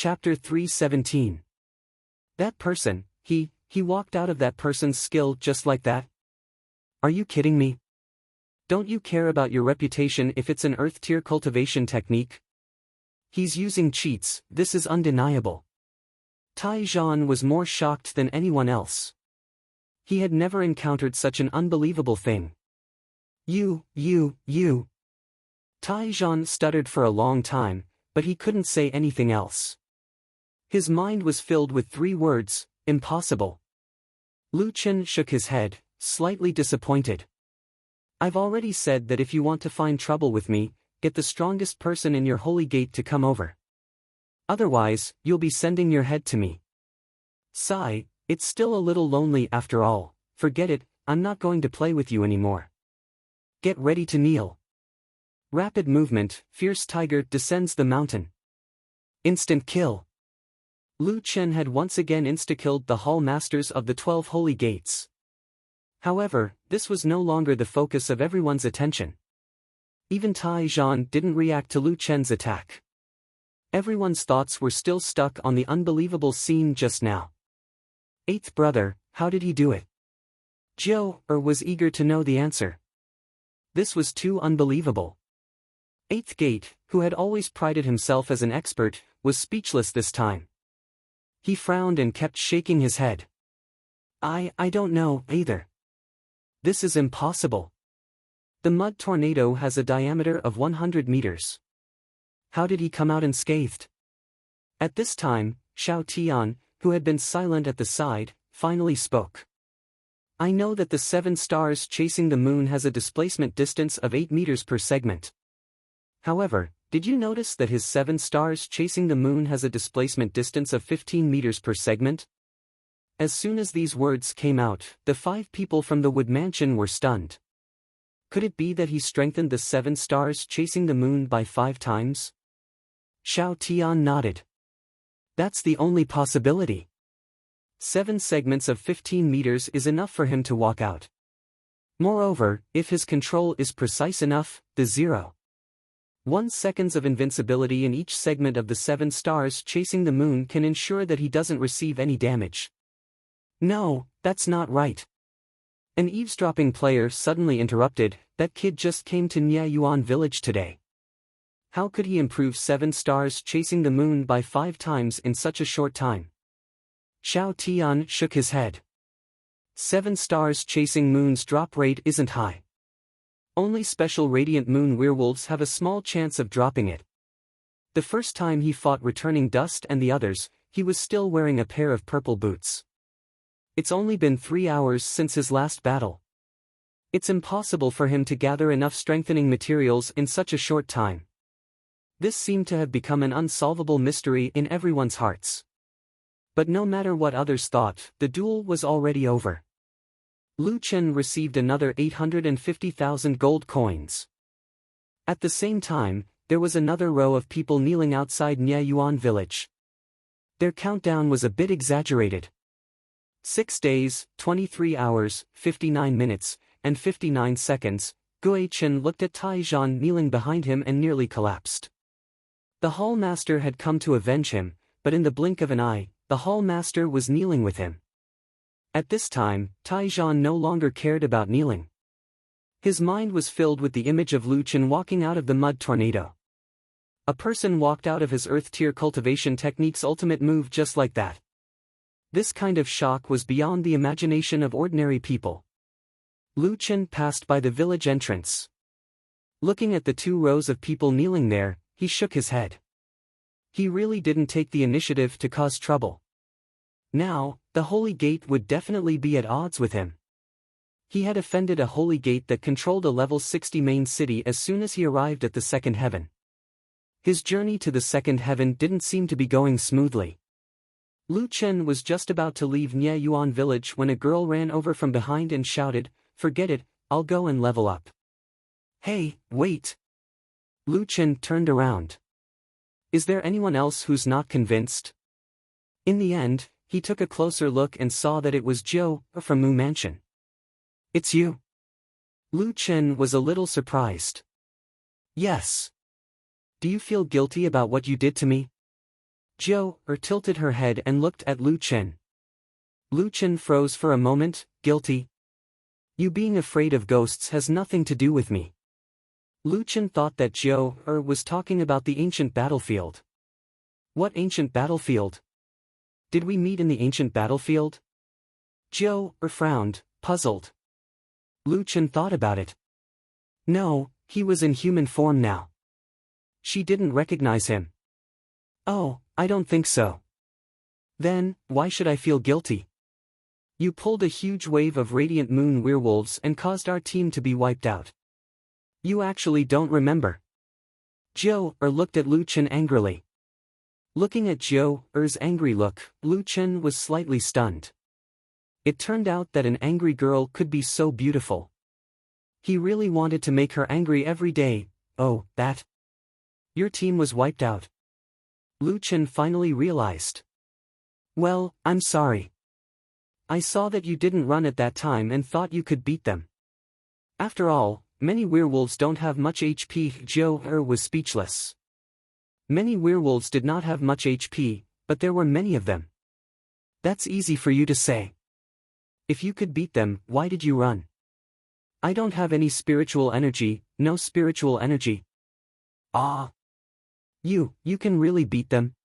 Chapter 317. That person, he walked out of that person's skill just like that? Are you kidding me? Don't you care about your reputation if it's an Earth-tier cultivation technique? He's using cheats, this is undeniable. Tai Zhan was more shocked than anyone else. He had never encountered such an unbelievable thing. You. Tai Zhan stuttered for a long time, but he couldn't say anything else. His mind was filled with 3 words, impossible. Lu Chen shook his head, slightly disappointed. I've already said that if you want to find trouble with me, get the strongest person in your holy gate to come over. Otherwise, you'll be sending your head to me. Sigh, it's still a little lonely after all, forget it, I'm not going to play with you anymore. Get ready to kneel. Rapid movement, fierce tiger descends the mountain. Instant kill. Lu Chen had once again insta-killed the hall masters of the 12 holy gates. However, this was no longer the focus of everyone's attention. Even Tai Zhan didn't react to Lu Chen's attack. Everyone's thoughts were still stuck on the unbelievable scene just now. 8th brother, how did he do it? Zhou was eager to know the answer. This was too unbelievable. 8th gate, who had always prided himself as an expert, was speechless this time. He frowned and kept shaking his head. I don't know, either. This is impossible. The mud tornado has a diameter of 100 meters. How did he come out unscathed? At this time, Xiao Tian, who had been silent at the side, finally spoke. I know that the 7 stars chasing the moon has a displacement distance of 8 meters per segment. However, did you notice that his 7 stars chasing the moon has a displacement distance of 15 meters per segment? As soon as these words came out, the 5 people from the Wood Mansion were stunned. Could it be that he strengthened the 7 stars chasing the moon by 5 times? Xiao Tian nodded. That's the only possibility. 7 segments of 15 meters is enough for him to walk out. Moreover, if his control is precise enough, the 0.1 seconds of invincibility in each segment of the 7 stars chasing the moon can ensure that he doesn't receive any damage. No, that's not right. An eavesdropping player suddenly interrupted, that kid just came to Niayuan village today. How could he improve 7 stars chasing the moon by 5 times in such a short time? Xiao Tian shook his head. 7 stars chasing moon's drop rate isn't high. Only special radiant moon werewolves have a small chance of dropping it. The first time he fought returning Dust and the others, he was still wearing a pair of purple boots. It's only been 3 hours since his last battle. It's impossible for him to gather enough strengthening materials in such a short time. This seemed to have become an unsolvable mystery in everyone's hearts. But no matter what others thought, the duel was already over. Lu Chen received another 850,000 gold coins. At the same time, there was another row of people kneeling outside Niayuan village. Their countdown was a bit exaggerated. 6 days, 23 hours, 59 minutes, and 59 seconds, Gui Chen looked at Tai Zhan kneeling behind him and nearly collapsed. The Hall Master had come to avenge him, but in the blink of an eye, the Hall Master was kneeling with him. At this time, Tai Zhan no longer cared about kneeling. His mind was filled with the image of Lu Chen walking out of the mud tornado. A person walked out of his Earth-tier cultivation technique's ultimate move just like that. This kind of shock was beyond the imagination of ordinary people. Lu Chen passed by the village entrance. Looking at the 2 rows of people kneeling there, he shook his head. He really didn't take the initiative to cause trouble. Now, the Holy Gate would definitely be at odds with him. He had offended a Holy Gate that controlled a level 60 main city as soon as he arrived at the second heaven. His journey to the second heaven didn't seem to be going smoothly. Lu Chen was just about to leave Niayuan village when a girl ran over from behind and shouted, "Forget it, I'll go and level up." Hey, wait! Lu Chen turned around. Is there anyone else who's not convinced? In the end, he took a closer look and saw that it was Zhou from Mu Mansion. It's you? Lu Chen was a little surprised. Yes. Do you feel guilty about what you did to me? Tilted her head and looked at Lu Chen. Lu Chen froze for a moment, guilty. You being afraid of ghosts has nothing to do with me. Lu Chen thought that was talking about the ancient battlefield. What ancient battlefield? Did we meet in the ancient battlefield? Frowned, puzzled. Lu Chen thought about it. No, he was in human form now. She didn't recognize him. Oh, I don't think so. Then, why should I feel guilty? You pulled a huge wave of radiant moon werewolves and caused our team to be wiped out. You actually don't remember. Looked at Lu Chen angrily. Looking at Er's angry look, Lu Chen was slightly stunned. It turned out that an angry girl could be so beautiful. He really wanted to make her angry every day. Oh, that. Your team was wiped out. Lu Chen finally realized. Well, I'm sorry. I saw that you didn't run at that time and thought you could beat them. After all, many werewolves don't have much HP. Was speechless. Many werewolves did not have much HP, but there were many of them. That's easy for you to say. If you could beat them, why did you run? I don't have any spiritual energy, no spiritual energy. Ah. You can really beat them?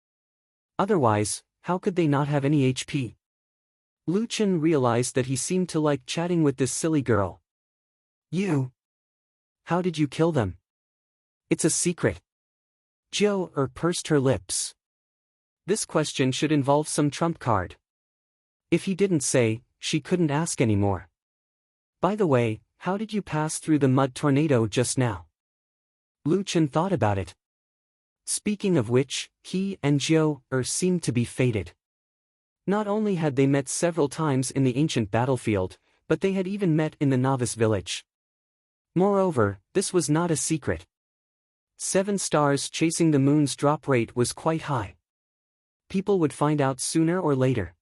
Otherwise, how could they not have any HP? Lu Chen realized that he seemed to like chatting with this silly girl. You? How did you kill them? It's a secret. Pursed her lips. This question should involve some trump card. If he didn't say, she couldn't ask anymore. By the way, how did you pass through the mud tornado just now? Lu Chen thought about it. Speaking of which, he and seemed to be fated. Not only had they met several times in the ancient battlefield, but they had even met in the novice village. Moreover, this was not a secret. 7 stars chasing the moon's drop rate was quite high. People would find out sooner or later.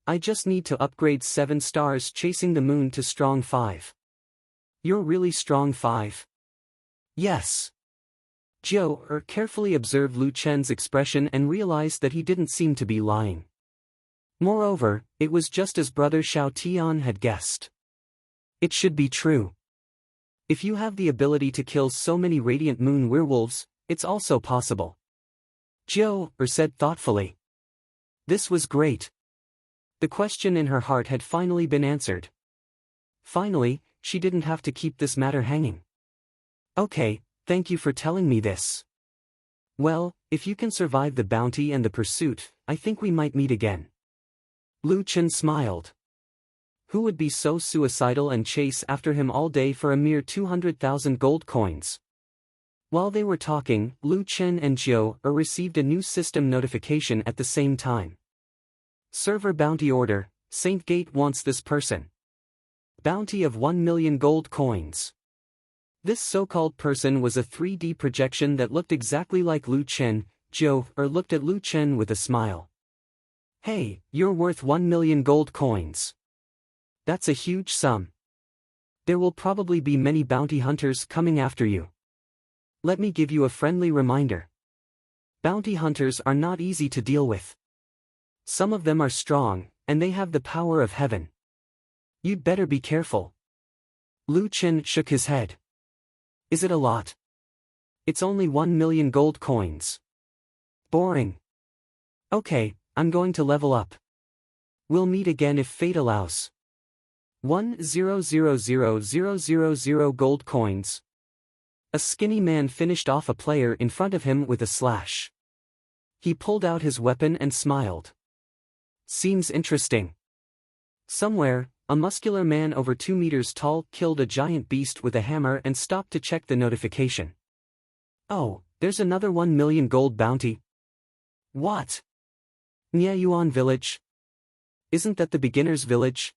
I just need to upgrade 7 stars chasing the moon to strong 5. You're really strong 5? Yes. Carefully observed Lu Chen's expression and realized that he didn't seem to be lying. Moreover, it was just as Brother Xiao Tian had guessed. It should be true. If you have the ability to kill so many radiant moon werewolves, it's also possible. Said thoughtfully. This was great. The question in her heart had finally been answered. Finally, she didn't have to keep this matter hanging. Okay, thank you for telling me this. Well, if you can survive the bounty and the pursuit, I think we might meet again. Lu Chen smiled. Who would be so suicidal and chase after him all day for a mere 200,000 gold coins? While they were talking, Lu Chen and received a new system notification at the same time. Server bounty order, Saint Gate wants this person. Bounty of 1 million gold coins. This so-called person was a 3D projection that looked exactly like Lu Chen. Looked at Lu Chen with a smile. Hey, you're worth 1 million gold coins. That's a huge sum. There will probably be many bounty hunters coming after you. Let me give you a friendly reminder. Bounty hunters are not easy to deal with. Some of them are strong, and they have the power of heaven. You'd better be careful. Lu Chen shook his head. Is it a lot? It's only 1 million gold coins. Boring. Okay, I'm going to level up. We'll meet again if fate allows. 1,000,000 gold coins. A skinny man finished off a player in front of him with a slash. He pulled out his weapon and smiled. Seems interesting. Somewhere, a muscular man over 2 meters tall killed a giant beast with a hammer and stopped to check the notification. Oh, there's another 1 million gold bounty. What? Yuan village? Isn't that the beginner's village?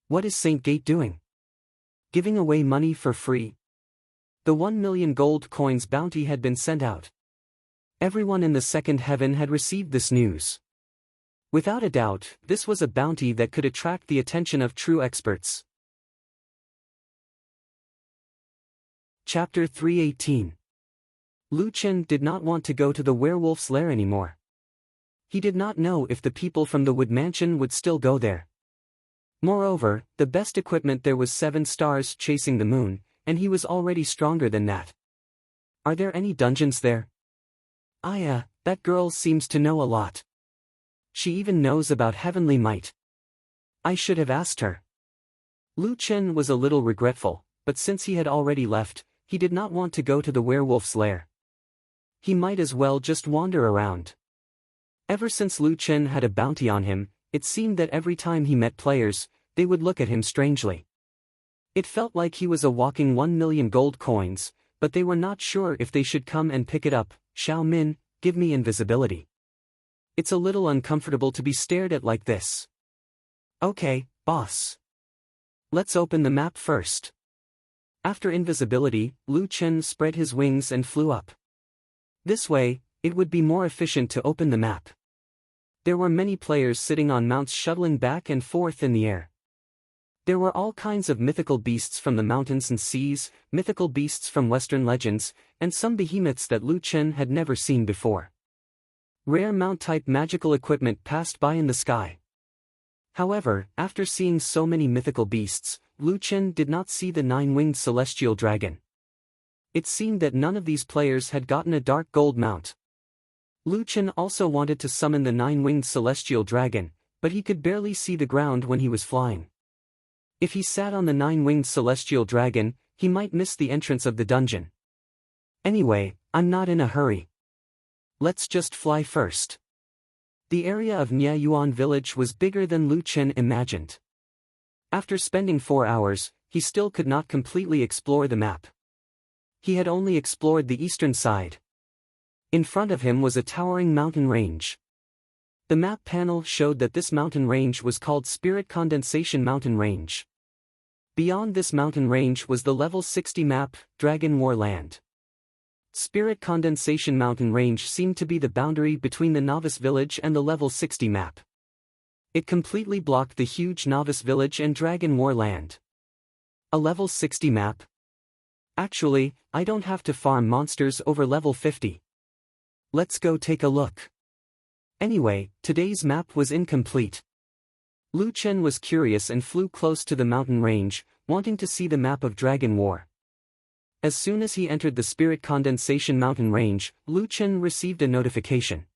What is Saint Gate doing? Giving away money for free? The 1 million gold coins bounty had been sent out. Everyone in the second heaven had received this news. Without a doubt, this was a bounty that could attract the attention of true experts. Chapter 318. Lu Chen did not want to go to the werewolf's lair anymore. He did not know if the people from the Wood Mansion would still go there. Moreover, the best equipment there was 7 stars chasing the moon, and he was already stronger than that. Are there any dungeons there? That girl seems to know a lot. She even knows about heavenly might. I should have asked her. Lu Chen was a little regretful, but since he had already left, he did not want to go to the werewolf's lair. He might as well just wander around. Ever since Lu Chen had a bounty on him, it seemed that every time he met players, they would look at him strangely. It felt like he was a walking 1 million gold coins, but they were not sure if they should come and pick it up. Xiao Min, give me invisibility. It's a little uncomfortable to be stared at like this. Okay, boss. Let's open the map first. After invisibility, Lu Chen spread his wings and flew up. This way, it would be more efficient to open the map. There were many players sitting on mounts shuttling back and forth in the air. There were all kinds of mythical beasts from the mountains and seas, mythical beasts from Western legends, and some behemoths that Lu Chen had never seen before. Rare mount-type magical equipment passed by in the sky. However, after seeing so many mythical beasts, Lu Chen did not see the 9-winged celestial dragon. It seemed that none of these players had gotten a dark gold mount. Lu Chen also wanted to summon the 9-winged celestial dragon, but he could barely see the ground when he was flying. If he sat on the 9-winged celestial dragon, he might miss the entrance of the dungeon. Anyway, I'm not in a hurry. Let's just fly first. The area of Nya Yuan village was bigger than Lu Chen imagined. After spending 4 hours, he still could not completely explore the map. He had only explored the eastern side. In front of him was a towering mountain range. The map panel showed that this mountain range was called Spirit Condensation Mountain Range. Beyond this mountain range was the level 60 map, Dragon War Land. Spirit Condensation Mountain Range seemed to be the boundary between the Novice Village and the level 60 map. It completely blocked the huge Novice Village and Dragon War Land. A level 60 map? Actually, I don't have to farm monsters over level 50. Let's go take a look. Anyway, today's map was incomplete. Lu Chen was curious and flew close to the mountain range, wanting to see the map of Dragon War. As soon as he entered the Spirit Condensation Mountain Range, Lu Chen received a notification.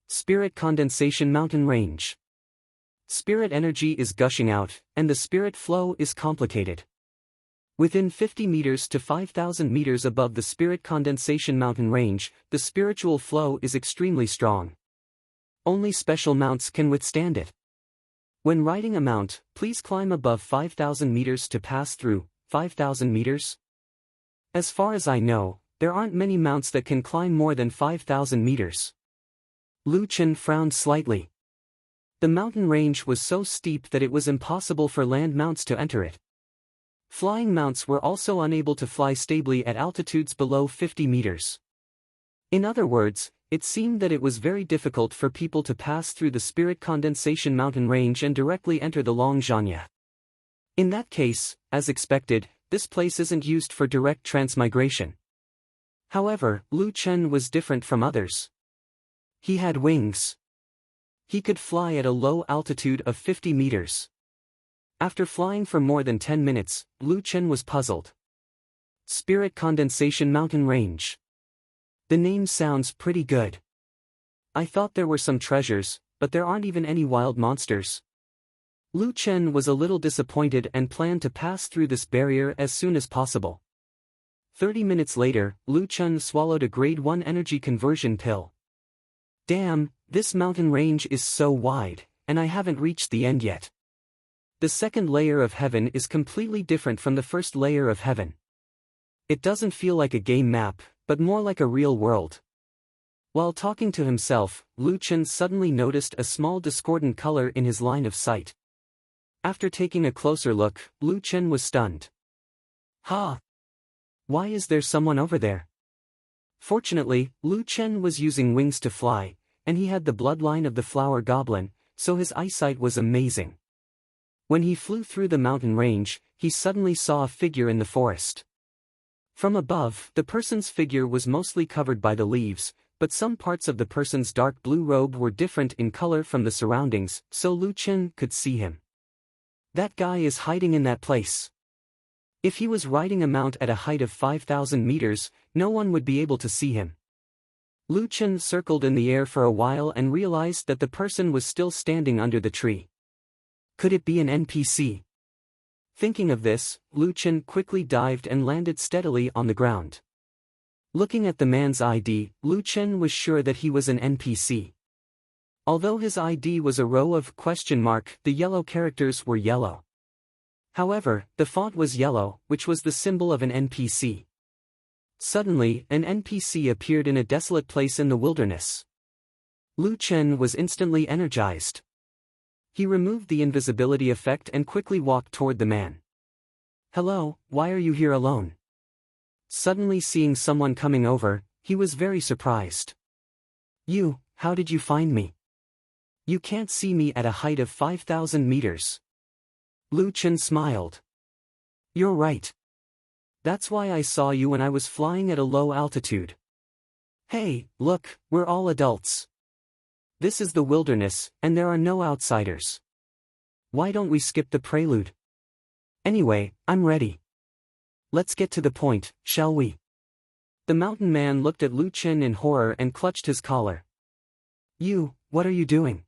Spirit Condensation Mountain Range. Spirit energy is gushing out, and the spirit flow is complicated. Within 50 meters to 5,000 meters above the Spirit Condensation Mountain Range, the spiritual flow is extremely strong. Only special mounts can withstand it. When riding a mount, please climb above 5,000 meters to pass through 5,000 meters. As far as I know, there aren't many mounts that can climb more than 5,000 meters. Lu Chen frowned slightly. The mountain range was so steep that it was impossible for land mounts to enter it. Flying mounts were also unable to fly stably at altitudes below 50 meters. In other words, it seemed that it was very difficult for people to pass through the Spirit Condensation Mountain Range and directly enter the Longzhanya. In that case, as expected, this place isn't used for direct transmigration. However, Lu Chen was different from others. He had wings. He could fly at a low altitude of 50 meters. After flying for more than 10 minutes, Lu Chen was puzzled. Spirit Condensation Mountain Range. The name sounds pretty good. I thought there were some treasures, but there aren't even any wild monsters. Lu Chen was a little disappointed and planned to pass through this barrier as soon as possible. 30 minutes later, Lu Chen swallowed a grade 1 energy conversion pill. Damn, this mountain range is so wide, and I haven't reached the end yet. The second layer of heaven is completely different from the first layer of heaven. It doesn't feel like a game map, but more like a real world. While talking to himself, Lu Chen suddenly noticed a small discordant color in his line of sight. After taking a closer look, Lu Chen was stunned. Ha! Why is there someone over there? Fortunately, Lu Chen was using wings to fly, and he had the bloodline of the flower goblin, so his eyesight was amazing. When he flew through the mountain range, he suddenly saw a figure in the forest. From above, the person's figure was mostly covered by the leaves, but some parts of the person's dark blue robe were different in color from the surroundings, so Lu Chen could see him. That guy is hiding in that place. If he was riding a mount at a height of 5,000 meters, no one would be able to see him. Lu Chen circled in the air for a while and realized that the person was still standing under the tree. Could it be an NPC? Thinking of this, Lu Chen quickly dived and landed steadily on the ground. Looking at the man's ID, Lu Chen was sure that he was an NPC. Although his ID was a row of question mark, the yellow characters were yellow. However, the font was yellow, which was the symbol of an NPC. Suddenly, an NPC appeared in a desolate place in the wilderness. Lu Chen was instantly energized. He removed the invisibility effect and quickly walked toward the man. "Hello, why are you here alone?" Suddenly seeing someone coming over, he was very surprised. "You, how did you find me? You can't see me at a height of 5,000 meters. Lu Chen smiled. "You're right. That's why I saw you when I was flying at a low altitude. Hey, look, we're all adults. This is the wilderness, and there are no outsiders. Why don't we skip the prelude? Anyway, I'm ready. Let's get to the point, shall we?" The mountain man looked at Lu Chen in horror and clutched his collar. "You, what are you doing?"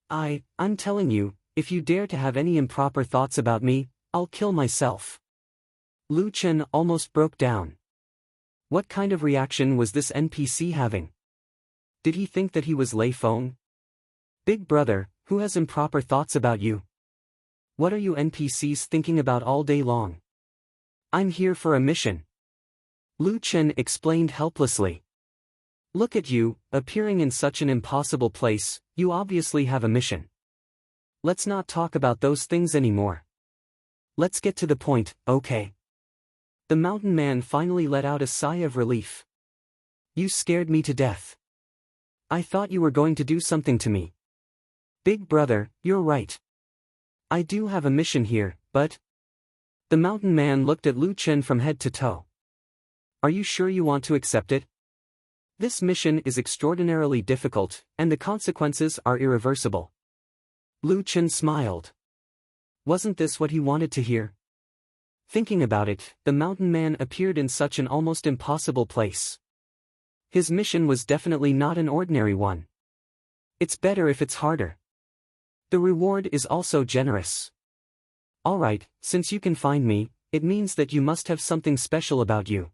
I'm telling you, if you dare to have any improper thoughts about me, I'll kill myself." Lu Chen almost broke down. What kind of reaction was this NPC having? Did he think that he was Lei Feng? "Big brother, who has improper thoughts about you? What are you NPCs thinking about all day long?" "I'm here for a mission." Lu Chen explained helplessly. "Look at you, appearing in such an impossible place, you obviously have a mission. Let's not talk about those things anymore. Let's get to the point, okay?" The mountain man finally let out a sigh of relief. "You scared me to death. I thought you were going to do something to me." "Big brother, you're right. I do have a mission here, but..." The mountain man looked at Lu Chen from head to toe. "Are you sure you want to accept it? This mission is extraordinarily difficult, and the consequences are irreversible." Lu Chen smiled. Wasn't this what he wanted to hear? Thinking about it, the mountain man appeared in such an almost impossible place. His mission was definitely not an ordinary one. It's better if it's harder. The reward is also generous. "Alright, since you can find me, it means that you must have something special about you.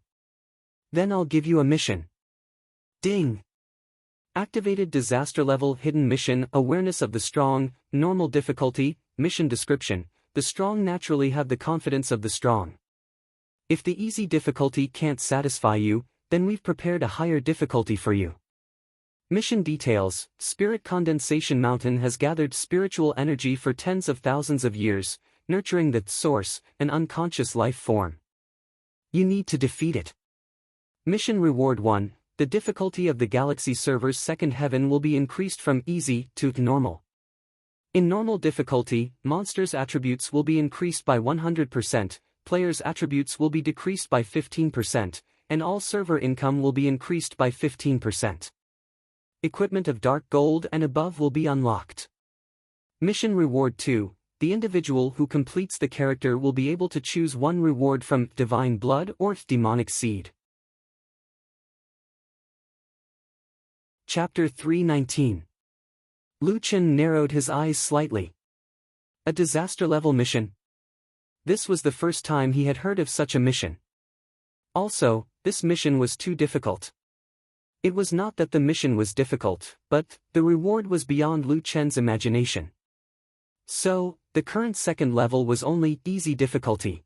Then I'll give you a mission." Ding! Activated disaster level hidden mission awareness of the strong, normal difficulty, mission description. The strong naturally have the confidence of the strong. If the easy difficulty can't satisfy you, then we've prepared a higher difficulty for you. Mission details: Spirit Condensation Mountain has gathered spiritual energy for tens of thousands of years, nurturing the source, an unconscious life form. You need to defeat it. Mission Reward 1. The difficulty of the Galaxy server's second heaven will be increased from easy to normal. In normal difficulty, monsters' attributes will be increased by 100%, players' attributes will be decreased by 15%, and all server income will be increased by 15%. Equipment of dark gold and above will be unlocked. Mission Reward 2. The individual who completes the character will be able to choose one reward from Divine Blood or Demonic Seed. Chapter 319. Lu Chen narrowed his eyes slightly. A disaster-level mission? This was the first time he had heard of such a mission. Also, this mission was too difficult. It was not that the mission was difficult, but the reward was beyond Lu Chen's imagination. So, the current second level was only easy difficulty.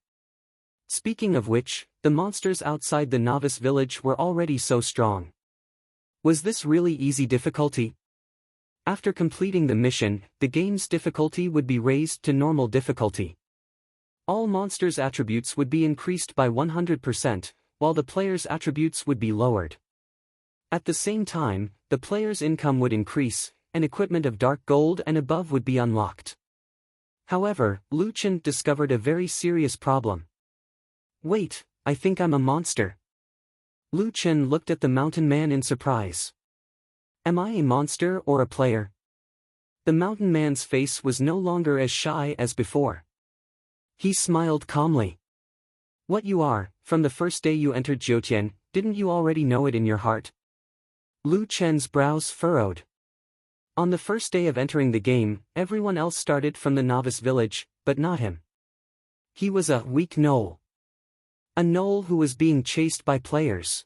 Speaking of which, the monsters outside the novice village were already so strong. Was this really easy difficulty? After completing the mission, the game's difficulty would be raised to normal difficulty. All monsters' attributes would be increased by 100%, while the player's attributes would be lowered. At the same time, the player's income would increase, and equipment of dark gold and above would be unlocked. However, Lu Chen discovered a very serious problem. Wait, I think I'm a monster. Lu Chen looked at the mountain man in surprise. Am I a monster or a player? The mountain man's face was no longer as shy as before. He smiled calmly. What you are, from the first day you entered Jiutian, didn't you already know it in your heart? Lu Chen's brows furrowed. On the first day of entering the game, everyone else started from the novice village, but not him. He was a weak gnoll. A gnoll who was being chased by players.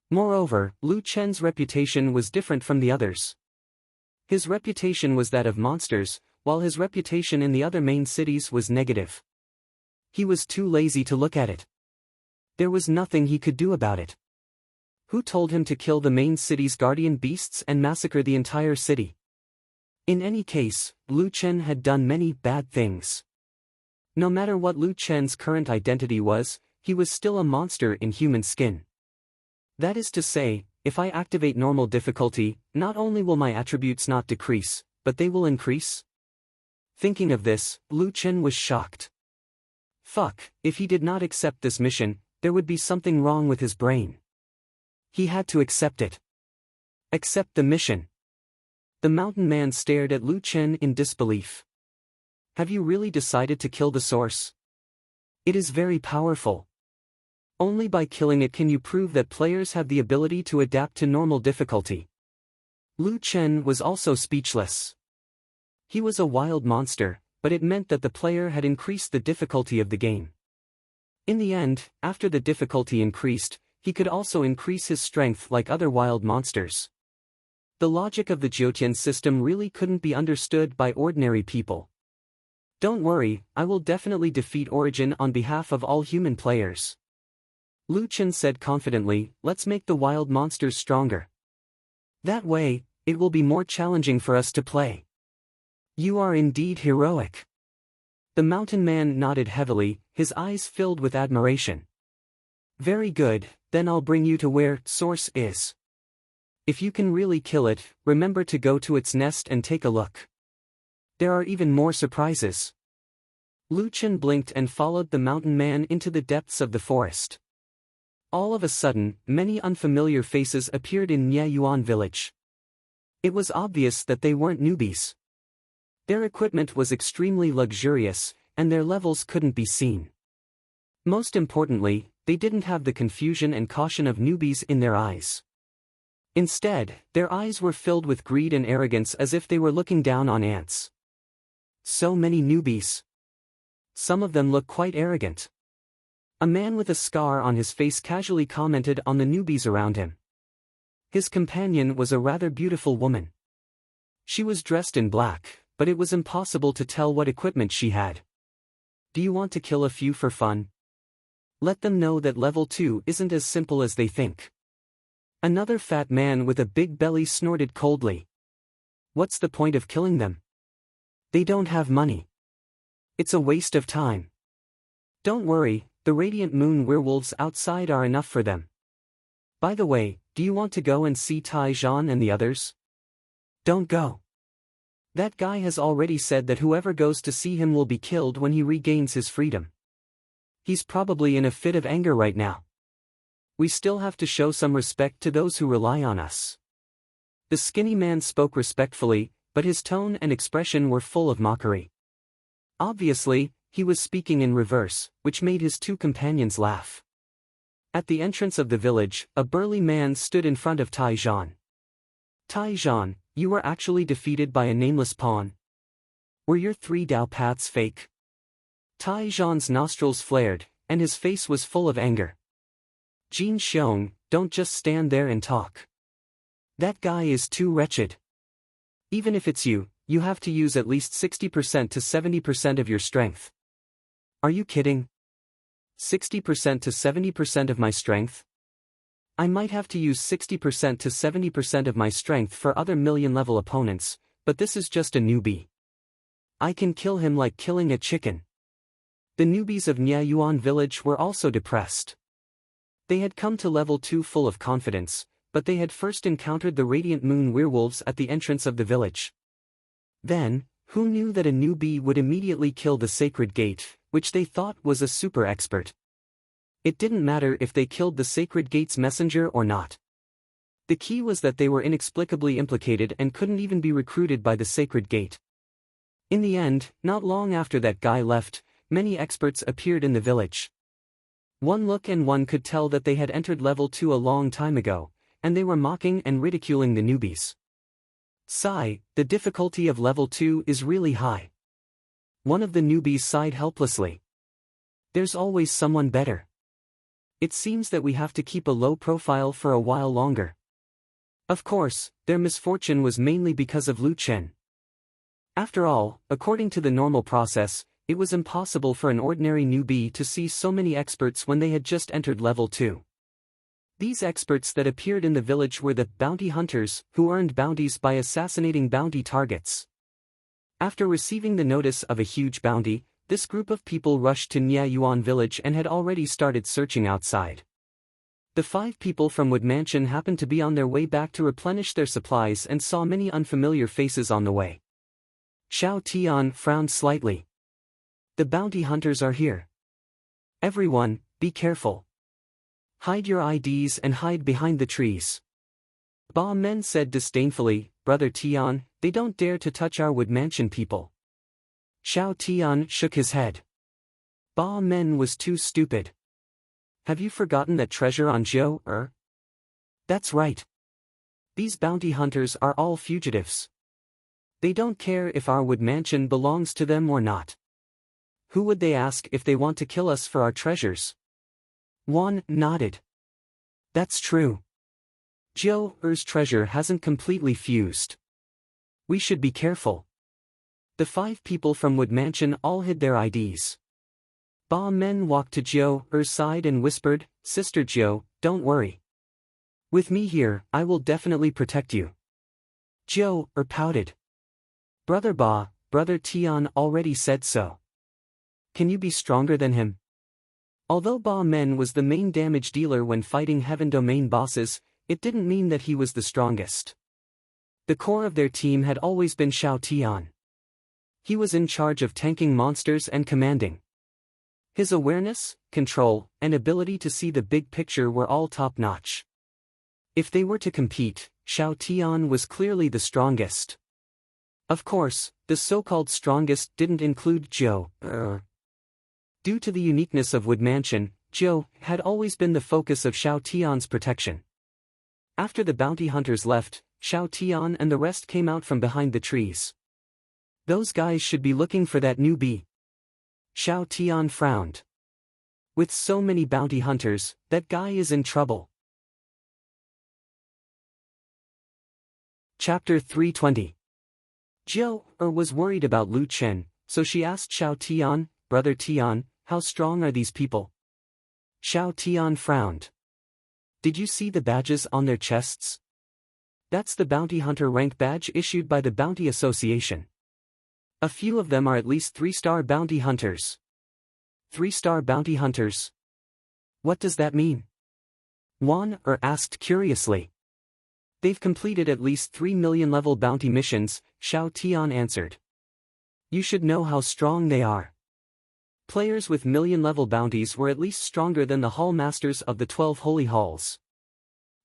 Moreover, Lu Chen's reputation was different from the others. His reputation was that of monsters, while his reputation in the other main cities was negative. He was too lazy to look at it. There was nothing he could do about it. Who told him to kill the main city's guardian beasts and massacre the entire city? In any case, Lu Chen had done many bad things. No matter what Lu Chen's current identity was, he was still a monster in human skin. That is to say, if I activate normal difficulty, not only will my attributes not decrease, but they will increase? Thinking of this, Lu Chen was shocked. Fuck, if he did not accept this mission, there would be something wrong with his brain. He had to accept it. Accept the mission. The mountain man stared at Lu Chen in disbelief. Have you really decided to kill the source? It is very powerful. Only by killing it can you prove that players have the ability to adapt to normal difficulty. Lu Chen was also speechless. He was a wild monster, but it meant that the player had increased the difficulty of the game. In the end, after the difficulty increased, he could also increase his strength like other wild monsters. The logic of the Jiutian system really couldn't be understood by ordinary people. Don't worry, I will definitely defeat Origin on behalf of all human players. Lu Chen said confidently, let's make the wild monsters stronger. That way, it will be more challenging for us to play. You are indeed heroic. The mountain man nodded heavily, his eyes filled with admiration. Very good, then I'll bring you to where Source is. If you can really kill it, remember to go to its nest and take a look. There are even more surprises. Lu Chen blinked and followed the mountain man into the depths of the forest. All of a sudden, many unfamiliar faces appeared in Niayuan village. It was obvious that they weren't newbies. Their equipment was extremely luxurious, and their levels couldn't be seen. Most importantly, they didn't have the confusion and caution of newbies in their eyes. Instead, their eyes were filled with greed and arrogance as if they were looking down on ants. So many newbies. Some of them look quite arrogant. A man with a scar on his face casually commented on the newbies around him. His companion was a rather beautiful woman. She was dressed in black, but it was impossible to tell what equipment she had. Do you want to kill a few for fun? Let them know that level 2 isn't as simple as they think. Another fat man with a big belly snorted coldly. What's the point of killing them? They don't have money. It's a waste of time. Don't worry, the radiant moon werewolves outside are enough for them. By the way, do you want to go and see Tai Zhan and the others? Don't go. That guy has already said that whoever goes to see him will be killed when he regains his freedom. He's probably in a fit of anger right now. We still have to show some respect to those who rely on us. The skinny man spoke respectfully, but his tone and expression were full of mockery. Obviously, he was speaking in reverse, which made his two companions laugh. At the entrance of the village, a burly man stood in front of Tai Zhan. Tai Zhan, you were actually defeated by a nameless pawn. Were your 3 Dao paths fake? Tai Zhan's nostrils flared, and his face was full of anger. Jin Xiong, don't just stand there and talk. That guy is too wretched. Even if it's you, you have to use at least 60% to 70% of your strength. Are you kidding? 60% to 70% of my strength? I might have to use 60% to 70% of my strength for other million-level opponents, but this is just a newbie. I can kill him like killing a chicken. The newbies of Niayuan village were also depressed. They had come to level 2 full of confidence, but they had first encountered the radiant moon werewolves at the entrance of the village. Then, who knew that a newbie would immediately kill the sacred gate, which they thought was a super expert? It didn't matter if they killed the Sacred Gate's messenger or not. The key was that they were inexplicably implicated and couldn't even be recruited by the Sacred Gate. In the end, not long after that guy left, many experts appeared in the village. One look and one could tell that they had entered level 2 a long time ago, and they were mocking and ridiculing the newbies. Sigh, the difficulty of level 2 is really high. One of the newbies sighed helplessly. There's always someone better. It seems that we have to keep a low profile for a while longer. Of course, their misfortune was mainly because of Lu Chen. After all, according to the normal process, it was impossible for an ordinary newbie to see so many experts when they had just entered level 2. These experts that appeared in the village were the bounty hunters, who earned bounties by assassinating bounty targets. After receiving the notice of a huge bounty, this group of people rushed to Niayuan village and had already started searching outside. The 5 people from Wood Mansion happened to be on their way back to replenish their supplies and saw many unfamiliar faces on the way. Xiao Tian frowned slightly. The bounty hunters are here. Everyone, be careful. Hide your IDs and hide behind the trees. Ba Men said disdainfully, Brother Tian, they don't dare to touch our Wood Mansion people. Xiao Tian shook his head. Ba Men was too stupid. Have you forgotten that treasure on Zhou? That's right. These bounty hunters are all fugitives. They don't care if our Wood Mansion belongs to them or not. Who would they ask if they want to kill us for our treasures? Wan nodded. That's true. Zhou's treasure hasn't completely fused. We should be careful. The 5 people from Wood Mansion all hid their IDs. Ba Men walked to Zhou's side and whispered, Sister Zhou, don't worry. With me here, I will definitely protect you. Zhou pouted. Brother Ba, Brother Tian already said so. Can you be stronger than him? Although Ba Men was the main damage dealer when fighting Heaven Domain bosses, it didn't mean that he was the strongest. The core of their team had always been Xiao Tian. He was in charge of tanking monsters and commanding. His awareness, control, and ability to see the big picture were all top-notch. If they were to compete, Xiao Tian was clearly the strongest. Of course, the so-called strongest didn't include Zhou. Due to the uniqueness of Wood Mansion, Zhou had always been the focus of Xiao Tian's protection. After the bounty hunters left, Xiao Tian and the rest came out from behind the trees. Those guys should be looking for that newbie. Xiao Tian frowned. With so many bounty hunters, that guy is in trouble. Chapter 320. Zhou was worried about Lu Chen, so she asked Xiao Tian, Brother Tian, how strong are these people? Xiao Tian frowned. Did you see the badges on their chests? That's the bounty hunter rank badge issued by the Bounty Association. A few of them are at least 3-star bounty hunters. 3-star bounty hunters? What does that mean? Wan asked curiously. They've completed at least 3 million level bounty missions, Xiao Tian answered. You should know how strong they are. Players with million-level bounties were at least stronger than the Hall Masters of the 12 Holy Halls.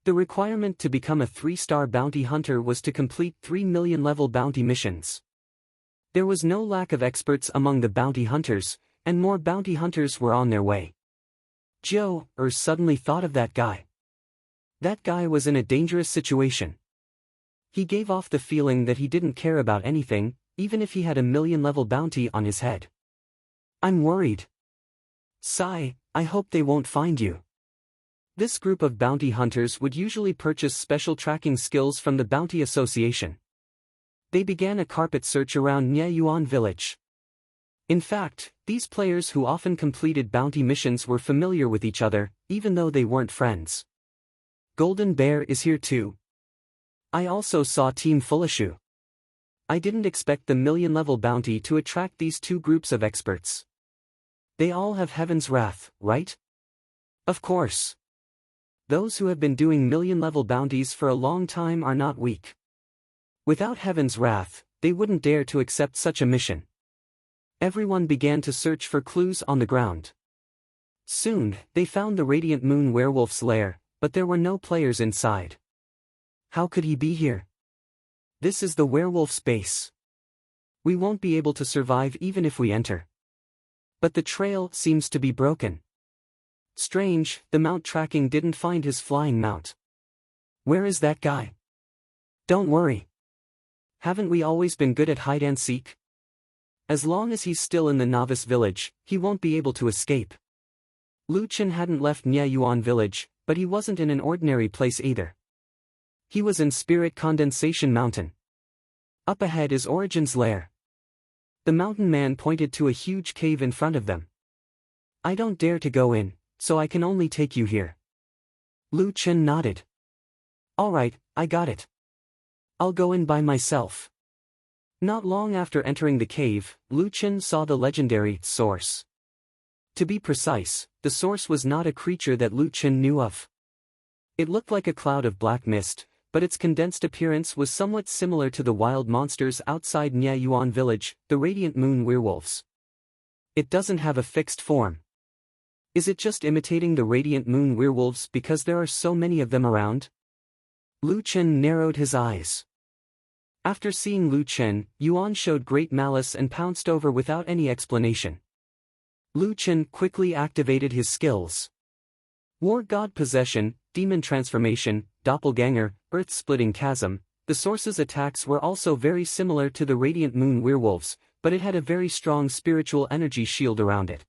The requirement to become a 3-star bounty hunter was to complete 3 million-level bounty missions. There was no lack of experts among the bounty hunters, and more bounty hunters were on their way. Zhou suddenly thought of that guy. That guy was in a dangerous situation. He gave off the feeling that he didn't care about anything, even if he had a million-level bounty on his head. I'm worried. Sigh, I hope they won't find you. This group of bounty hunters would usually purchase special tracking skills from the Bounty Association. They began a carpet search around Niayuan village. In fact, these players who often completed bounty missions were familiar with each other, even though they weren't friends. Golden Bear is here too. I also saw Team Fulishu. I didn't expect the million-level bounty to attract these 2 groups of experts. They all have Heaven's Wrath, right? Of course. Those who have been doing million-level bounties for a long time are not weak. Without Heaven's Wrath, they wouldn't dare to accept such a mission. Everyone began to search for clues on the ground. Soon, they found the Radiant Moon werewolf's lair, but there were no players inside. How could he be here? This is the werewolf's base. We won't be able to survive even if we enter. But the trail seems to be broken. Strange, the mount tracking didn't find his flying mount. Where is that guy? Don't worry. Haven't we always been good at hide and seek? As long as he's still in the novice village, he won't be able to escape. Lu Chen hadn't left Nieyuan village, but he wasn't in an ordinary place either. He was in Spirit Condensation Mountain. Up ahead is Origin's lair. The mountain man pointed to a huge cave in front of them. I don't dare to go in, so I can only take you here. Lu Chen nodded. Alright, I got it. I'll go in by myself. Not long after entering the cave, Lu Chen saw the legendary source. To be precise, the source was not a creature that Lu Chen knew of. It looked like a cloud of black mist, but its condensed appearance was somewhat similar to the wild monsters outside Nieyuan village, the Radiant Moon werewolves. It doesn't have a fixed form. Is it just imitating the Radiant Moon werewolves because there are so many of them around? Lu Chen narrowed his eyes. After seeing Lu Chen, Yuan showed great malice and pounced over without any explanation. Lu Chen quickly activated his skills. War God Possession, Demon Transformation, Doppelganger, Earth-Splitting Chasm. The source's attacks were also very similar to the Radiant Moon werewolves, but it had a very strong spiritual energy shield around it.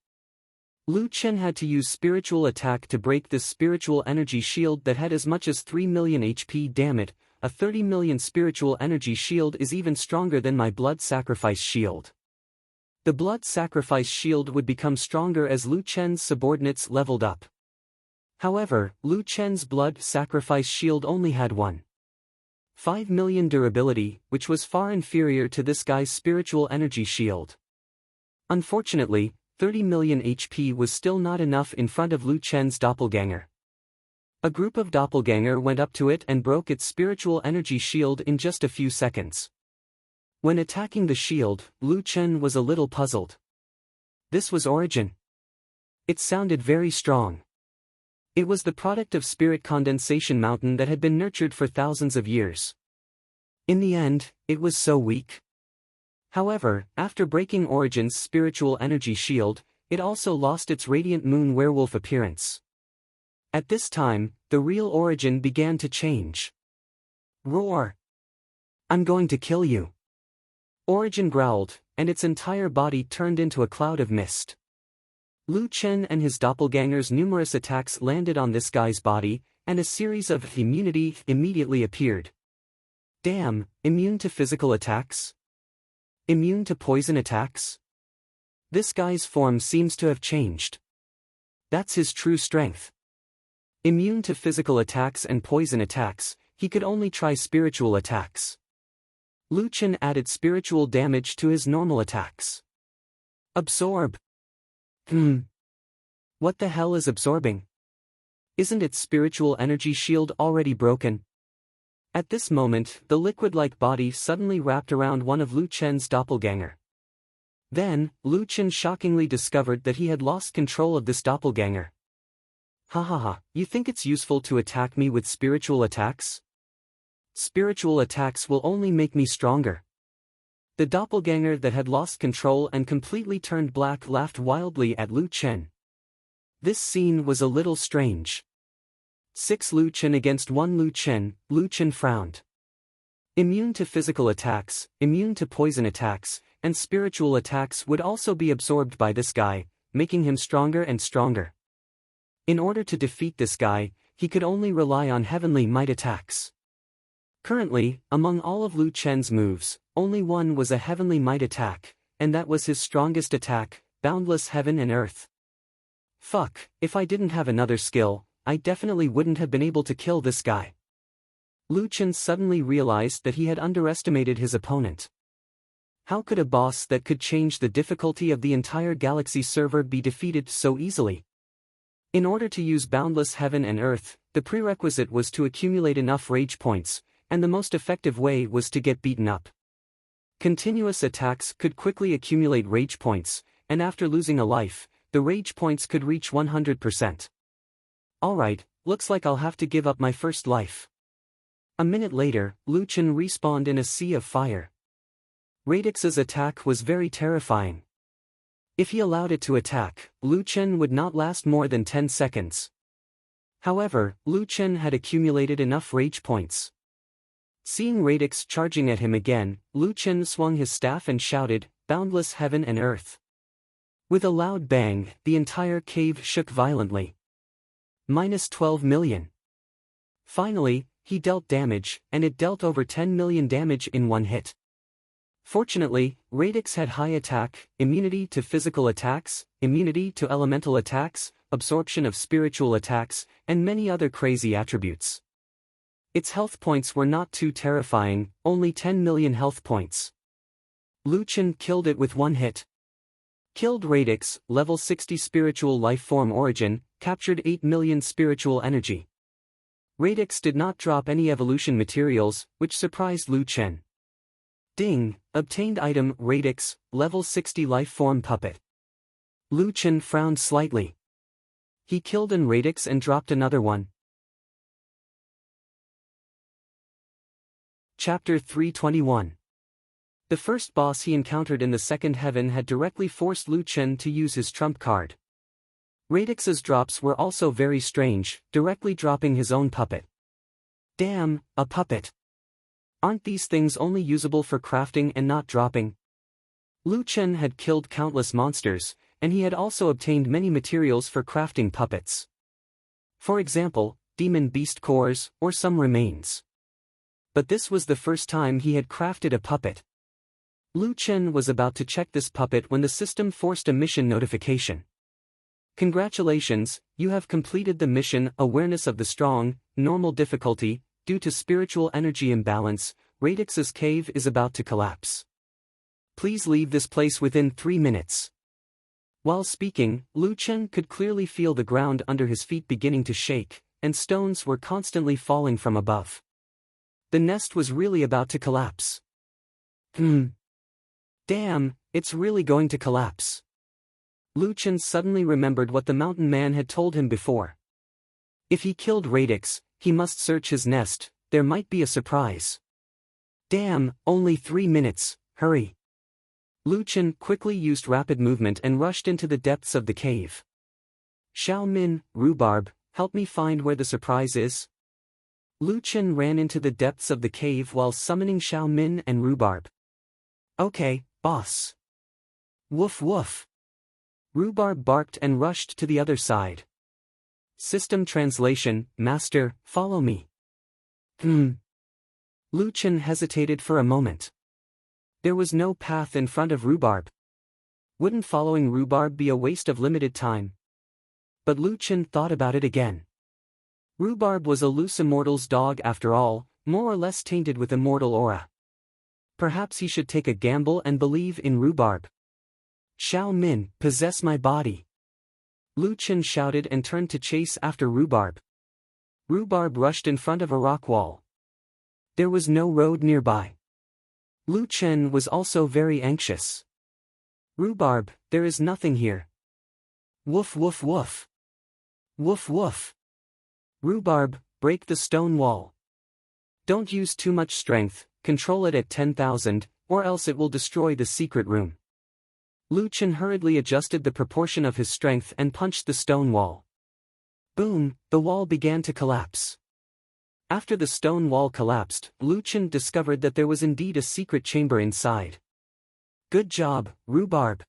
Lu Chen had to use spiritual attack to break this spiritual energy shield that had as much as 3 million HP. Damn it, a 30 million spiritual energy shield is even stronger than my blood sacrifice shield. The blood sacrifice shield would become stronger as Lu Chen's subordinates leveled up. However, Lu Chen's blood sacrifice shield only had 1.5 million durability, which was far inferior to this guy's spiritual energy shield. Unfortunately, 30 million HP was still not enough in front of Lu Chen's doppelganger. A group of doppelganger went up to it and broke its spiritual energy shield in just a few seconds. When attacking the shield, Lu Chen was a little puzzled. This was Origin. It sounded very strong. It was the product of Spirit Condensation Mountain that had been nurtured for thousands of years. In the end, it was so weak. However, after breaking Origin's spiritual energy shield, it also lost its Radiant Moon werewolf appearance. At this time, the real Origin began to change. Roar! I'm going to kill you! Origin growled, and its entire body turned into a cloud of mist. Lu Chen and his doppelganger's numerous attacks landed on this guy's body, and a series of immunity immediately appeared. Damn, immune to physical attacks? Immune to poison attacks? This guy's form seems to have changed. That's his true strength. Immune to physical attacks and poison attacks, he could only try spiritual attacks. Lu Chen added spiritual damage to his normal attacks. Absorb. What the hell is absorbing? Isn't its spiritual energy shield already broken? At this moment, the liquid-like body suddenly wrapped around one of Lu Chen's doppelganger. Then, Lu Chen shockingly discovered that he had lost control of this doppelganger. You think it's useful to attack me with spiritual attacks? Spiritual attacks will only make me stronger. The doppelganger that had lost control and completely turned black laughed wildly at Lu Chen. This scene was a little strange. 6 Lu Chen against 1 Lu Chen frowned. Immune to physical attacks, immune to poison attacks, and spiritual attacks would also be absorbed by this guy, making him stronger and stronger. In order to defeat this guy, he could only rely on heavenly might attacks. Currently, among all of Lu Chen's moves, only one was a heavenly might attack, and that was his strongest attack, Boundless Heaven and Earth. Fuck, if I didn't have another skill, I definitely wouldn't have been able to kill this guy. Lu Chen suddenly realized that he had underestimated his opponent. How could a boss that could change the difficulty of the entire galaxy server be defeated so easily? In order to use Boundless Heaven and Earth, the prerequisite was to accumulate enough rage points, and the most effective way was to get beaten up. Continuous attacks could quickly accumulate rage points, and after losing a life, the rage points could reach 100%. Alright, looks like I'll have to give up my first life. A minute later, Lu Chen respawned in a sea of fire. Radix's attack was very terrifying. If he allowed it to attack, Lu Chen would not last more than 10 seconds. However, Lu Chen had accumulated enough rage points. Seeing Radix charging at him again, Lu Chen swung his staff and shouted, "Boundless heaven and earth." With a loud bang, the entire cave shook violently. -12 million. Finally, he dealt damage, and it dealt over 10 million damage in one hit. Fortunately, Radix had high attack, immunity to physical attacks, immunity to elemental attacks, absorption of spiritual attacks, and many other crazy attributes. Its health points were not too terrifying, only 10 million health points. Lu Chen killed it with one hit. Killed Radix, level 60 spiritual lifeform origin, captured 8 million spiritual energy. Radix did not drop any evolution materials, which surprised Lu Chen. Ding, obtained item Radix, level 60 lifeform puppet. Lu Chen frowned slightly. He killed an Radix and dropped another one. Chapter 321. The first boss he encountered in the second heaven had directly forced Lu Chen to use his trump card. Radix's drops were also very strange, directly dropping his own puppet. Damn, a puppet. Aren't these things only usable for crafting and not dropping? Lu Chen had killed countless monsters, and he had also obtained many materials for crafting puppets. For example, demon beast cores, or some remains. But this was the first time he had crafted a puppet. Lu Chen was about to check this puppet when the system forced a mission notification. Congratulations, you have completed the mission Awareness of the Strong, normal difficulty. Due to spiritual energy imbalance, Radix's cave is about to collapse. Please leave this place within 3 minutes. While speaking, Lu Chen could clearly feel the ground under his feet beginning to shake, and stones were constantly falling from above. The nest was really about to collapse. Damn, it's really going to collapse. Lu Chen suddenly remembered what the mountain man had told him before. If he killed Radix, he must search his nest, there might be a surprise. Damn, only 3 minutes, hurry. Lu Chen quickly used rapid movement and rushed into the depths of the cave. Xiao Min, Rhubarb, help me find where the surprise is. Lu Chen ran into the depths of the cave while summoning Xiao Min and Rhubarb. Okay, boss. Woof woof. Rhubarb barked and rushed to the other side. System translation, Master, follow me. Lu Chen hesitated for a moment. There was no path in front of Rhubarb. Wouldn't following Rhubarb be a waste of limited time? But Lu Chen thought about it again. Rhubarb was a loose immortal's dog after all, more or less tainted with immortal aura. Perhaps he should take a gamble and believe in Rhubarb. Xiao Min, possess my body. Lu Chen shouted and turned to chase after Rhubarb. Rhubarb rushed in front of a rock wall. There was no road nearby. Lu Chen was also very anxious. Rhubarb, there is nothing here. Woof woof woof. Woof woof. Rhubarb, break the stone wall. Don't use too much strength, control it at 10,000, or else it will destroy the secret room. Lu Chen hurriedly adjusted the proportion of his strength and punched the stone wall. Boom, the wall began to collapse. After the stone wall collapsed, Lu Chen discovered that there was indeed a secret chamber inside. Good job, Rhubarb.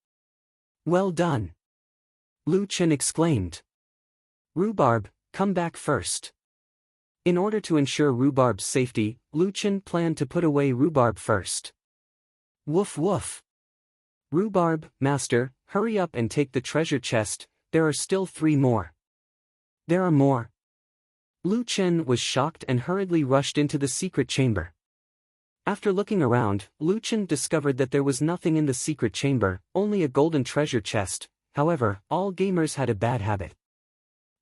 Well done. Lu Chen exclaimed. Rhubarb, come back first. In order to ensure Rhubarb's safety, Lu Chen planned to put away Rhubarb first. Woof woof. Rhubarb, Master, hurry up and take the treasure chest, there are still 3 more. There are more. Lu Chen was shocked and hurriedly rushed into the secret chamber. After looking around, Lu Chen discovered that there was nothing in the secret chamber, only a golden treasure chest. However, all gamers had a bad habit.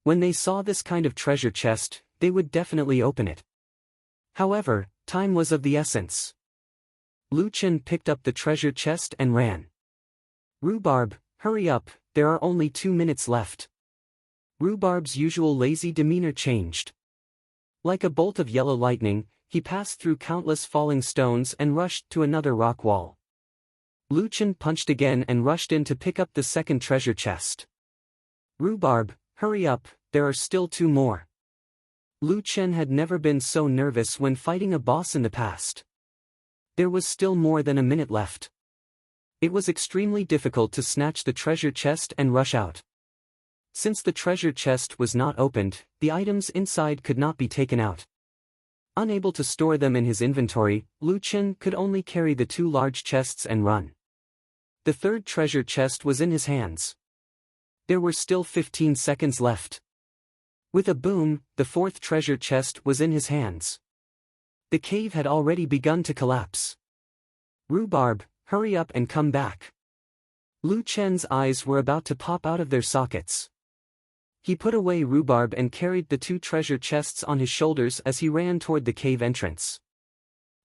When they saw this kind of treasure chest, they would definitely open it. However, time was of the essence. Lu Chen picked up the treasure chest and ran. Rhubarb, hurry up, there are only 2 minutes left. Rhubarb's usual lazy demeanor changed. Like a bolt of yellow lightning, he passed through countless falling stones and rushed to another rock wall. Lucian punched again and rushed in to pick up the second treasure chest. Rhubarb, hurry up, there are still 2 more. Lucian had never been so nervous when fighting a boss in the past. There was still more than a minute left. It was extremely difficult to snatch the treasure chest and rush out. Since the treasure chest was not opened, the items inside could not be taken out. Unable to store them in his inventory, Lucian could only carry the 2 large chests and run. The third treasure chest was in his hands. There were still 15 seconds left. With a boom, the fourth treasure chest was in his hands. The cave had already begun to collapse. Rhubarb, hurry up and come back. Lucian's eyes were about to pop out of their sockets. He put away Rhubarb and carried the 2 treasure chests on his shoulders as he ran toward the cave entrance.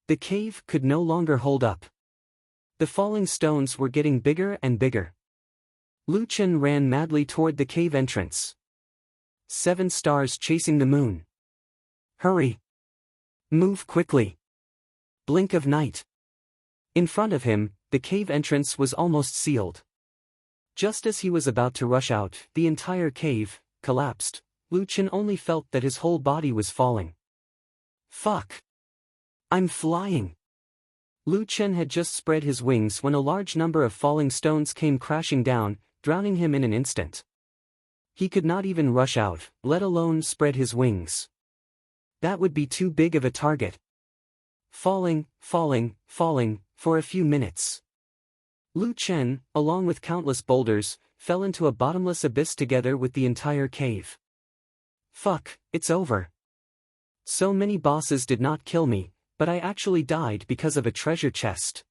The cave could no longer hold up. The falling stones were getting bigger and bigger. Lucian ran madly toward the cave entrance. 7 stars chasing the moon. Hurry! Move quickly! Blink of night. In front of him, the cave entrance was almost sealed. Just as he was about to rush out, the entire cave collapsed. Lucian only felt that his whole body was falling. Fuck! I'm flying! Lucian had just spread his wings when a large number of falling stones came crashing down, drowning him in an instant. He could not even rush out, let alone spread his wings. That would be too big of a target. Falling, falling, falling, for a few minutes. Lucian, along with countless boulders, fell into a bottomless abyss together with the entire cave. Fuck, it's over. So many bosses did not kill me, but I actually died because of a treasure chest.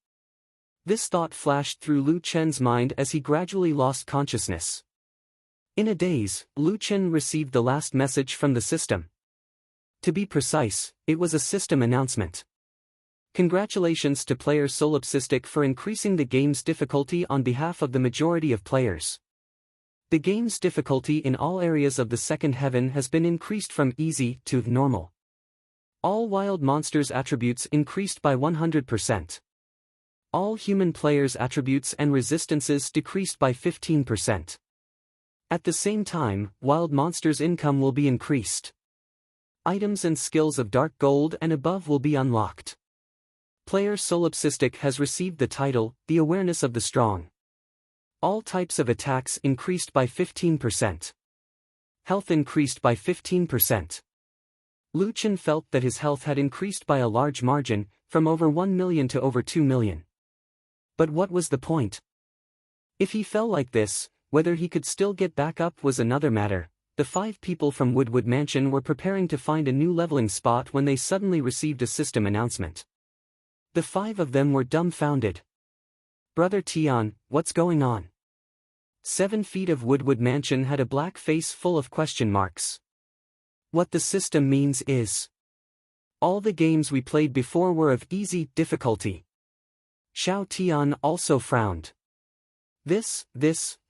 This thought flashed through Lucian's mind as he gradually lost consciousness. In a daze, Lucian received the last message from the system. To be precise, it was a system announcement. Congratulations to player Solipsistic for increasing the game's difficulty on behalf of the majority of players. The game's difficulty in all areas of the second heaven has been increased from easy to normal. All wild monsters' attributes increased by 100%. All human players' attributes and resistances decreased by 15%. At the same time, wild monsters' income will be increased. Items and skills of dark gold and above will be unlocked. Player Solipsistic has received the title, The Awareness of the Strong. All types of attacks increased by 15%. Health increased by 15%. Lucian felt that his health had increased by a large margin, from over 1 million to over 2 million. But what was the point? If he fell like this, whether he could still get back up was another matter. The 5 people from Woodwood Mansion were preparing to find a new leveling spot when they suddenly received a system announcement. The 5 of them were dumbfounded. Brother Tion, what's going on? 7 feet of Woodwood Mansion had a black face full of question marks. What the system means is, all the games we played before were of easy difficulty. Xiao Tian also frowned. This,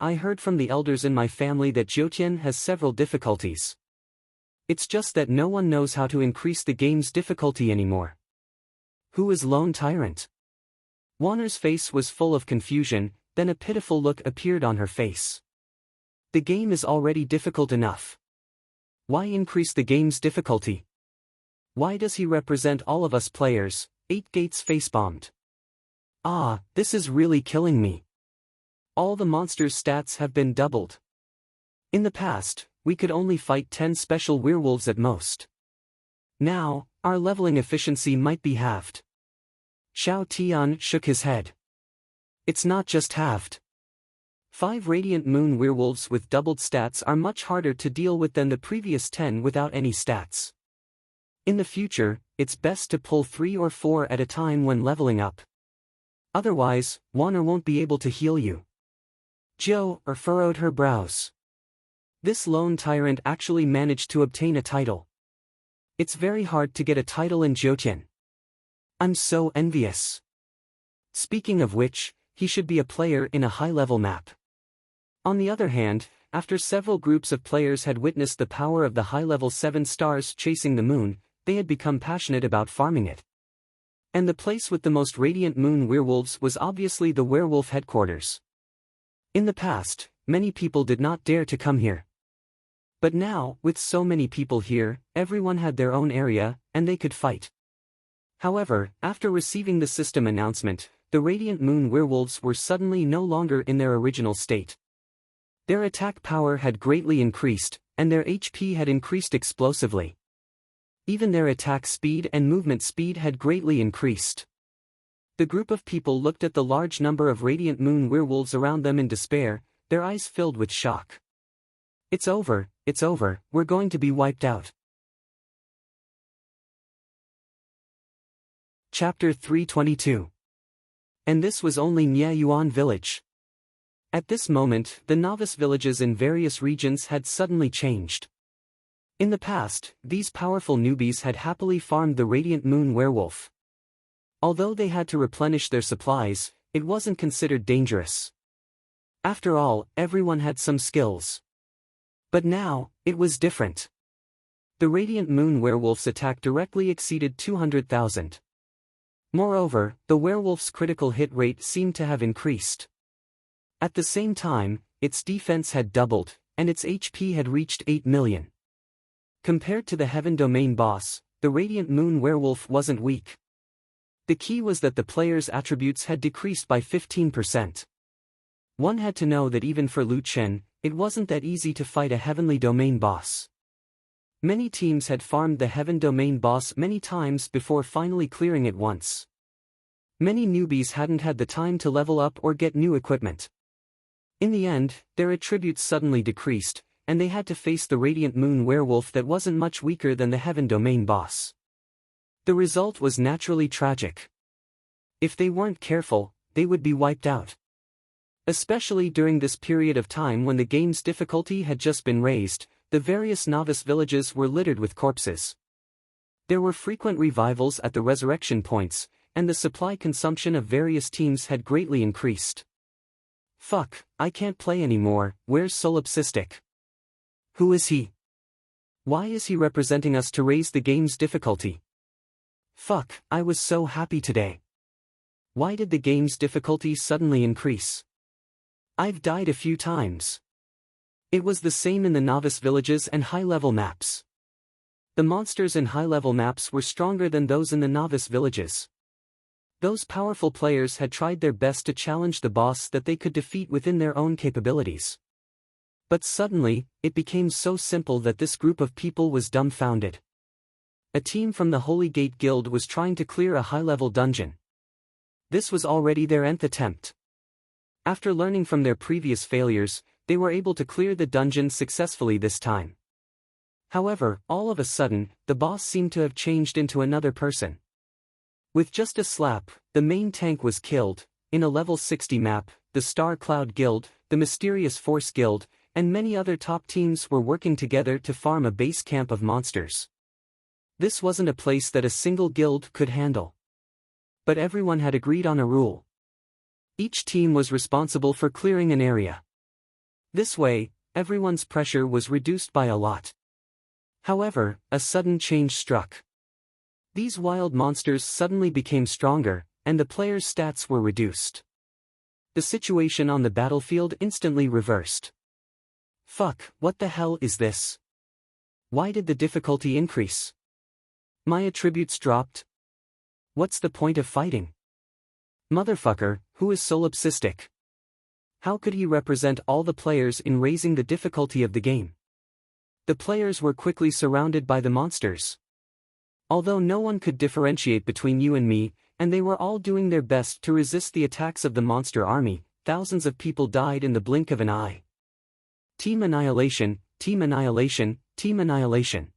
I heard from the elders in my family that Jiutian has several difficulties. It's just that no one knows how to increase the game's difficulty anymore. Who is Lone Tyrant? Warner's face was full of confusion, then a pitiful look appeared on her face. The game is already difficult enough. Why increase the game's difficulty? Why does he represent all of us players? 8 Gates facebombed. Ah, this is really killing me. All the monsters' stats have been doubled. In the past, we could only fight 10 special werewolves at most. Now, our leveling efficiency might be halved. Xiao Tian shook his head. It's not just halved. 5 Radiant Moon werewolves with doubled stats are much harder to deal with than the previous 10 without any stats. In the future, it's best to pull 3 or 4 at a time when leveling up. Otherwise, Warner won't be able to heal you. Joe furrowed her brows. This Lone Tyrant actually managed to obtain a title. It's very hard to get a title in Jiutian. I'm so envious. Speaking of which, he should be a player in a high-level map. On the other hand, after several groups of players had witnessed the power of the high-level 7 stars chasing the moon, they had become passionate about farming it. And the place with the most radiant moon werewolves was obviously the werewolf headquarters. In the past, many people did not dare to come here. But now, with so many people here, everyone had their own area, and they could fight. However, after receiving the system announcement, the Radiant Moon werewolves were suddenly no longer in their original state. Their attack power had greatly increased, and their HP had increased explosively. Even their attack speed and movement speed had greatly increased. The group of people looked at the large number of Radiant Moon werewolves around them in despair, their eyes filled with shock. It's over, we're going to be wiped out. Chapter 322. And this was only Nye Yuan village. At this moment, the novice villages in various regions had suddenly changed. In the past, these powerful newbies had happily farmed the Radiant Moon werewolf. Although they had to replenish their supplies, it wasn't considered dangerous. After all, everyone had some skills. But now, it was different. The Radiant Moon werewolf's attack directly exceeded 200,000. Moreover, the werewolf's critical hit rate seemed to have increased. At the same time, its defense had doubled, and its HP had reached 8 million. Compared to the Heaven Domain boss, the Radiant Moon werewolf wasn't weak. The key was that the player's attributes had decreased by 15%. One had to know that even for Lu Chen, it wasn't that easy to fight a Heavenly Domain boss. Many teams had farmed the Heaven Domain boss many times before finally clearing it once. Many newbies hadn't had the time to level up or get new equipment. In the end, their attributes suddenly decreased, and they had to face the Radiant Moon werewolf that wasn't much weaker than the Heaven Domain boss. The result was naturally tragic. If they weren't careful, they would be wiped out. Especially during this period of time when the game's difficulty had just been raised, the various novice villages were littered with corpses. There were frequent revivals at the resurrection points, and the supply consumption of various teams had greatly increased. Fuck, I can't play anymore, where's Solipsistic? Who is he? Why is he representing us to raise the game's difficulty? Fuck, I was so happy today. Why did the game's difficulty suddenly increase? I've died a few times. It was the same in the novice villages and high-level maps. The monsters in high-level maps were stronger than those in the novice villages. Those powerful players had tried their best to challenge the boss that they could defeat within their own capabilities. But suddenly, it became so simple that this group of people was dumbfounded. A team from the Holy Gate Guild was trying to clear a high-level dungeon. This was already their nth attempt. After learning from their previous failures, they were able to clear the dungeon successfully this time. However, all of a sudden, the boss seemed to have changed into another person. With just a slap, the main tank was killed. In a level 60 map, the Star Cloud Guild, the Mysterious Force Guild, and many other top teams were working together to farm a base camp of monsters. This wasn't a place that a single guild could handle. But everyone had agreed on a rule. Each team was responsible for clearing an area. This way, everyone's pressure was reduced by a lot. However, a sudden change struck. These wild monsters suddenly became stronger, and the players' stats were reduced. The situation on the battlefield instantly reversed. Fuck, what the hell is this? Why did the difficulty increase? My attributes dropped? What's the point of fighting? Motherfucker, who is Solipsistic? How could he represent all the players in raising the difficulty of the game? The players were quickly surrounded by the monsters. Although no one could differentiate between you and me, and they were all doing their best to resist the attacks of the monster army, thousands of people died in the blink of an eye. Team annihilation, team annihilation, team annihilation.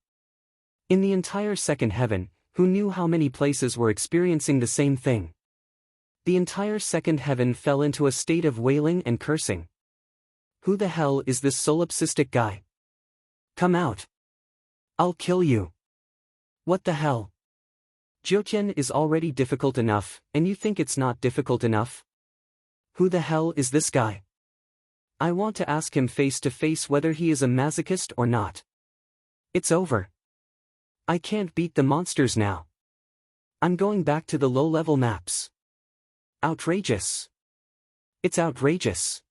In the entire second heaven, who knew how many places were experiencing the same thing? The entire second heaven fell into a state of wailing and cursing. Who the hell is this Solipsistic guy? Come out. I'll kill you. What the hell? Jiutian is already difficult enough, and you think it's not difficult enough? Who the hell is this guy? I want to ask him face to face whether he is a masochist or not. It's over. I can't beat the monsters now. I'm going back to the low-level maps. Outrageous. It's outrageous.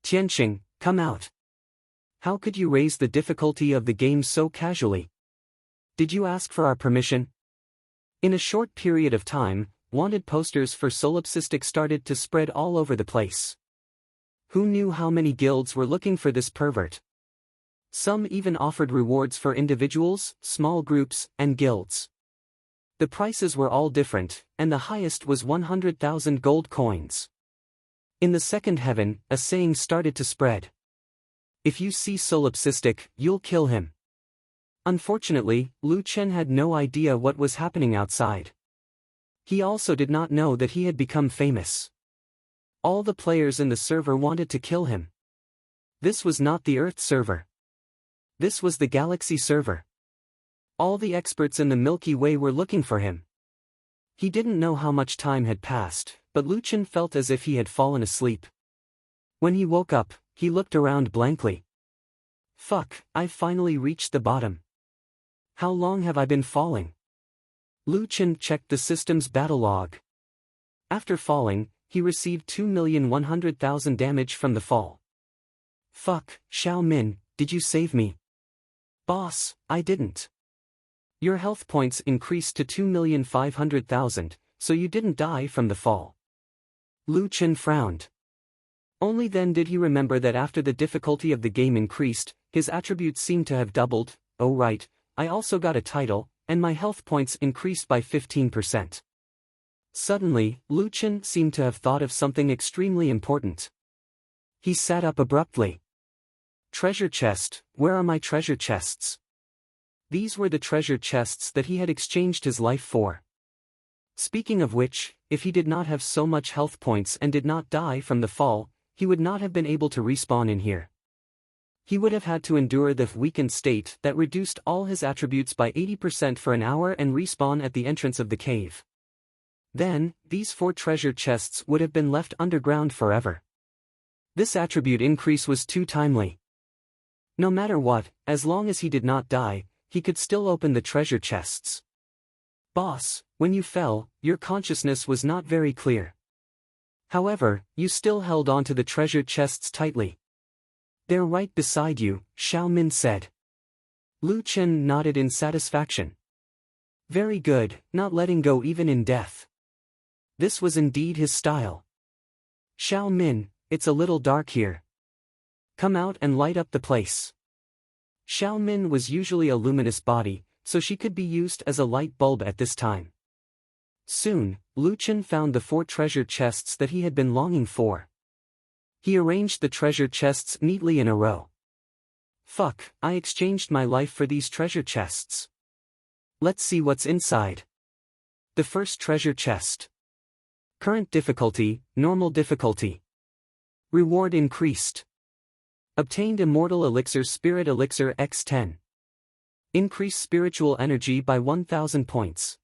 Tianxing, come out. How could you raise the difficulty of the game so casually? Did you ask for our permission? In a short period of time, wanted posters for solipsistic started to spread all over the place. Who knew how many guilds were looking for this pervert? Some even offered rewards for individuals, small groups, and guilds. The prices were all different, and the highest was 100,000 gold coins. In the second heaven, a saying started to spread. If you see solipsistic, you'll kill him. Unfortunately, Lu Chen had no idea what was happening outside. He also did not know that he had become famous. All the players in the server wanted to kill him. This was not the Earth server. This was the Galaxy server. All the experts in the Milky Way were looking for him. He didn't know how much time had passed, but Lu Chen felt as if he had fallen asleep. When he woke up, he looked around blankly. Fuck, I've finally reached the bottom. How long have I been falling? Lu Chen checked the system's battle log. After falling, he received 2,100,000 damage from the fall. Fuck, Xiao Min, did you save me? Boss, I didn't. Your health points increased to 2,500,000, so you didn't die from the fall. Lu Chen frowned. Only then did he remember that after the difficulty of the game increased, his attributes seemed to have doubled. Oh right, I also got a title, and my health points increased by 15%. Suddenly, Lu Chen seemed to have thought of something extremely important. He sat up abruptly. Treasure chest, where are my treasure chests? These were the treasure chests that he had exchanged his life for. Speaking of which, if he did not have so much health points and did not die from the fall, he would not have been able to respawn in here. He would have had to endure the weakened state that reduced all his attributes by 80% for an hour and respawn at the entrance of the cave. Then, these 4 treasure chests would have been left underground forever. This attribute increase was too timely. No matter what, as long as he did not die, he could still open the treasure chests. Boss, when you fell, your consciousness was not very clear. However, you still held on to the treasure chests tightly. They're right beside you, Xiao Min said. Lu Chen nodded in satisfaction. Very good, not letting go even in death. This was indeed his style. Xiao Min, it's a little dark here. Come out and light up the place. Xiao Min was usually a luminous body, so she could be used as a light bulb at this time. Soon, Lu Chen found the 4 treasure chests that he had been longing for. He arranged the treasure chests neatly in a row. Fuck, I exchanged my life for these treasure chests. Let's see what's inside. The first treasure chest. Current difficulty, normal difficulty. Reward increased. Obtained Immortal Elixir Spirit Elixir X10. Increase spiritual energy by 1000 points.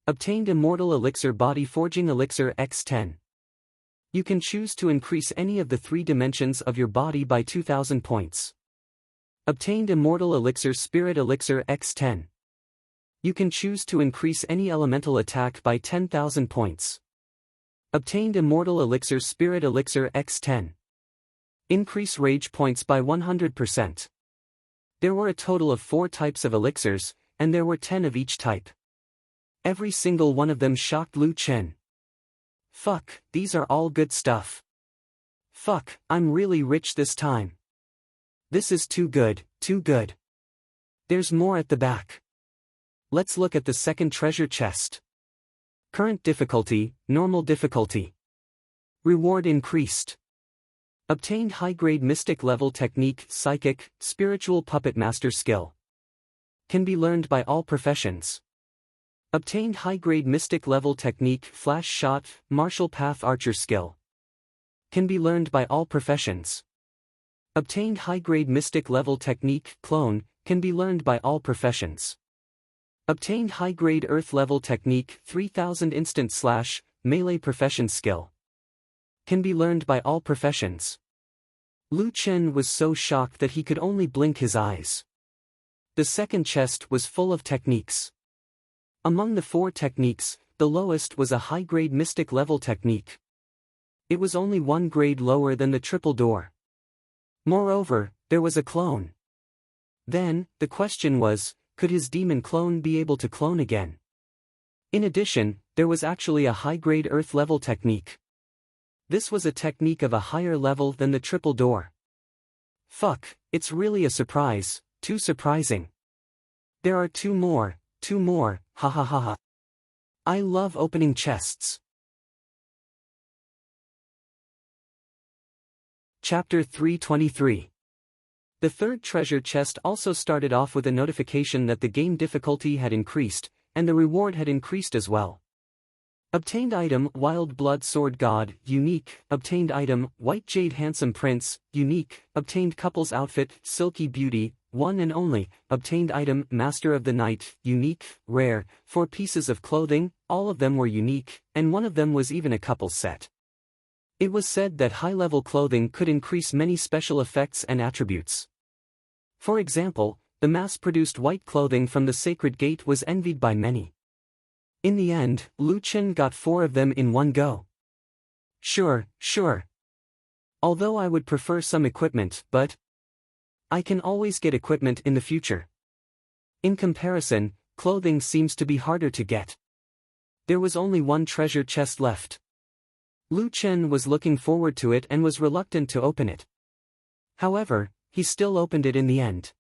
Obtained Immortal Elixir Body Forging Elixir X10. You can choose to increase any of the 3 dimensions of your body by 2000 points. Obtained Immortal Elixir Spirit Elixir X10. You can choose to increase any elemental attack by 10,000 points. Obtained Immortal Elixir Spirit Elixir X10. Increase rage points by 100%. There were a total of 4 types of elixirs, and there were 10 of each type. Every single one of them shocked Lu Chen. Fuck, these are all good stuff. Fuck, I'm really rich this time. This is too good, too good. There's more at the back. Let's look at the second treasure chest. Current difficulty, normal difficulty. Reward increased. Obtained high-grade mystic level technique, psychic, spiritual puppet master skill. Can be learned by all professions. Obtained high-grade mystic level technique, flash shot, martial path archer skill. Can be learned by all professions. Obtained high-grade mystic level technique, clone, can be learned by all professions. Obtained high-grade earth level technique, 3000 instant slash, melee profession skill. Can be learned by all professions. Lu Chen was so shocked that he could only blink his eyes. The second chest was full of techniques. Among the 4 techniques, the lowest was a high-grade mystic level technique. It was only 1 grade lower than the triple door. Moreover, there was a clone. Then, the question was, could his demon clone be able to clone again? In addition, there was actually a high-grade earth level technique. This was a technique of a higher level than the triple door. Fuck, it's really a surprise, too surprising. There are 2 more, ha ha ha ha. I love opening chests. Chapter 323. The third treasure chest also started off with a notification that the game difficulty had increased, and the reward had increased as well. Obtained item Wild Blood Sword God, unique. Obtained item White Jade Handsome Prince, unique. Obtained couple's outfit Silky Beauty, one and only. Obtained item Master of the Night, unique, rare. 4 pieces of clothing, all of them were unique, and one of them was even a couple's set. It was said that high-level clothing could increase many special effects and attributes. For example, the mass-produced white clothing from the Sacred Gate was envied by many. In the end, Lu Chen got 4 of them in one go. Sure. Although I would prefer some equipment, but I can always get equipment in the future. In comparison, clothing seems to be harder to get. There was only 1 treasure chest left. Lu Chen was looking forward to it and was reluctant to open it. However, he still opened it in the end.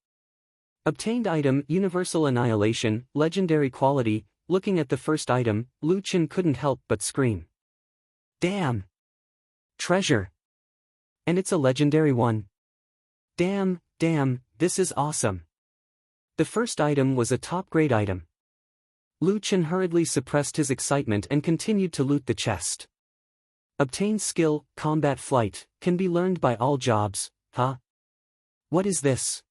Obtained item Universal Annihilation, legendary quality. Looking at the first item, Lu Chen couldn't help but scream. Damn! Treasure! And it's a legendary one. Damn, this is awesome. The first item was a top-grade item. Lu Chen hurriedly suppressed his excitement and continued to loot the chest. Obtained skill, Combat Flight, can be learned by all jobs, huh? What is this?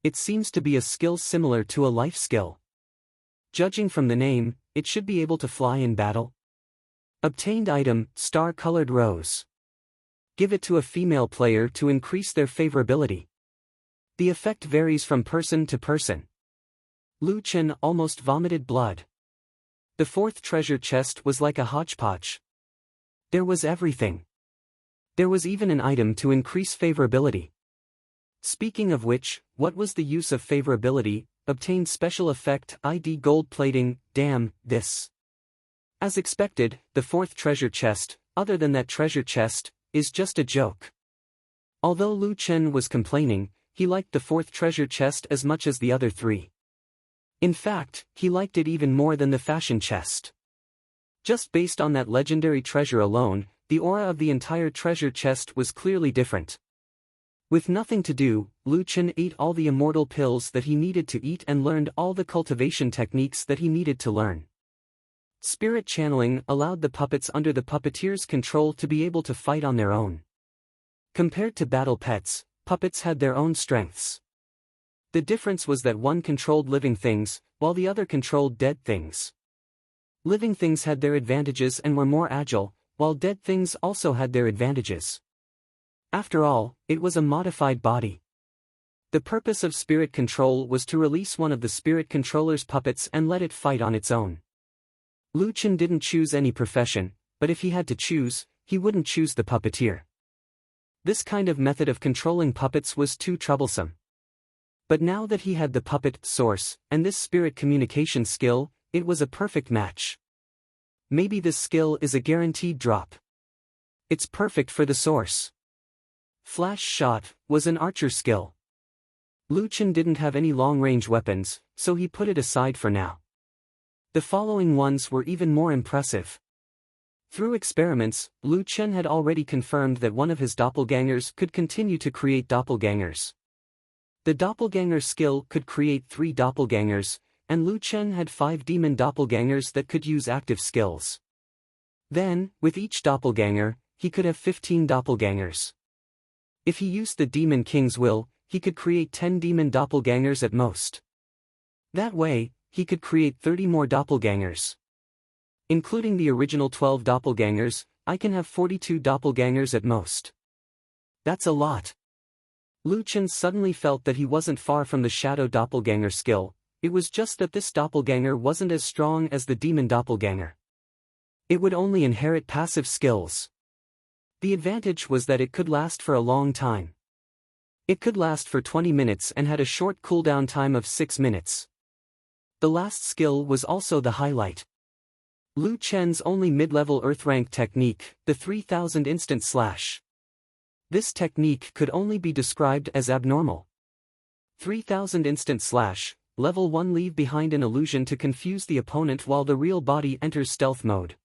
It seems to be a skill similar to a life skill. Judging from the name, it should be able to fly in battle. Obtained item, Star-Colored Rose. Give it to a female player to increase their favorability. The effect varies from person to person. Lu Chen almost vomited blood. The 4th treasure chest was like a hodgepodge. There was everything. There was even an item to increase favorability. Speaking of which, what was the use of favorability? Obtained special effect ID gold plating. Damn, this. As expected, the 4th treasure chest, other than that treasure chest, is just a joke. Although Lu Chen was complaining, he liked the 4th treasure chest as much as the other 3. In fact, he liked it even more than the fashion chest. Just based on that legendary treasure alone, the aura of the entire treasure chest was clearly different. With nothing to do, Lu Chen ate all the immortal pills that he needed to eat and learned all the cultivation techniques that he needed to learn. Spirit channeling allowed the puppets under the puppeteer's control to be able to fight on their own. Compared to battle pets, puppets had their own strengths. The difference was that one controlled living things, while the other controlled dead things. Living things had their advantages and were more agile, while dead things also had their advantages. After all, it was a modified body. The purpose of spirit control was to release one of the spirit controller's puppets and let it fight on its own. Lu Chen didn't choose any profession, but if he had to choose, he wouldn't choose the puppeteer. This kind of method of controlling puppets was too troublesome. But now that he had the puppet source and this spirit communication skill, it was a perfect match. Maybe this skill is a guaranteed drop. It's perfect for the source. Flash shot was an archer skill. Lu Chen didn't have any long-range weapons, so he put it aside for now. The following ones were even more impressive. Through experiments, Lu Chen had already confirmed that one of his doppelgangers could continue to create doppelgangers. The doppelganger skill could create 3 doppelgangers, and Lu Chen had 5 demon doppelgangers that could use active skills. Then, with each doppelganger, he could have 15 doppelgangers. If he used the Demon King's will, he could create 10 demon doppelgangers at most. That way, he could create 30 more doppelgangers. Including the original 12 doppelgangers, I can have 42 doppelgangers at most. That's a lot. Lu Chen suddenly felt that he wasn't far from the shadow doppelganger skill, it was just that this doppelganger wasn't as strong as the demon doppelganger. It would only inherit passive skills. The advantage was that it could last for a long time. It could last for 20 minutes and had a short cooldown time of 6 minutes. The last skill was also the highlight. Lu Chen's only mid-level Earth-rank technique, the 3000 instant slash. This technique could only be described as abnormal. 3000 instant slash, level 1. Leave behind an illusion to confuse the opponent while the real body enters stealth mode.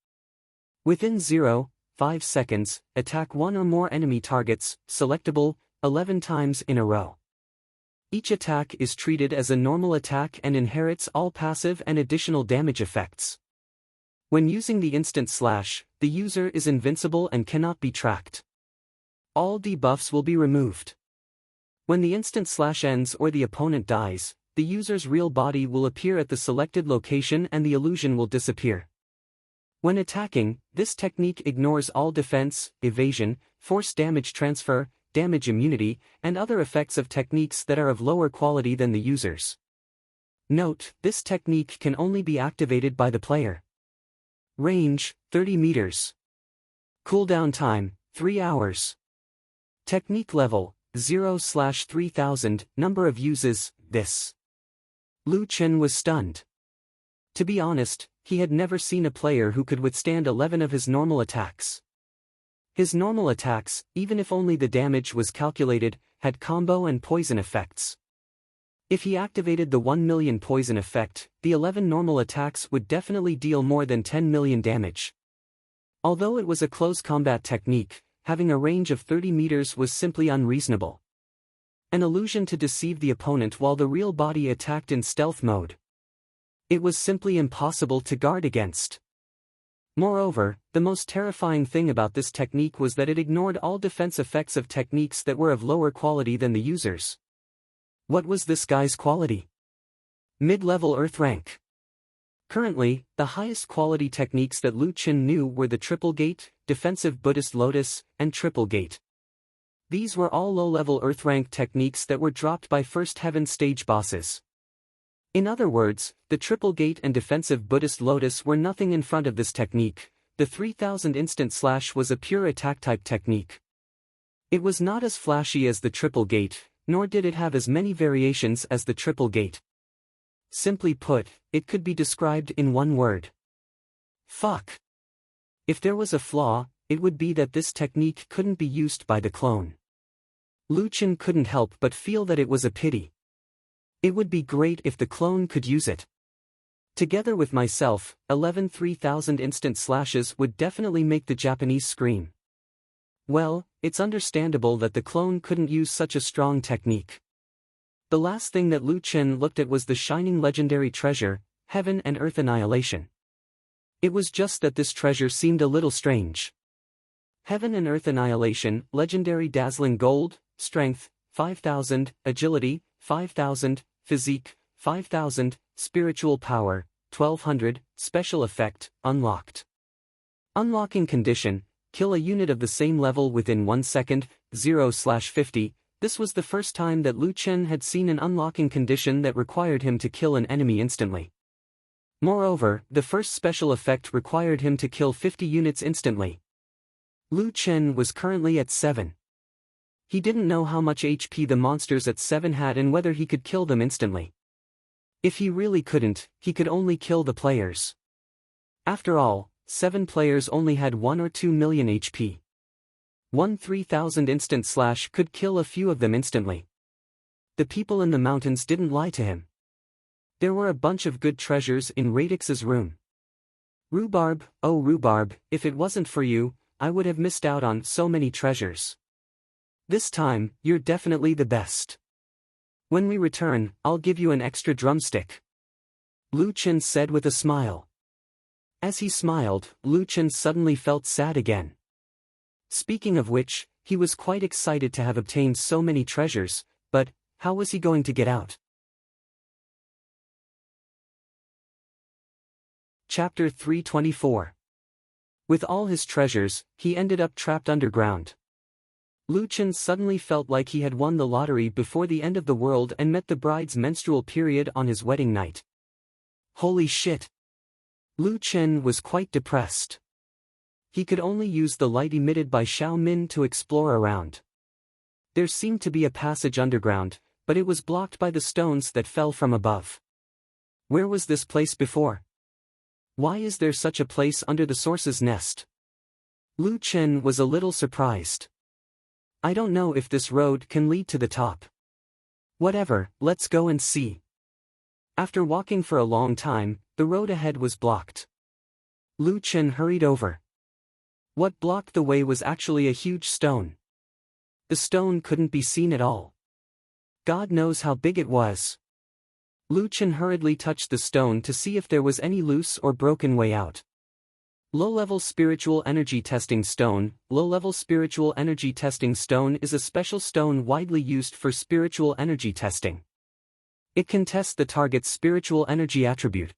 Within 0.5 seconds, attack one or more enemy targets, selectable, 11 times in a row. Each attack is treated as a normal attack and inherits all passive and additional damage effects. When using the instant slash, the user is invincible and cannot be tracked. All debuffs will be removed. When the instant slash ends or the opponent dies, the user's real body will appear at the selected location and the illusion will disappear. When attacking, this technique ignores all defense, evasion, force damage transfer, damage immunity, and other effects of techniques that are of lower quality than the user's. Note, this technique can only be activated by the player. Range, 30 meters. Cooldown time, 3 hours. Technique level, 0/3000, number of uses, this. Lu Chen was stunned. To be honest, he had never seen a player who could withstand 11 of his normal attacks. His normal attacks, even if only the damage was calculated, had combo and poison effects. If he activated the 1 million poison effect, the 11 normal attacks would definitely deal more than 10 million damage. Although it was a close combat technique, having a range of 30 meters was simply unreasonable. An illusion to deceive the opponent while the real body attacked in stealth mode. It was simply impossible to guard against. Moreover, the most terrifying thing about this technique was that it ignored all defense effects of techniques that were of lower quality than the user's. What was this guy's quality? Mid-level Earth rank. Currently, the highest quality techniques that Lu Chen knew were the Triple Gate, Defensive Buddhist Lotus, and Triple Gate. These were all low-level Earth rank techniques that were dropped by First Heaven stage bosses. In other words, the Triple Gate and Defensive Buddhist Lotus were nothing in front of this technique. The 3000 instant slash was a pure attack-type technique. It was not as flashy as the Triple Gate, nor did it have as many variations as the Triple Gate. Simply put, it could be described in one word. Fuck. If there was a flaw, it would be that this technique couldn't be used by the clone. Lu Chen couldn't help but feel that it was a pity. It would be great if the clone could use it. Together with myself, 11 3000 instant slashes would definitely make the Japanese scream. Well, it's understandable that the clone couldn't use such a strong technique. The last thing that Lu Chen looked at was the shining legendary treasure, Heaven and Earth Annihilation. It was just that this treasure seemed a little strange. Heaven and Earth Annihilation, legendary dazzling gold, strength, 5000, agility, 5000, physique, 5000, spiritual power, 1200, special effect, unlocked. Unlocking condition, kill a unit of the same level within 1 second, 0/50. This was the first time that Lu Chen had seen an unlocking condition that required him to kill an enemy instantly. Moreover, the first special effect required him to kill 50 units instantly. Lu Chen was currently at 7. He didn't know how much HP the monsters at 7 had and whether he could kill them instantly. If he really couldn't, he could only kill the players. After all, 7 players only had 1 or 2 million HP. 1 3000 instant slash could kill a few of them instantly. The people in the mountains didn't lie to him. There were a bunch of good treasures in Radix's room. Rhubarb, oh Rhubarb, if it wasn't for you, I would have missed out on so many treasures. This time, you're definitely the best. When we return, I'll give you an extra drumstick. Lu Chen said with a smile. As he smiled, Lu Chen suddenly felt sad again. Speaking of which, he was quite excited to have obtained so many treasures, but how was he going to get out? Chapter 324. With all his treasures, he ended up trapped underground. Lu Chen suddenly felt like he had won the lottery before the end of the world and met the bride's menstrual period on his wedding night. Holy shit! Lu Chen was quite depressed. He could only use the light emitted by Xiao Min to explore around. There seemed to be a passage underground, but it was blocked by the stones that fell from above. Where was this place before? Why is there such a place under the source's nest? Lu Chen was a little surprised. I don't know if this road can lead to the top. Whatever, let's go and see. After walking for a long time, the road ahead was blocked. Lu Chen hurried over. What blocked the way was actually a huge stone. The stone couldn't be seen at all. God knows how big it was. Lu Chen hurriedly touched the stone to see if there was any loose or broken way out. Low-level spiritual energy testing stone. Low-level spiritual energy testing stone is a special stone widely used for spiritual energy testing. It can test the target's spiritual energy attribute.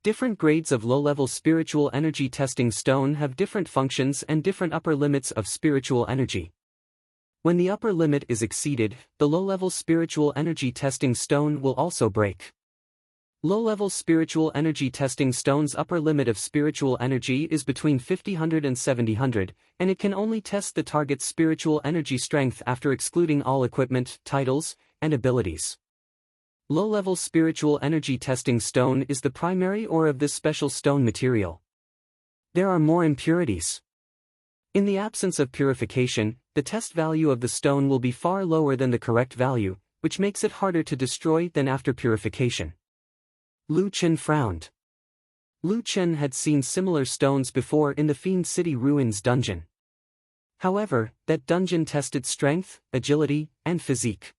Different grades of low-level spiritual energy testing stone have different functions and different upper limits of spiritual energy. When the upper limit is exceeded, the low-level spiritual energy testing stone will also break. Low-level spiritual energy testing stone's upper limit of spiritual energy is between 5000 and 7000, and it can only test the target's spiritual energy strength after excluding all equipment, titles, and abilities. Low-level spiritual energy testing stone is the primary ore of this special stone material. There are more impurities. In the absence of purification, the test value of the stone will be far lower than the correct value, which makes it harder to destroy than after purification. Lu Chen frowned. Lu Chen had seen similar stones before in the Fiend City Ruins dungeon. However, that dungeon tested strength, agility, and physique.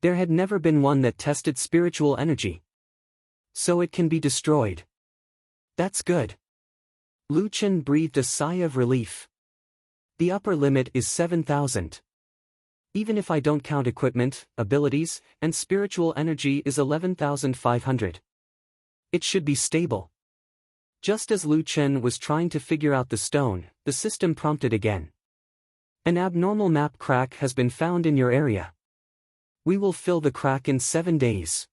There had never been one that tested spiritual energy. So it can be destroyed. That's good. Lu Chen breathed a sigh of relief. The upper limit is 7000. Even if I don't count equipment, abilities, and spiritual energy is 11,500. It should be stable. Just as Lu Chen was trying to figure out the stone, the system prompted again. An abnormal map crack has been found in your area. We will fill the crack in 7 days.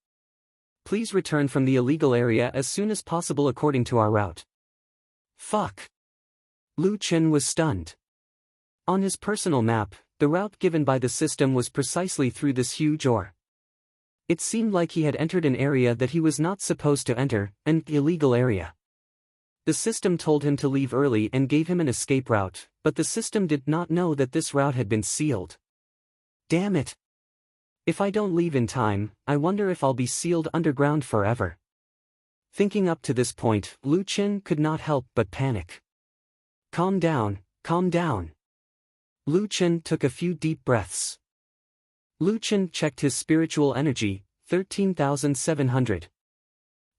Please return from the illegal area as soon as possible according to our route. Fuck. Lu Chen was stunned. On his personal map, the route given by the system was precisely through this huge ore. It seemed like he had entered an area that he was not supposed to enter, an illegal area. The system told him to leave early and gave him an escape route, but the system did not know that this route had been sealed. Damn it! If I don't leave in time, I wonder if I'll be sealed underground forever. Thinking up to this point, Lu Chen could not help but panic. Calm down, calm down. Lu Chen took a few deep breaths. Lu Chen checked his spiritual energy, 13,700.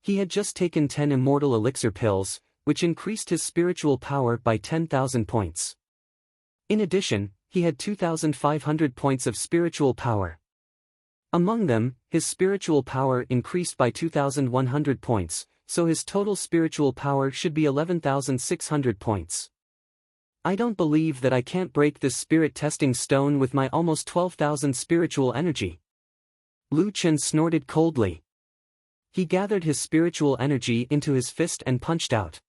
He had just taken 10 immortal elixir pills, which increased his spiritual power by 10,000 points. In addition, he had 2,500 points of spiritual power. Among them, his spiritual power increased by 2,100 points, so his total spiritual power should be 11,600 points. I don't believe that I can't break this spirit testing stone with my almost 12,000 spiritual energy. Lu Chen snorted coldly. He gathered his spiritual energy into his fist and punched out.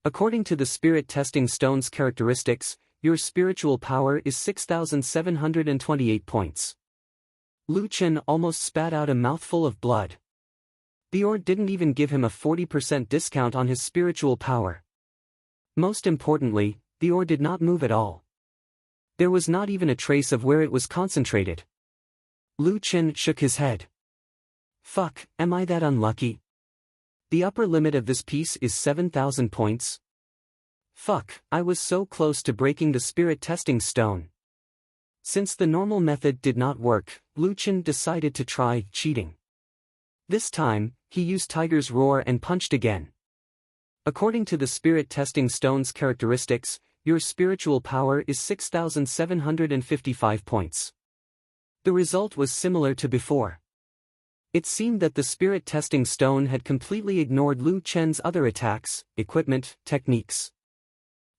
According to the spirit testing stone's characteristics, your spiritual power is 6,728 points. Lu Chen almost spat out a mouthful of blood. The ore didn't even give him a 40% discount on his spiritual power. Most importantly, the ore did not move at all. There was not even a trace of where it was concentrated. Lu Chen shook his head. Fuck, am I that unlucky? The upper limit of this piece is 7,000 points. Fuck, I was so close to breaking the spirit testing stone. Since the normal method did not work, Lu Chen decided to try cheating. This time, he used Tiger's Roar and punched again. According to the spirit testing stone's characteristics, your spiritual power is 6,755 points. The result was similar to before. It seemed that the spirit testing stone had completely ignored Lu Chen's other attacks, equipment, techniques.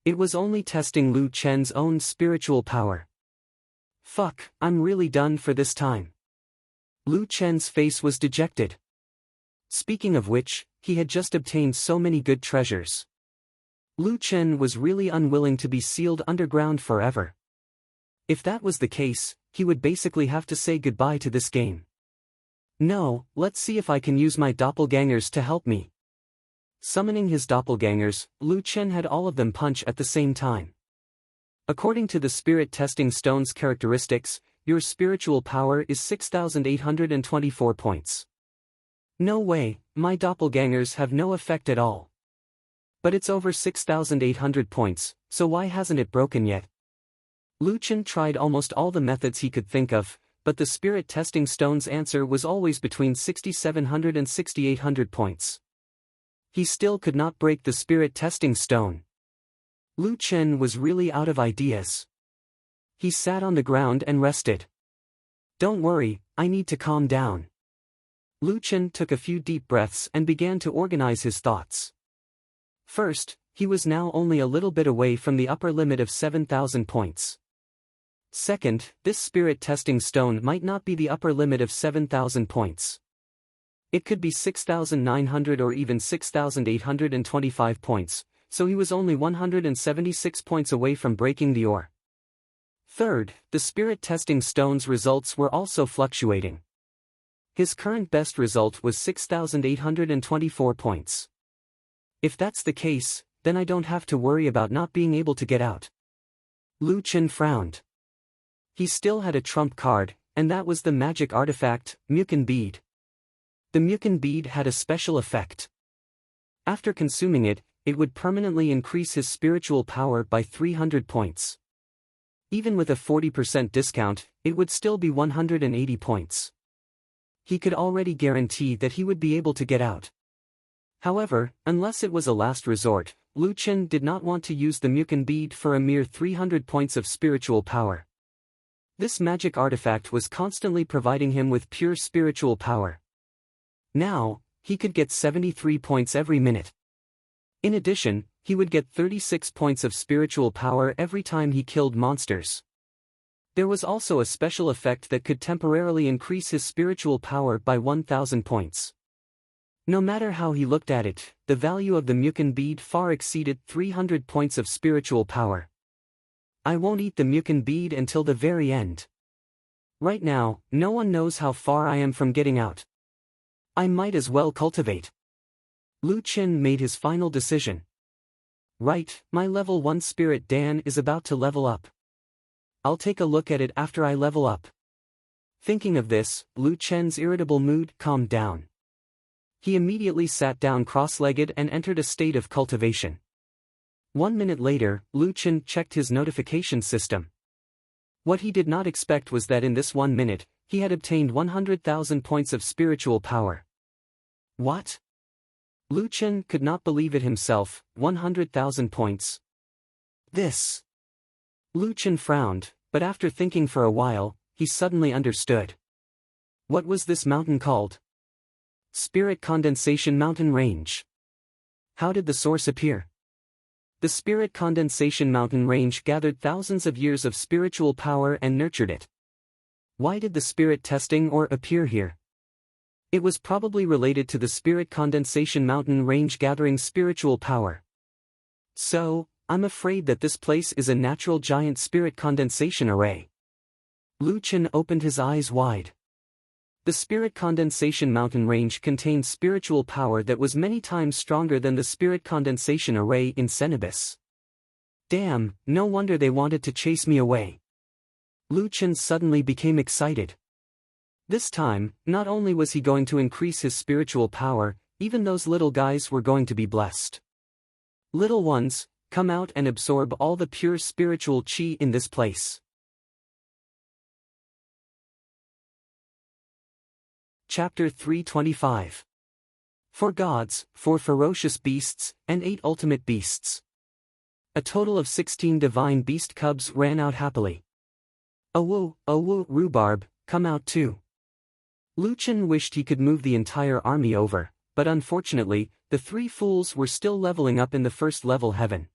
It was only testing Lu Chen's own spiritual power. Fuck, I'm really done for this time. Lu Chen's face was dejected. Speaking of which, he had just obtained so many good treasures. Lu Chen was really unwilling to be sealed underground forever. If that was the case, he would basically have to say goodbye to this game. No, let's see if I can use my doppelgangers to help me. Summoning his doppelgangers, Lu Chen had all of them punch at the same time. According to the spirit testing stone's characteristics, your spiritual power is 6,824 points. No way, my doppelgangers have no effect at all. But it's over 6,800 points, so why hasn't it broken yet? Lu Chen tried almost all the methods he could think of, but the spirit testing stone's answer was always between 6,700 and 6,800 points. He still could not break the spirit testing stone. Lu Chen was really out of ideas. He sat on the ground and rested. Don't worry, I need to calm down. Lu Chen took a few deep breaths and began to organize his thoughts. First, he was now only a little bit away from the upper limit of 7,000 points. Second, this spirit testing stone might not be the upper limit of 7,000 points. It could be 6,900 or even 6,825 points, so he was only 176 points away from breaking the ore. Third, the spirit testing stone's results were also fluctuating. His current best result was 6,824 points. If that's the case, then I don't have to worry about not being able to get out. Lu Chen frowned. He still had a trump card, and that was the magic artifact, Mukin Bead. The Mukin Bead had a special effect. After consuming it, it would permanently increase his spiritual power by 300 points. Even with a 40% discount, it would still be 180 points. He could already guarantee that he would be able to get out. However, unless it was a last resort, Lu Chen did not want to use the Mukin Bead for a mere 300 points of spiritual power. This magic artifact was constantly providing him with pure spiritual power. Now, he could get 73 points every minute. In addition, he would get 36 points of spiritual power every time he killed monsters. There was also a special effect that could temporarily increase his spiritual power by 1,000 points. No matter how he looked at it, the value of the Mukin Bead far exceeded 300 points of spiritual power. I won't eat the Mukin Bead until the very end. Right now, no one knows how far I am from getting out. I might as well cultivate. Lu Chen made his final decision. Right, my level 1 spirit Dan is about to level up. I'll take a look at it after I level up. Thinking of this, Lu Chen's irritable mood calmed down. He immediately sat down cross-legged and entered a state of cultivation. 1 minute later, Lu Chen checked his notification system. What he did not expect was that in this 1 minute, he had obtained 100,000 points of spiritual power. What? Lu Chen could not believe it himself, 100,000 points. This. Lu Chen frowned, but after thinking for a while, he suddenly understood. What was this mountain called? Spirit Condensation Mountain Range. How did the source appear? The Spirit Condensation Mountain Range gathered thousands of years of spiritual power and nurtured it. Why did the spirit testing ore appear here? It was probably related to the Spirit Condensation Mountain Range gathering spiritual power. So, I'm afraid that this place is a natural giant spirit condensation array. Lu Chen opened his eyes wide. The Spirit Condensation Mountain Range contained spiritual power that was many times stronger than the Spirit Condensation Array in Cenobus. Damn, no wonder they wanted to chase me away. Lu Chen suddenly became excited. This time, not only was he going to increase his spiritual power, even those little guys were going to be blessed. Little ones, come out and absorb all the pure spiritual chi in this place. Chapter 325. For gods, 4 ferocious beasts, and 8 ultimate beasts. A total of 16 divine beast cubs ran out happily. Oh woo, rhubarb, come out too. Lu Chen wished he could move the entire army over, but unfortunately, the 3 fools were still leveling up in the first level heaven.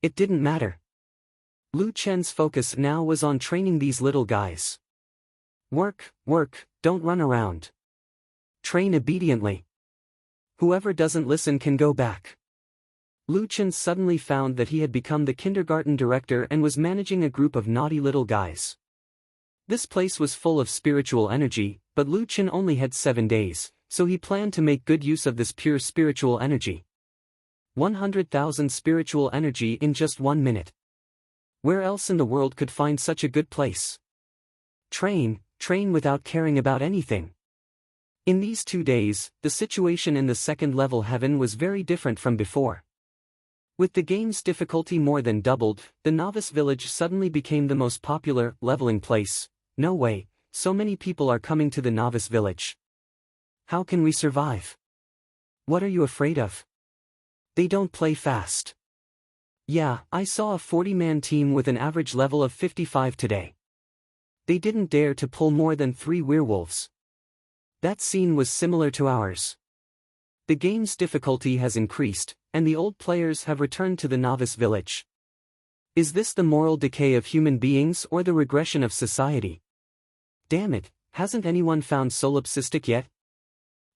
It didn't matter. Lu Chen's focus now was on training these little guys. Work, work, don't run around. Train obediently. Whoever doesn't listen can go back. Lu Chen suddenly found that he had become the kindergarten director and was managing a group of naughty little guys. This place was full of spiritual energy, but Lu Chen only had 7 days, so he planned to make good use of this pure spiritual energy. 100,000 spiritual energy in just 1 minute. Where else in the world could find such a good place? Train without caring about anything. In these 2 days, the situation in the second level heaven was very different from before. With the game's difficulty more than doubled, the novice village suddenly became the most popular leveling place. No way, so many people are coming to the novice village. How can we survive? What are you afraid of? They don't play fast. Yeah, I saw a 40-man team with an average level of 55 today. They didn't dare to pull more than 3 werewolves. That scene was similar to ours. The game's difficulty has increased, and the old players have returned to the novice village. Is this the moral decay of human beings or the regression of society? Damn it, hasn't anyone found Solipsistic yet?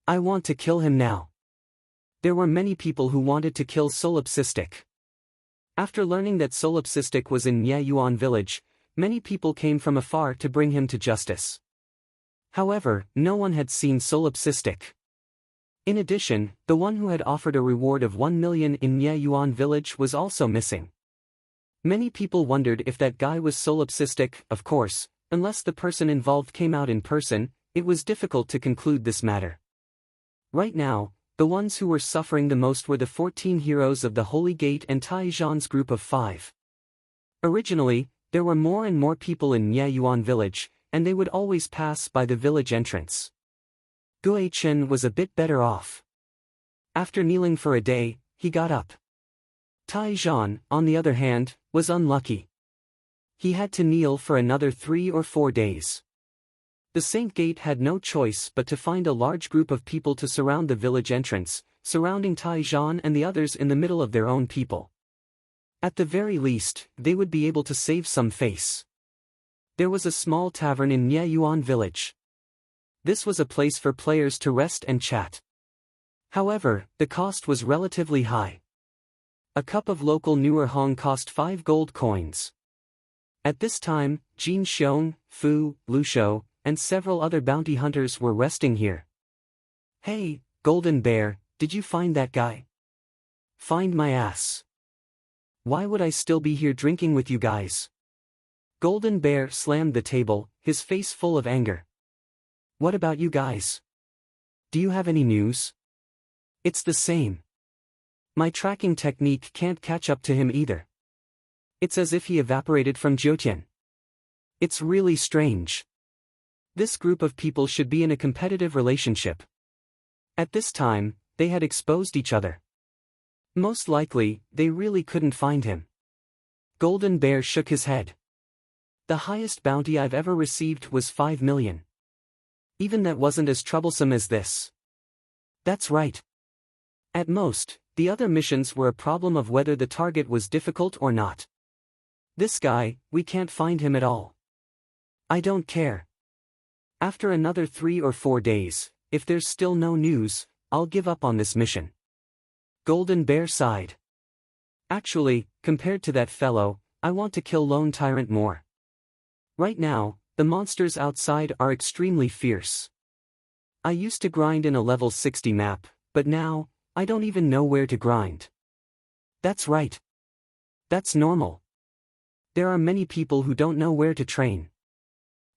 I want to kill him now. There were many people who wanted to kill Solipsistic. After learning that Solipsistic was in Yuan village, many people came from afar to bring him to justice. However, no one had seen Solipsistic. In addition, the one who had offered a reward of 1 million in Yuan village was also missing. Many people wondered if that guy was Solipsistic. Of course, unless the person involved came out in person, it was difficult to conclude this matter. Right now, the ones who were suffering the most were the 14 heroes of the Holy Gate and Taizhan's group of 5. Originally, there were more and more people in Yuan village, and they would always pass by the village entrance. Gui Chen was a bit better off. After kneeling for a day, he got up. Taizhan, on the other hand, was unlucky. He had to kneel for another 3 or 4 days. The Saint Gate had no choice but to find a large group of people to surround the village entrance, surrounding Taizhan and the others in the middle of their own people. At the very least, they would be able to save some face. There was a small tavern in Yuan village. This was a place for players to rest and chat. However, the cost was relatively high. A cup of local Newer Hong cost 5 gold coins. At this time, Jin Xiong, Fu, Lu Shou, and several other bounty hunters were resting here. Hey, Golden Bear, did you find that guy? Find my ass. Why would I still be here drinking with you guys? Golden Bear slammed the table, his face full of anger. What about you guys? Do you have any news? It's the same. My tracking technique can't catch up to him either. It's as if he evaporated from Jiutian. It's really strange. This group of people should be in a competitive relationship. At this time, they had exposed each other. Most likely, they really couldn't find him. Golden Bear shook his head. The highest bounty I've ever received was 5 million. Even that wasn't as troublesome as this. That's right. At most, the other missions were a problem of whether the target was difficult or not. This guy, we can't find him at all. I don't care. After another 3 or 4 days, if there's still no news, I'll give up on this mission. Golden Bear sighed. Actually, compared to that fellow, I want to kill Lone Tyrant more. Right now, the monsters outside are extremely fierce. I used to grind in a level 60 map, but now, I don't even know where to grind. That's right. That's normal. There are many people who don't know where to train.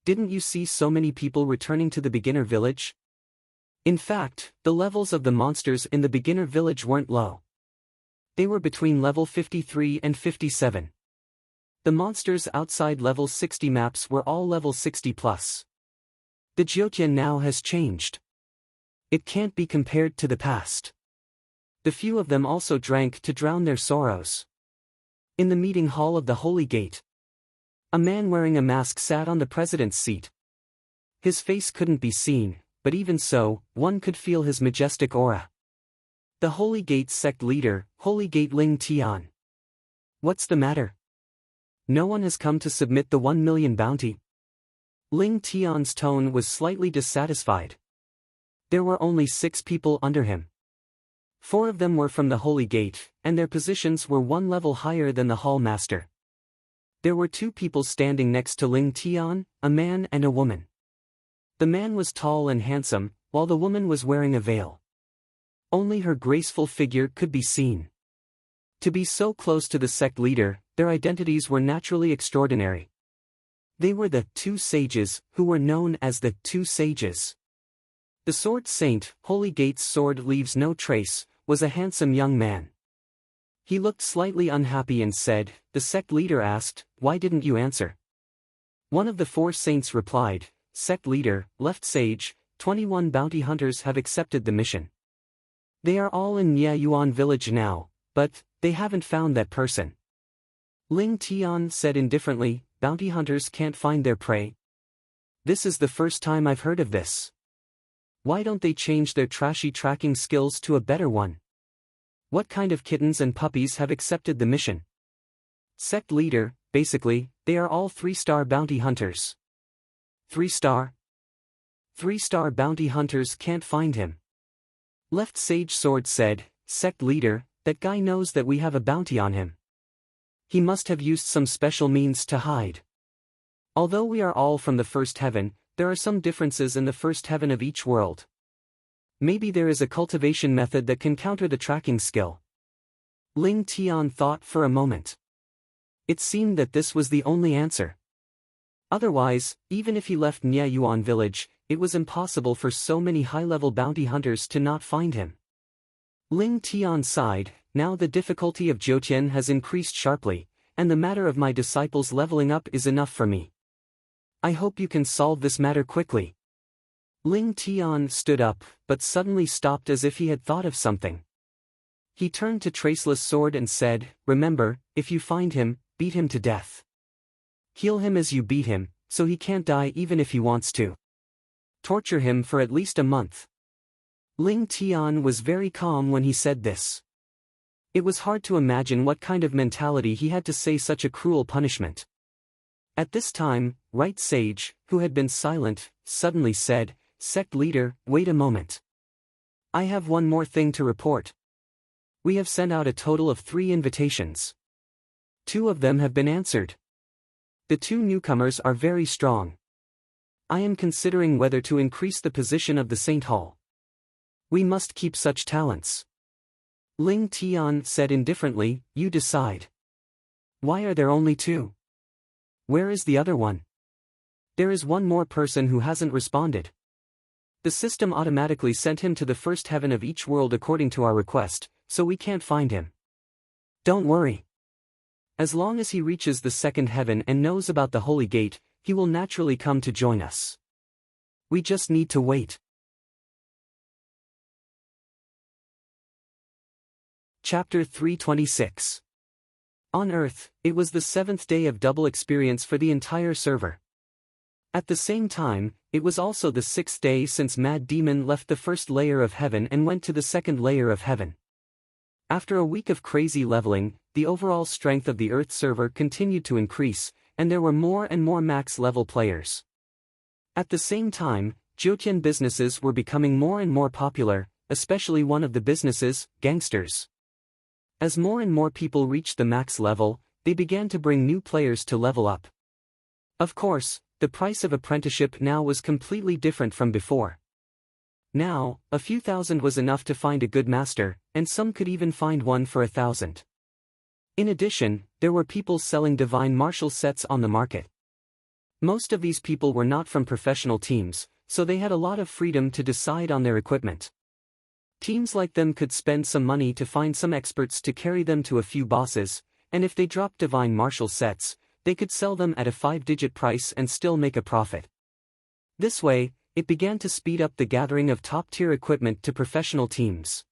Didn't you see so many people returning to the beginner village? In fact, the levels of the monsters in the beginner village weren't low. They were between level 53 and 57. The monsters outside level 60 maps were all level 60 plus. The Jiutian now has changed. It can't be compared to the past. The few of them also drank to drown their sorrows. In the meeting hall of the Holy Gate, a man wearing a mask sat on the president's seat. His face couldn't be seen, but even so, one could feel his majestic aura. The Holy Gate sect leader, Holy Gate Ling Tian. What's the matter? No one has come to submit the 1 million bounty. Ling Tian's tone was slightly dissatisfied. There were only 6 people under him. 4 of them were from the Holy Gate, and their positions were 1 level higher than the Hall Master. There were 2 people standing next to Ling Tian, a man and a woman. The man was tall and handsome, while the woman was wearing a veil. Only her graceful figure could be seen. To be so close to the sect leader, their identities were naturally extraordinary. They were the 2 sages, who were known as the 2 sages. The Sword Saint, Holy Gate's sword leaves no trace, was a handsome young man. He looked slightly unhappy and said, the sect leader asked, "Why didn't you answer?" One of the 4 saints replied, "Sect leader, left sage, 21 bounty hunters have accepted the mission. They are all in Yuan village now, but they haven't found that person." Ling Tian said indifferently, "Bounty hunters can't find their prey? This is the first time I've heard of this. Why don't they change their trashy tracking skills to a better one? What kind of kittens and puppies have accepted the mission?" Sect leader, basically, they are all 3-star bounty hunters. 3-star? 3-star bounty hunters can't find him. Left Sage Sword said, "Sect leader, that guy knows that we have a bounty on him. He must have used some special means to hide. Although we are all from the first heaven, there are some differences in the first heaven of each world. Maybe there is a cultivation method that can counter the tracking skill." Ling Tian thought for a moment. It seemed that this was the only answer. Otherwise, even if he left Yuan village, it was impossible for so many high-level bounty hunters to not find him. Ling Tian sighed, "Now the difficulty of Jiutian has increased sharply, and the matter of my disciples leveling up is enough for me. I hope you can solve this matter quickly." Ling Tian stood up, but suddenly stopped as if he had thought of something. He turned to Traceless Sword and said, "Remember, if you find him, beat him to death. Heal him as you beat him, so he can't die even if he wants to. Torture him for at least a month." Ling Tian was very calm when he said this. It was hard to imagine what kind of mentality he had to say such a cruel punishment. At this time, Right Sage, who had been silent, suddenly said, "Sect leader, wait a moment. I have one more thing to report. We have sent out a total of 3 invitations. 2 of them have been answered. The 2 newcomers are very strong. I am considering whether to increase the position of the Saint Hall. We must keep such talents." Ling Tian said indifferently, "You decide. Why are there only 2? Where is the other one? There is one more person who hasn't responded. The system automatically sent him to the first heaven of each world according to our request, so we can't find him. Don't worry. As long as he reaches the second heaven and knows about the Holy Gate, he will naturally come to join us. We just need to wait." Chapter 326. On Earth, it was the 7th day of double experience for the entire server. At the same time, it was also the 6th day since Mad Demon left the first layer of heaven and went to the second layer of heaven. After a week of crazy leveling, the overall strength of the Earth server continued to increase, and there were more and more max-level players. At the same time, Jiutian businesses were becoming more and more popular, especially one of the businesses, Gangsters. As more and more people reached the max level, they began to bring new players to level up. Of course, the price of apprenticeship now was completely different from before. Now, a few thousand was enough to find a good master, and some could even find one for 1,000. In addition, there were people selling divine martial sets on the market. Most of these people were not from professional teams, so they had a lot of freedom to decide on their equipment. Teams like them could spend some money to find some experts to carry them to a few bosses, and if they dropped divine martial sets, they could sell them at a 5-digit price and still make a profit. This way, it began to speed up the gathering of top-tier equipment to professional teams.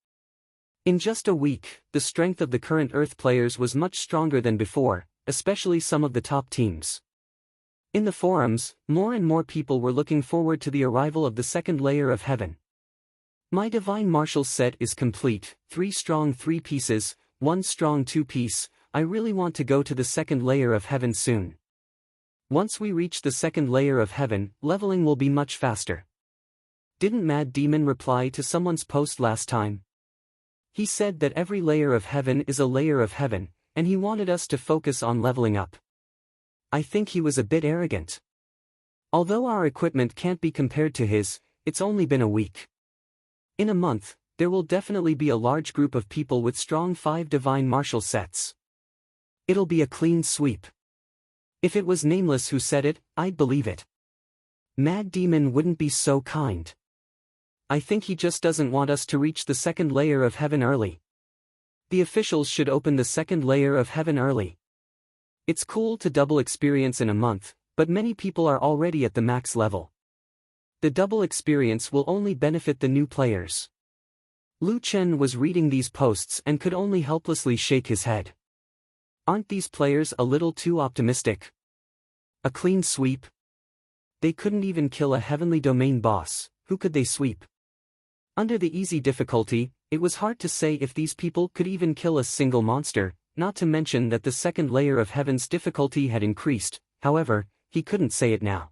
In just a week, the strength of the current Earth players was much stronger than before, especially some of the top teams. In the forums, more and more people were looking forward to the arrival of the second layer of heaven. My divine martial set is complete, 3 strong 3 pieces, 1 strong 2-piece, I really want to go to the second layer of heaven soon. Once we reach the second layer of heaven, leveling will be much faster. Didn't Mad Demon reply to someone's post last time? He said that every layer of heaven is a layer of heaven, and he wanted us to focus on leveling up. I think he was a bit arrogant. Although our equipment can't be compared to his, it's only been a week. In a month, there will definitely be a large group of people with strong 5 divine martial sets. It'll be a clean sweep. If it was Nameless who said it, I'd believe it. Mad Demon wouldn't be so kind. I think he just doesn't want us to reach the second layer of heaven early. The officials should open the second layer of heaven early. It's cool to double experience in a month, but many people are already at the max level. The double experience will only benefit the new players. Lu Chen was reading these posts and could only helplessly shake his head. Aren't these players a little too optimistic? A clean sweep? They couldn't even kill a heavenly domain boss, who could they sweep? Under the easy difficulty, it was hard to say if these people could even kill a single monster, not to mention that the second layer of heaven's difficulty had increased. However, he couldn't say it now.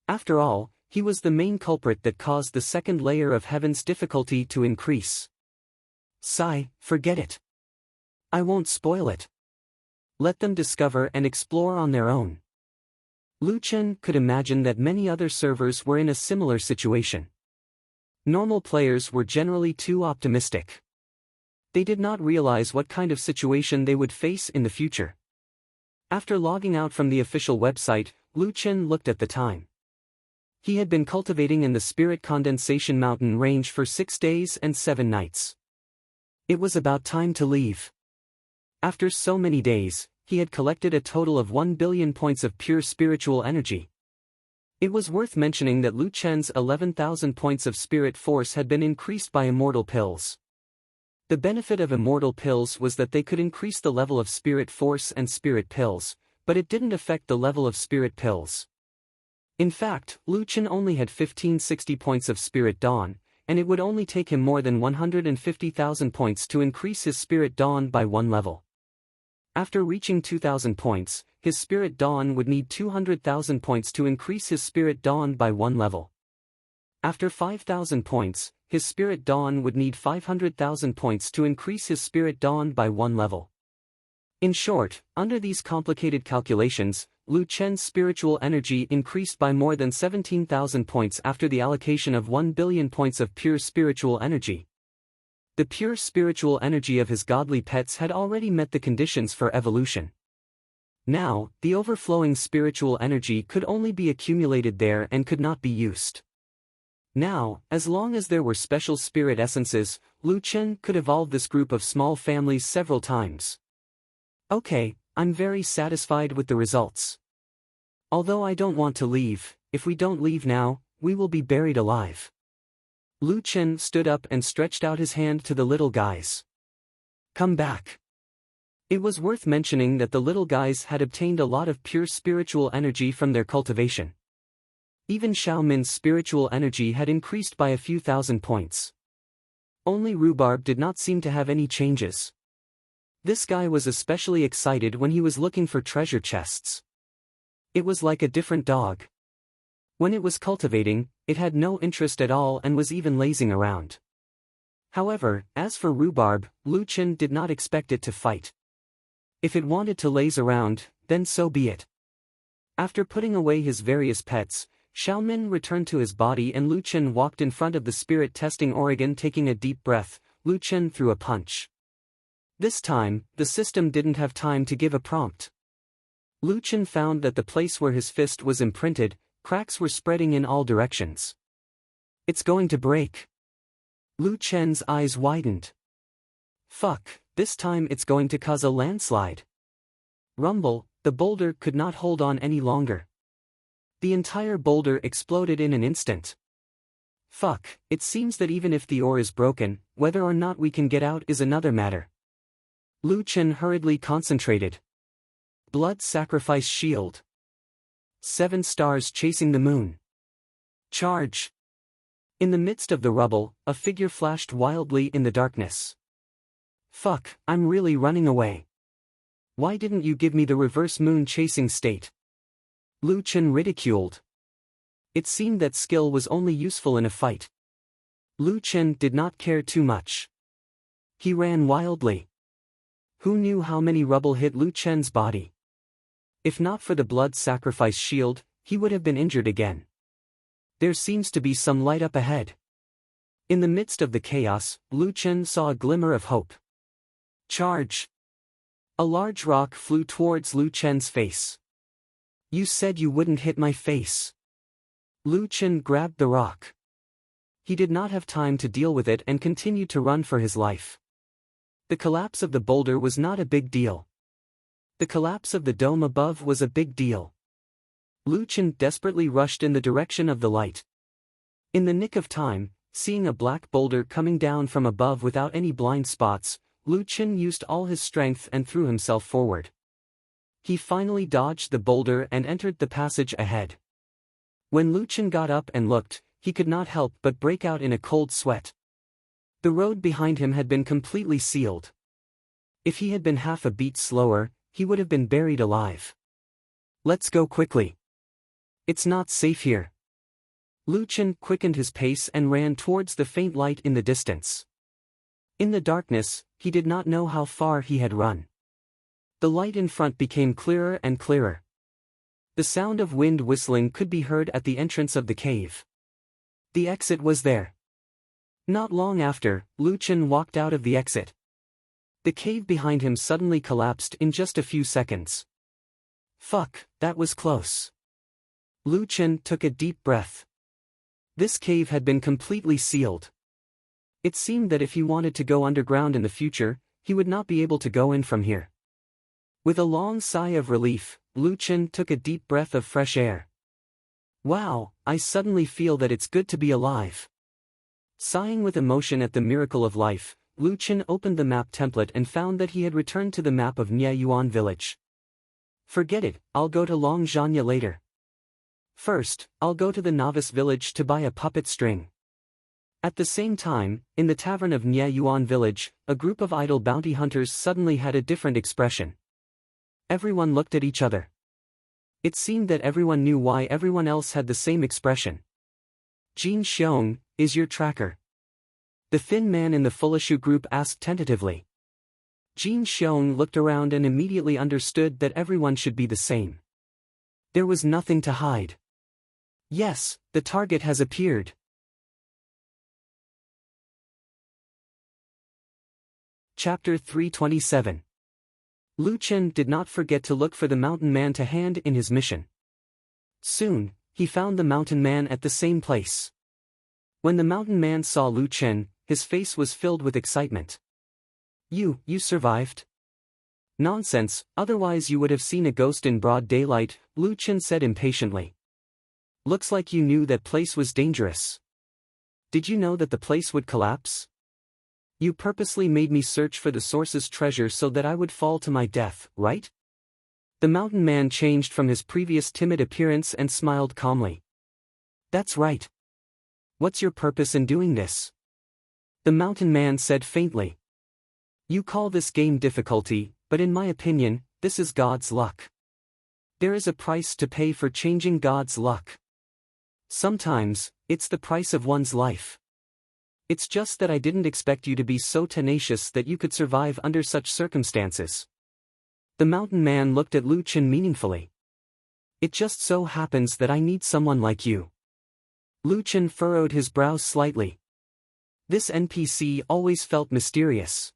After all, he was the main culprit that caused the second layer of heaven's difficulty to increase. Sigh, forget it. I won't spoil it. Let them discover and explore on their own. Lu Chen could imagine that many other servers were in a similar situation. Normal players were generally too optimistic. They did not realize what kind of situation they would face in the future. After logging out from the official website, Lu Chen looked at the time. He had been cultivating in the Spirit Condensation Mountain range for 6 days and 7 nights. It was about time to leave. After so many days, he had collected a total of 1 billion points of pure spiritual energy. It was worth mentioning that Lu Chen's 11,000 points of spirit force had been increased by immortal pills. The benefit of immortal pills was that they could increase the level of spirit force and spirit pills, but it didn't affect the level of spirit pills. In fact, Lu Chen only had 1560 points of Spirit Dawn, and it would only take him more than 150,000 points to increase his Spirit Dawn by 1 level. After reaching 2,000 points, his Spirit Dawn would need 200,000 points to increase his Spirit Dawn by 1 level. After 5,000 points, his Spirit Dawn would need 500,000 points to increase his Spirit Dawn by 1 level. In short, under these complicated calculations, Lu Chen's spiritual energy increased by more than 17,000 points after the allocation of 1 billion points of pure spiritual energy. The pure spiritual energy of his godly pets had already met the conditions for evolution. Now, the overflowing spiritual energy could only be accumulated there and could not be used. Now, as long as there were special spirit essences, Lu Chen could evolve this group of small families several times. Okay, I'm very satisfied with the results. Although I don't want to leave, if we don't leave now, we will be buried alive. Lu Chen stood up and stretched out his hand to the little guys. Come back. It was worth mentioning that the little guys had obtained a lot of pure spiritual energy from their cultivation. Even Xiao Min's spiritual energy had increased by a few thousand points. Only Rhubarb did not seem to have any changes. This guy was especially excited when he was looking for treasure chests. It was like a different dog. When it was cultivating, it had no interest at all and was even lazing around. However, as for Rhubarb, Lu Chen did not expect it to fight. If it wanted to laze around, then so be it. After putting away his various pets, Xiaomin returned to his body and Lu Chen walked in front of the spirit testing organ. Taking a deep breath, Lu Chen threw a punch. This time, the system didn't have time to give a prompt. Lu Chen found that the place where his fist was imprinted, cracks were spreading in all directions. It's going to break. Lu Chen's eyes widened. Fuck, this time it's going to cause a landslide. Rumble, the boulder could not hold on any longer. The entire boulder exploded in an instant. Fuck, it seems that even if the ore is broken, whether or not we can get out is another matter. Lu Chen hurriedly concentrated. Blood sacrifice shield. 7 stars chasing the moon. Charge. In the midst of the rubble, a figure flashed wildly in the darkness. Fuck, I'm really running away. Why didn't you give me the reverse moon chasing state? Lu Chen ridiculed. It seemed that skill was only useful in a fight. Lu Chen did not care too much. He ran wildly. Who knew how many rubble hit Lu Chen's body? If not for the blood sacrifice shield, he would have been injured again. There seems to be some light up ahead. In the midst of the chaos, Lu Chen saw a glimmer of hope. Charge! A large rock flew towards Lu Chen's face. You said you wouldn't hit my face. Lu Chen grabbed the rock. He did not have time to deal with it and continued to run for his life. The collapse of the boulder was not a big deal. The collapse of the dome above was a big deal. Lu Chen desperately rushed in the direction of the light. In the nick of time, seeing a black boulder coming down from above without any blind spots, Lu Chen used all his strength and threw himself forward. He finally dodged the boulder and entered the passage ahead. When Lu Chen got up and looked, he could not help but break out in a cold sweat. The road behind him had been completely sealed. If he had been half a beat slower, he would have been buried alive. Let's go quickly. It's not safe here. Lu Chen quickened his pace and ran towards the faint light in the distance. In the darkness, he did not know how far he had run. The light in front became clearer and clearer. The sound of wind whistling could be heard at the entrance of the cave. The exit was there. Not long after, Lu Chen walked out of the exit. The cave behind him suddenly collapsed in just a few seconds. Fuck, that was close. Lu Chen took a deep breath. This cave had been completely sealed. It seemed that if he wanted to go underground in the future, he would not be able to go in from here. With a long sigh of relief, Lu Chen took a deep breath of fresh air. Wow, I suddenly feel that it's good to be alive. Sighing with emotion at the miracle of life, Lu Chen opened the map template and found that he had returned to the map of Yuan village. Forget it, I'll go to Longzhanya later. First, I'll go to the novice village to buy a puppet string. At the same time, in the tavern of Yuan village, a group of idle bounty hunters suddenly had a different expression. Everyone looked at each other. It seemed that everyone knew why everyone else had the same expression. Jin Xiong, is your tracker? The thin man in the Fulishu group asked tentatively. Jin Xiong looked around and immediately understood that everyone should be the same. There was nothing to hide. Yes, the target has appeared. Chapter 327. Lu Chen did not forget to look for the mountain man to hand in his mission. Soon, he found the mountain man at the same place. When the mountain man saw Lu Chen, his face was filled with excitement. You survived? Nonsense, otherwise you would have seen a ghost in broad daylight, Lu Chen said impatiently. Looks like you knew that place was dangerous. Did you know that the place would collapse? You purposely made me search for the source's treasure so that I would fall to my death, right? The mountain man changed from his previous timid appearance and smiled calmly. That's right. What's your purpose in doing this? The mountain man said faintly. You call this game difficulty, but in my opinion, this is God's luck. There is a price to pay for changing God's luck. Sometimes, it's the price of one's life. It's just that I didn't expect you to be so tenacious that you could survive under such circumstances. The mountain man looked at Lu Chen meaningfully. It just so happens that I need someone like you. Lu Chen furrowed his brows slightly. This NPC always felt mysterious.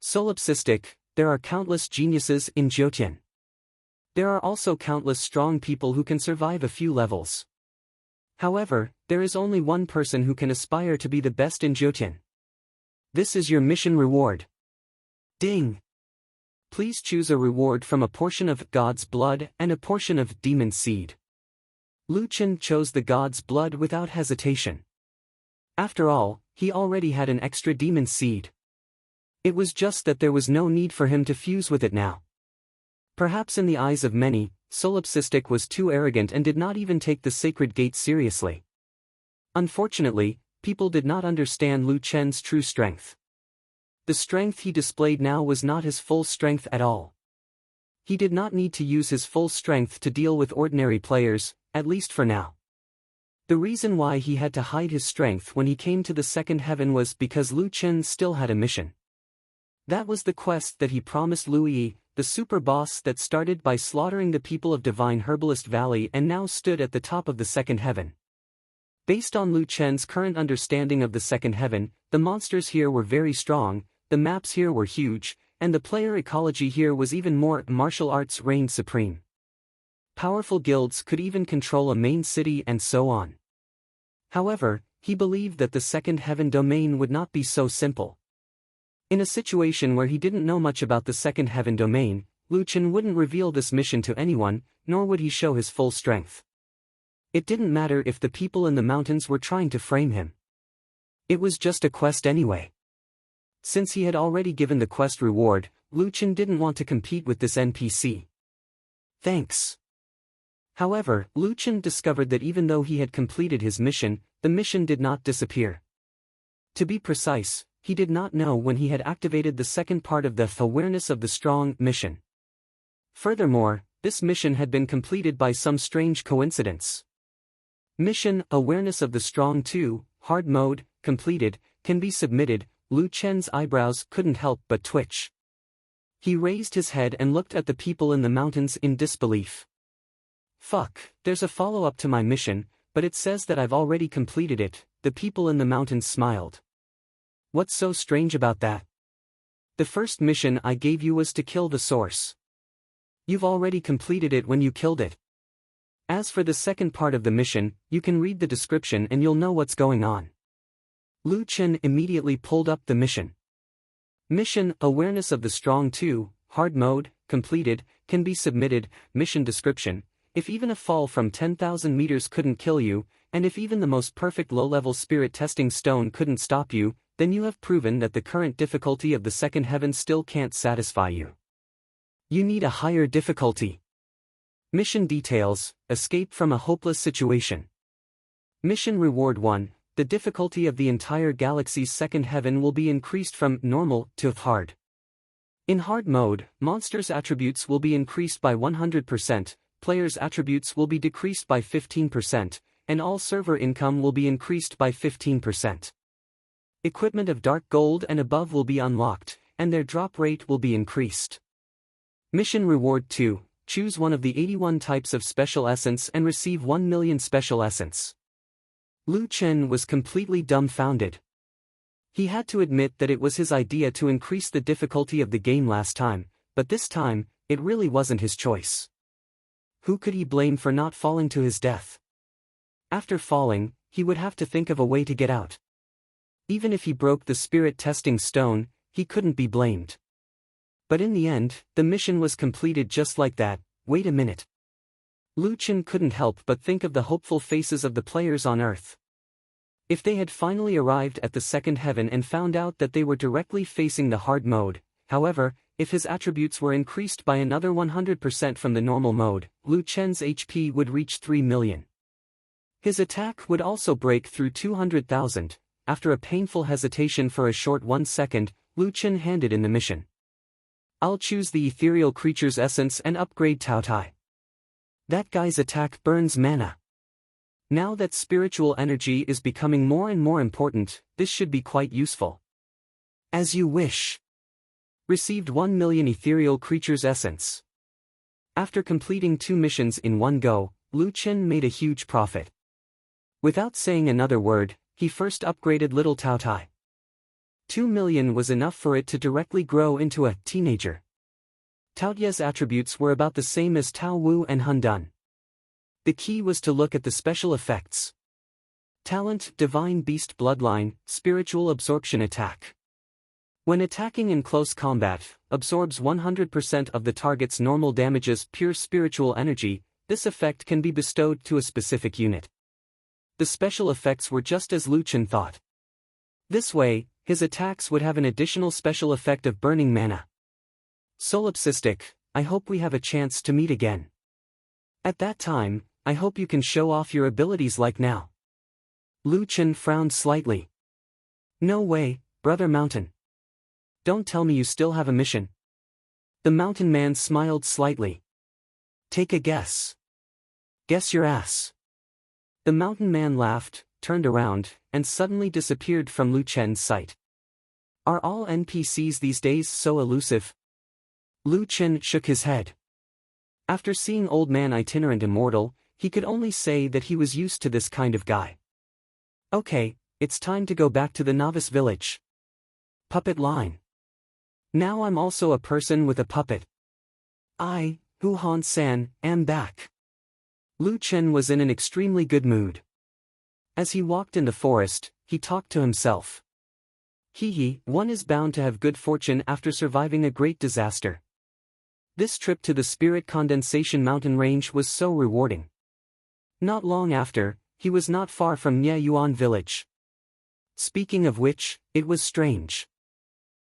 Solipsistic, there are countless geniuses in Jyotian. There are also countless strong people who can survive a few levels. However, there is only one person who can aspire to be the best in Jyotian. This is your mission reward. Ding! Please choose a reward from a portion of God's blood and a portion of demon seed. Lu Chen chose the God's blood without hesitation. After all, he already had an extra demon seed. It was just that there was no need for him to fuse with it now. Perhaps in the eyes of many, Solipsistic was too arrogant and did not even take the sacred gate seriously. Unfortunately, people did not understand Lu Chen's true strength. The strength he displayed now was not his full strength at all. He did not need to use his full strength to deal with ordinary players, at least for now. The reason why he had to hide his strength when he came to the second heaven was because Lu Chen still had a mission. That was the quest that he promised Lu Yi, the super boss that started by slaughtering the people of Divine Herbalist Valley and now stood at the top of the second heaven. Based on Lu Chen's current understanding of the second heaven, the monsters here were very strong, the maps here were huge, and the player ecology here was even more. Martial arts reigned supreme. Powerful guilds could even control a main city and so on. However, he believed that the second heaven domain would not be so simple. In a situation where he didn't know much about the second heaven domain, Lu Chen wouldn't reveal this mission to anyone, nor would he show his full strength. It didn't matter if the people in the mountains were trying to frame him. It was just a quest anyway. Since he had already given the quest reward, Lu Chen didn't want to compete with this NPC. Thanks. However, Lu Chen discovered that even though he had completed his mission, the mission did not disappear. To be precise, he did not know when he had activated the second part of the Awareness of the Strong mission. Furthermore, this mission had been completed by some strange coincidence. Mission Awareness of the Strong 2, Hard Mode, completed, can be submitted. Lu Chen's eyebrows couldn't help but twitch. He raised his head and looked at the people in the mountains in disbelief. Fuck, there's a follow-up to my mission, but it says that I've already completed it. The people in the mountains smiled. What's so strange about that? The first mission I gave you was to kill the source. You've already completed it when you killed it. As for the second part of the mission, you can read the description and you'll know what's going on. Lu Chen immediately pulled up the mission. Mission Awareness of the Strong 2, Hard Mode, completed, can be submitted. Mission description: if even a fall from 10,000 meters couldn't kill you, and if even the most perfect low-level spirit testing stone couldn't stop you, then you have proven that the current difficulty of the second heaven still can't satisfy you. You need a higher difficulty. Mission details: escape from a hopeless situation. Mission Reward 1, the difficulty of the entire galaxy's second heaven will be increased from normal to hard. In hard mode, monsters' attributes will be increased by 100%, players' attributes will be decreased by 15%, and all server income will be increased by 15%. Equipment of dark gold and above will be unlocked, and their drop rate will be increased. Mission Reward 2, choose one of the 81 types of special essence and receive 1 million special essence. Lu Chen was completely dumbfounded. He had to admit that it was his idea to increase the difficulty of the game last time, but this time, it really wasn't his choice. Who could he blame for not falling to his death? After falling, he would have to think of a way to get out. Even if he broke the spirit testing stone, he couldn't be blamed. But in the end, the mission was completed just like that. Wait a minute. Lu Chen couldn't help but think of the hopeful faces of the players on Earth. If they had finally arrived at the second heaven and found out that they were directly facing the hard mode, however, if his attributes were increased by another 100% from the normal mode, Lu Chen's HP would reach 3 million. His attack would also break through 200,000. After a painful hesitation for a short 1 second, Lu Chen handed in the mission. I'll choose the ethereal creature's essence and upgrade Tao Tai. That guy's attack burns mana. Now that spiritual energy is becoming more and more important, this should be quite useful. As you wish. Received 1 million ethereal creature's essence. After completing 2 missions in one go, Lu Chen made a huge profit. Without saying another word, he first upgraded little Tao Tai. 2 million was enough for it to directly grow into a teenager. Tao Tai's attributes were about the same as Tao Wu and Hun Dun. The key was to look at the special effects. Talent: Divine Beast Bloodline, Spiritual Absorption Attack. When attacking in close combat, absorbs 100% of the target's normal damages. Pure spiritual energy. This effect can be bestowed to a specific unit. The special effects were just as Lu Chen thought. This way, his attacks would have an additional special effect of burning mana. Solipsistic, I hope we have a chance to meet again. At that time, I hope you can show off your abilities like now. Lu Chen frowned slightly. No way, Brother Mountain. Don't tell me you still have a mission. The mountain man smiled slightly. Take a guess. Guess your ass. The mountain man laughed, turned around, and suddenly disappeared from Lu Chen's sight. Are all NPCs these days so elusive? Lu Chen shook his head. After seeing Old Man Itinerant Immortal, he could only say that he was used to this kind of guy. Okay, it's time to go back to the novice village. Puppet line. Now I'm also a person with a puppet. I, Hu Han San, am back. Lu Chen was in an extremely good mood. As he walked in the forest, he talked to himself. One is bound to have good fortune after surviving a great disaster. This trip to the Spirit Condensation Mountain Range was so rewarding. Not long after, he was not far from Nye Yuan village. Speaking of which, it was strange.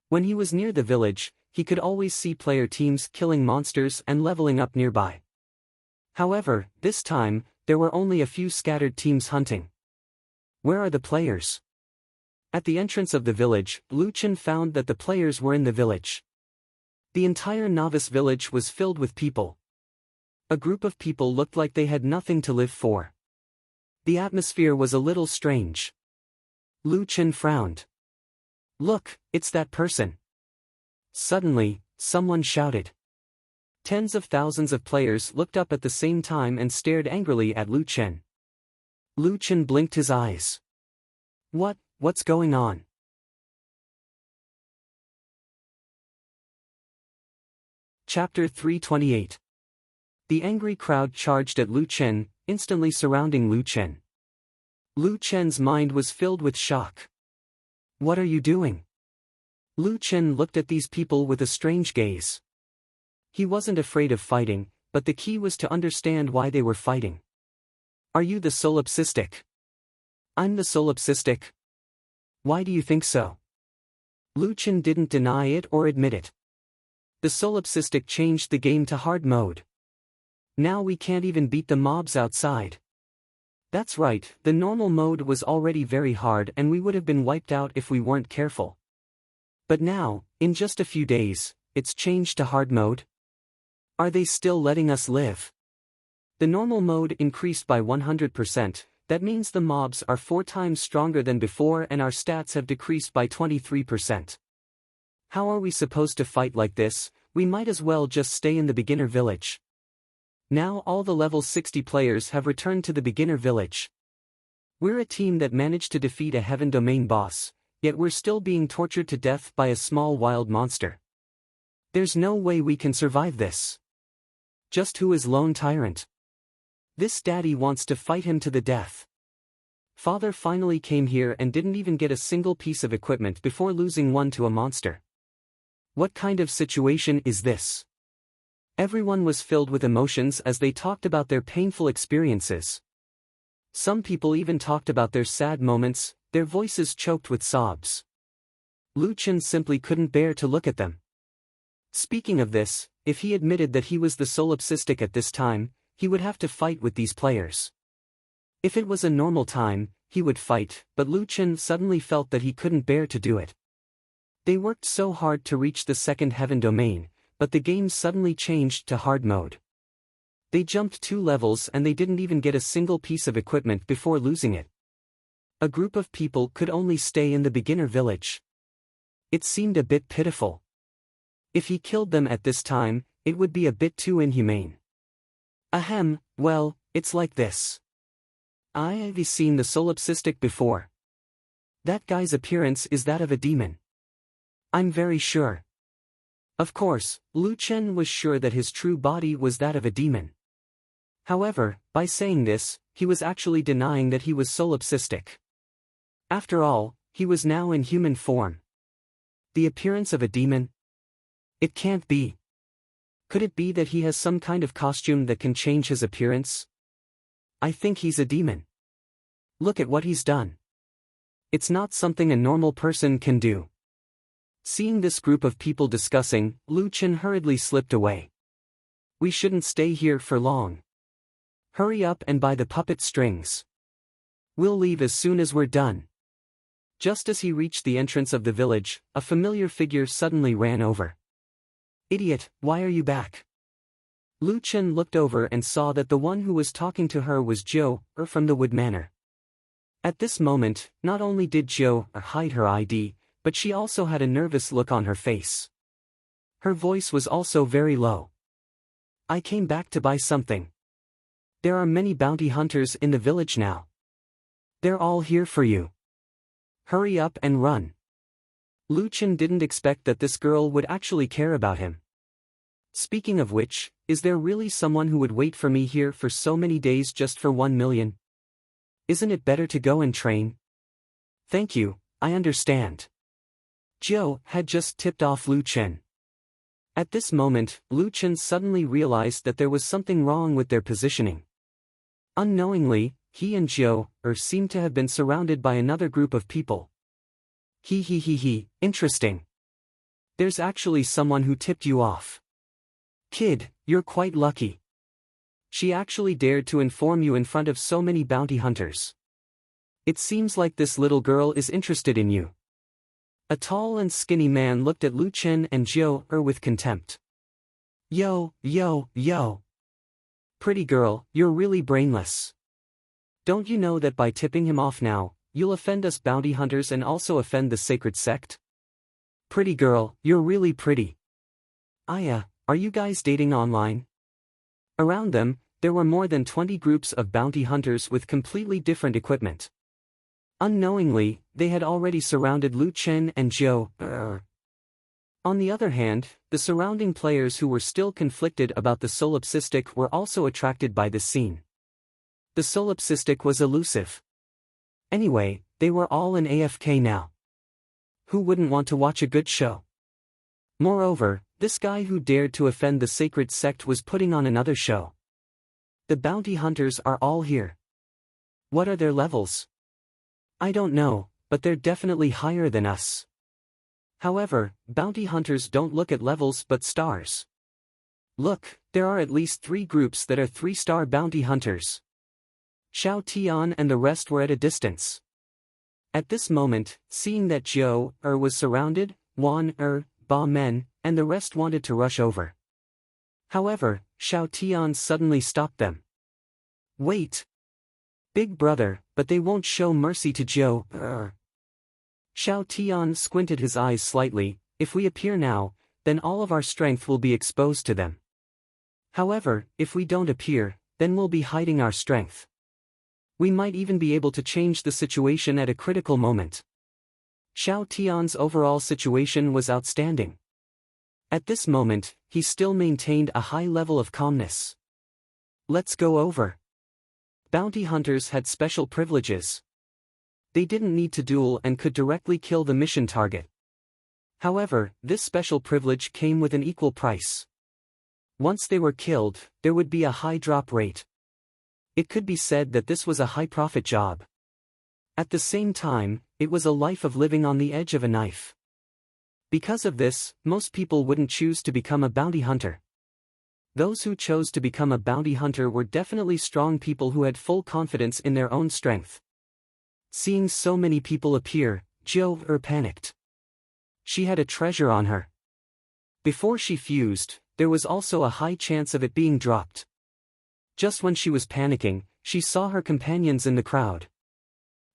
When he was near the village, he could always see player teams killing monsters and leveling up nearby. However, this time, there were only a few scattered teams hunting. Where are the players? At the entrance of the village, Lu Chen found that the players were in the village. The entire novice village was filled with people. A group of people looked like they had nothing to live for. The atmosphere was a little strange. Lu Chen frowned. Look, it's that person. Suddenly, someone shouted. Tens of thousands of players looked up at the same time and stared angrily at Lu Chen. Lu Chen blinked his eyes. What's going on? Chapter 328. The angry crowd charged at Lu Chen, instantly surrounding Lu Chen. Lu Chen's mind was filled with shock. What are you doing? Lu Chen looked at these people with a strange gaze. He wasn't afraid of fighting, but the key was to understand why they were fighting. Are you the solipsistic? I'm the solipsistic. Why do you think so? Lu Chen didn't deny it or admit it. The solipsistic changed the game to hard mode. Now we can't even beat the mobs outside. That's right, the normal mode was already very hard and we would have been wiped out if we weren't careful. But now, in just a few days, it's changed to hard mode? Are they still letting us live? The normal mode increased by 100%, that means the mobs are 4 times stronger than before and our stats have decreased by 23%. How are we supposed to fight like this? We might as well just stay in the beginner village. Now all the level 60 players have returned to the beginner village. We're a team that managed to defeat a Heaven Domain boss, yet we're still being tortured to death by a small wild monster. There's no way we can survive this. Just who is Lone Tyrant? This daddy wants to fight him to the death. Father finally came here and didn't even get a single piece of equipment before losing one to a monster. What kind of situation is this? Everyone was filled with emotions as they talked about their painful experiences. Some people even talked about their sad moments, their voices choked with sobs. Lu Chen simply couldn't bear to look at them. Speaking of this, if he admitted that he was the solipsistic at this time, he would have to fight with these players. If it was a normal time, he would fight, but Lu Chen suddenly felt that he couldn't bear to do it. They worked so hard to reach the second heaven domain, but the game suddenly changed to hard mode. They jumped 2 levels and they didn't even get a single piece of equipment before losing it. A group of people could only stay in the beginner village. It seemed a bit pitiful. If he killed them at this time, it would be a bit too inhumane. Ahem, well, it's like this. I've seen the solipsistic before. That guy's appearance is that of a demon. I'm very sure. Of course, Lu Chen was sure that his true body was that of a demon. However, by saying this, he was actually denying that he was solipsistic. After all, he was now in human form. The appearance of a demon? It can't be. Could it be that he has some kind of costume that can change his appearance? I think he's a demon. Look at what he's done. It's not something a normal person can do. Seeing this group of people discussing, Lu Chen hurriedly slipped away. We shouldn't stay here for long. Hurry up and buy the puppet strings. We'll leave as soon as we're done. Just as he reached the entrance of the village, a familiar figure suddenly ran over. Idiot, why are you back? Lu Chen looked over and saw that the one who was talking to her was Zhou from the Wood Manor. At this moment, not only did Zhou hide her ID, but she also had a nervous look on her face. Her voice was also very low. I came back to buy something. There are many bounty hunters in the village now. They're all here for you. Hurry up and run. Lu Chen didn't expect that this girl would actually care about him. Speaking of which, is there really someone who would wait for me here for so many days just for 1 million? Isn't it better to go and train? Thank you, I understand. Zhou had just tipped off Lu Chen. At this moment, Lu Chen suddenly realized that there was something wrong with their positioning. Unknowingly, he and Zhou seemed to have been surrounded by another group of people. Interesting. There's actually someone who tipped you off. Kid, you're quite lucky. She actually dared to inform you in front of so many bounty hunters. It seems like this little girl is interested in you. A tall and skinny man looked at Lu Chen and Zhou with contempt. Yo. Pretty girl, you're really brainless. Don't you know that by tipping him off now, you'll offend us bounty hunters and also offend the sacred sect? Pretty girl, you're really pretty. Aya, are you guys dating online? Around them, there were more than 20 groups of bounty hunters with completely different equipment. Unknowingly, they had already surrounded Lu Chen and Zhou. On the other hand, the surrounding players who were still conflicted about the solipsistic were also attracted by this scene. The solipsistic was elusive. Anyway, they were all in AFK now. Who wouldn't want to watch a good show? Moreover, this guy who dared to offend the sacred sect was putting on another show. The bounty hunters are all here. What are their levels? I don't know, but they're definitely higher than us. However, bounty hunters don't look at levels but stars. Look, there are at least 3 groups that are 3-star bounty hunters. Xiao Tian and the rest were at a distance. At this moment, seeing that Zhou was surrounded, Wan Ba Men, and the rest wanted to rush over. However, Xiao Tian suddenly stopped them. Wait! Big brother, but they won't show mercy to Zhou. Xiao Tian squinted his eyes slightly. If we appear now, then all of our strength will be exposed to them. However, if we don't appear, then we'll be hiding our strength. We might even be able to change the situation at a critical moment. Xiao Tian's overall situation was outstanding. At this moment, he still maintained a high level of calmness. Let's go over. Bounty hunters had special privileges. They didn't need to duel and could directly kill the mission target. However, this special privilege came with an equal price. Once they were killed, there would be a high drop rate. It could be said that this was a high-profit job. At the same time, it was a life of living on the edge of a knife. Because of this, most people wouldn't choose to become a bounty hunter. Those who chose to become a bounty hunter were definitely strong people who had full confidence in their own strength. Seeing so many people appear, Zhou panicked. She had a treasure on her. Before she fused, there was also a high chance of it being dropped. Just when she was panicking, she saw her companions in the crowd.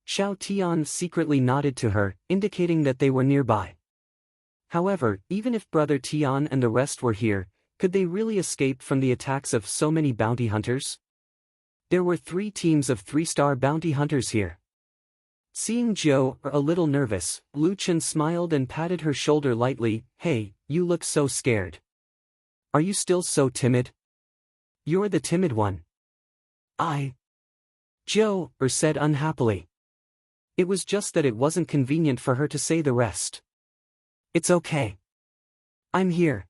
Xiao Tian secretly nodded to her, indicating that they were nearby. However, even if Brother Tian and the rest were here, could they really escape from the attacks of so many bounty hunters? There were 3 teams of 3-star bounty hunters here. Seeing Zhou a little nervous, Lu Chen smiled and patted her shoulder lightly. Hey, you look so scared. Are you still so timid? You're the timid one. Zhou said unhappily. It was just that it wasn't convenient for her to say the rest. It's okay. I'm here.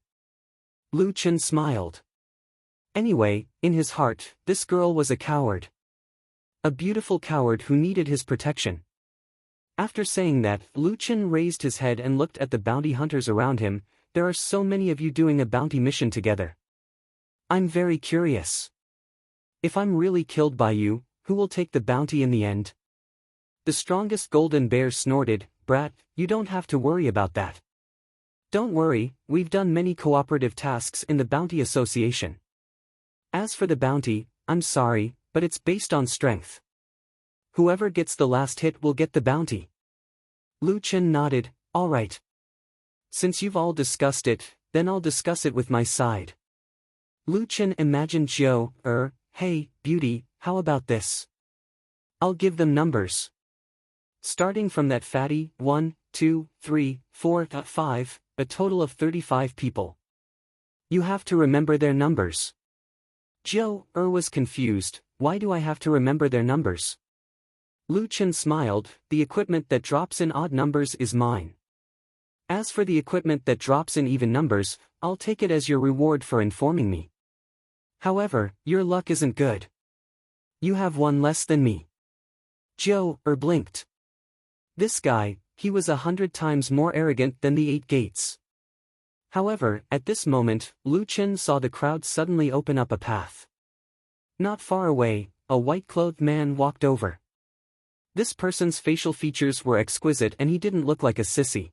Lu Chen smiled. Anyway, in his heart, this girl was a coward. A beautiful coward who needed his protection. After saying that, Lu Chen raised his head and looked at the bounty hunters around him. There are so many of you doing a bounty mission together. I'm very curious. If I'm really killed by you, who will take the bounty in the end? The strongest golden bear snorted. Brat, you don't have to worry about that. Don't worry, we've done many cooperative tasks in the Bounty Association. As for the bounty, I'm sorry, but it's based on strength. Whoever gets the last hit will get the bounty. Lu Chen nodded, all right. Since you've all discussed it, then I'll discuss it with my side. Lu Chen imagined Zhou, hey, beauty, how about this? I'll give them numbers. Starting from that fatty, 1, 2, 3, 4, 5, a total of 35 people. You have to remember their numbers. Zhou was confused, why do I have to remember their numbers? Lu Chen smiled, the equipment that drops in odd numbers is mine. As for the equipment that drops in even numbers, I'll take it as your reward for informing me. However, your luck isn't good. You have one less than me. Zhou blinked. This guy, he was 100 times more arrogant than the 8 gates. However, at this moment, Lu Chen saw the crowd suddenly open up a path. Not far away, a white-clothed man walked over. This person's facial features were exquisite and he didn't look like a sissy.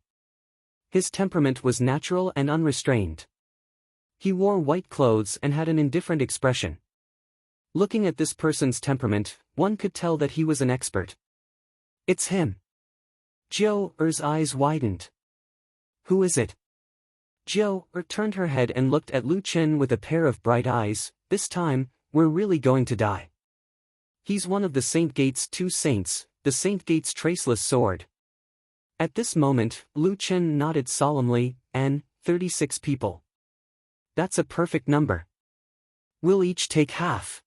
His temperament was natural and unrestrained. He wore white clothes and had an indifferent expression. Looking at this person's temperament, one could tell that he was an expert. It's him. Zhou's eyes widened. Who is it? Zhou turned her head and looked at Lu Chen with a pair of bright eyes. This time, we're really going to die. He's one of the Saint Gate's 2 saints, the Saint Gate's traceless sword. At this moment, Lu Chen nodded solemnly, 36 people. That's a perfect number. We'll each take half.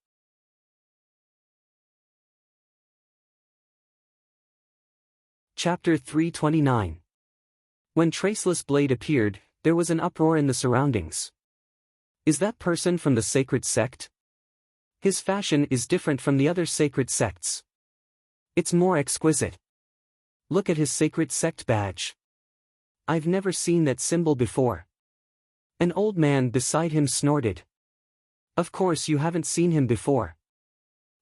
Chapter 329. When Traceless Blade appeared, there was an uproar in the surroundings. Is that person from the sacred sect? His fashion is different from the other sacred sects. It's more exquisite. Look at his sacred sect badge. I've never seen that symbol before. An old man beside him snorted. Of course you haven't seen him before.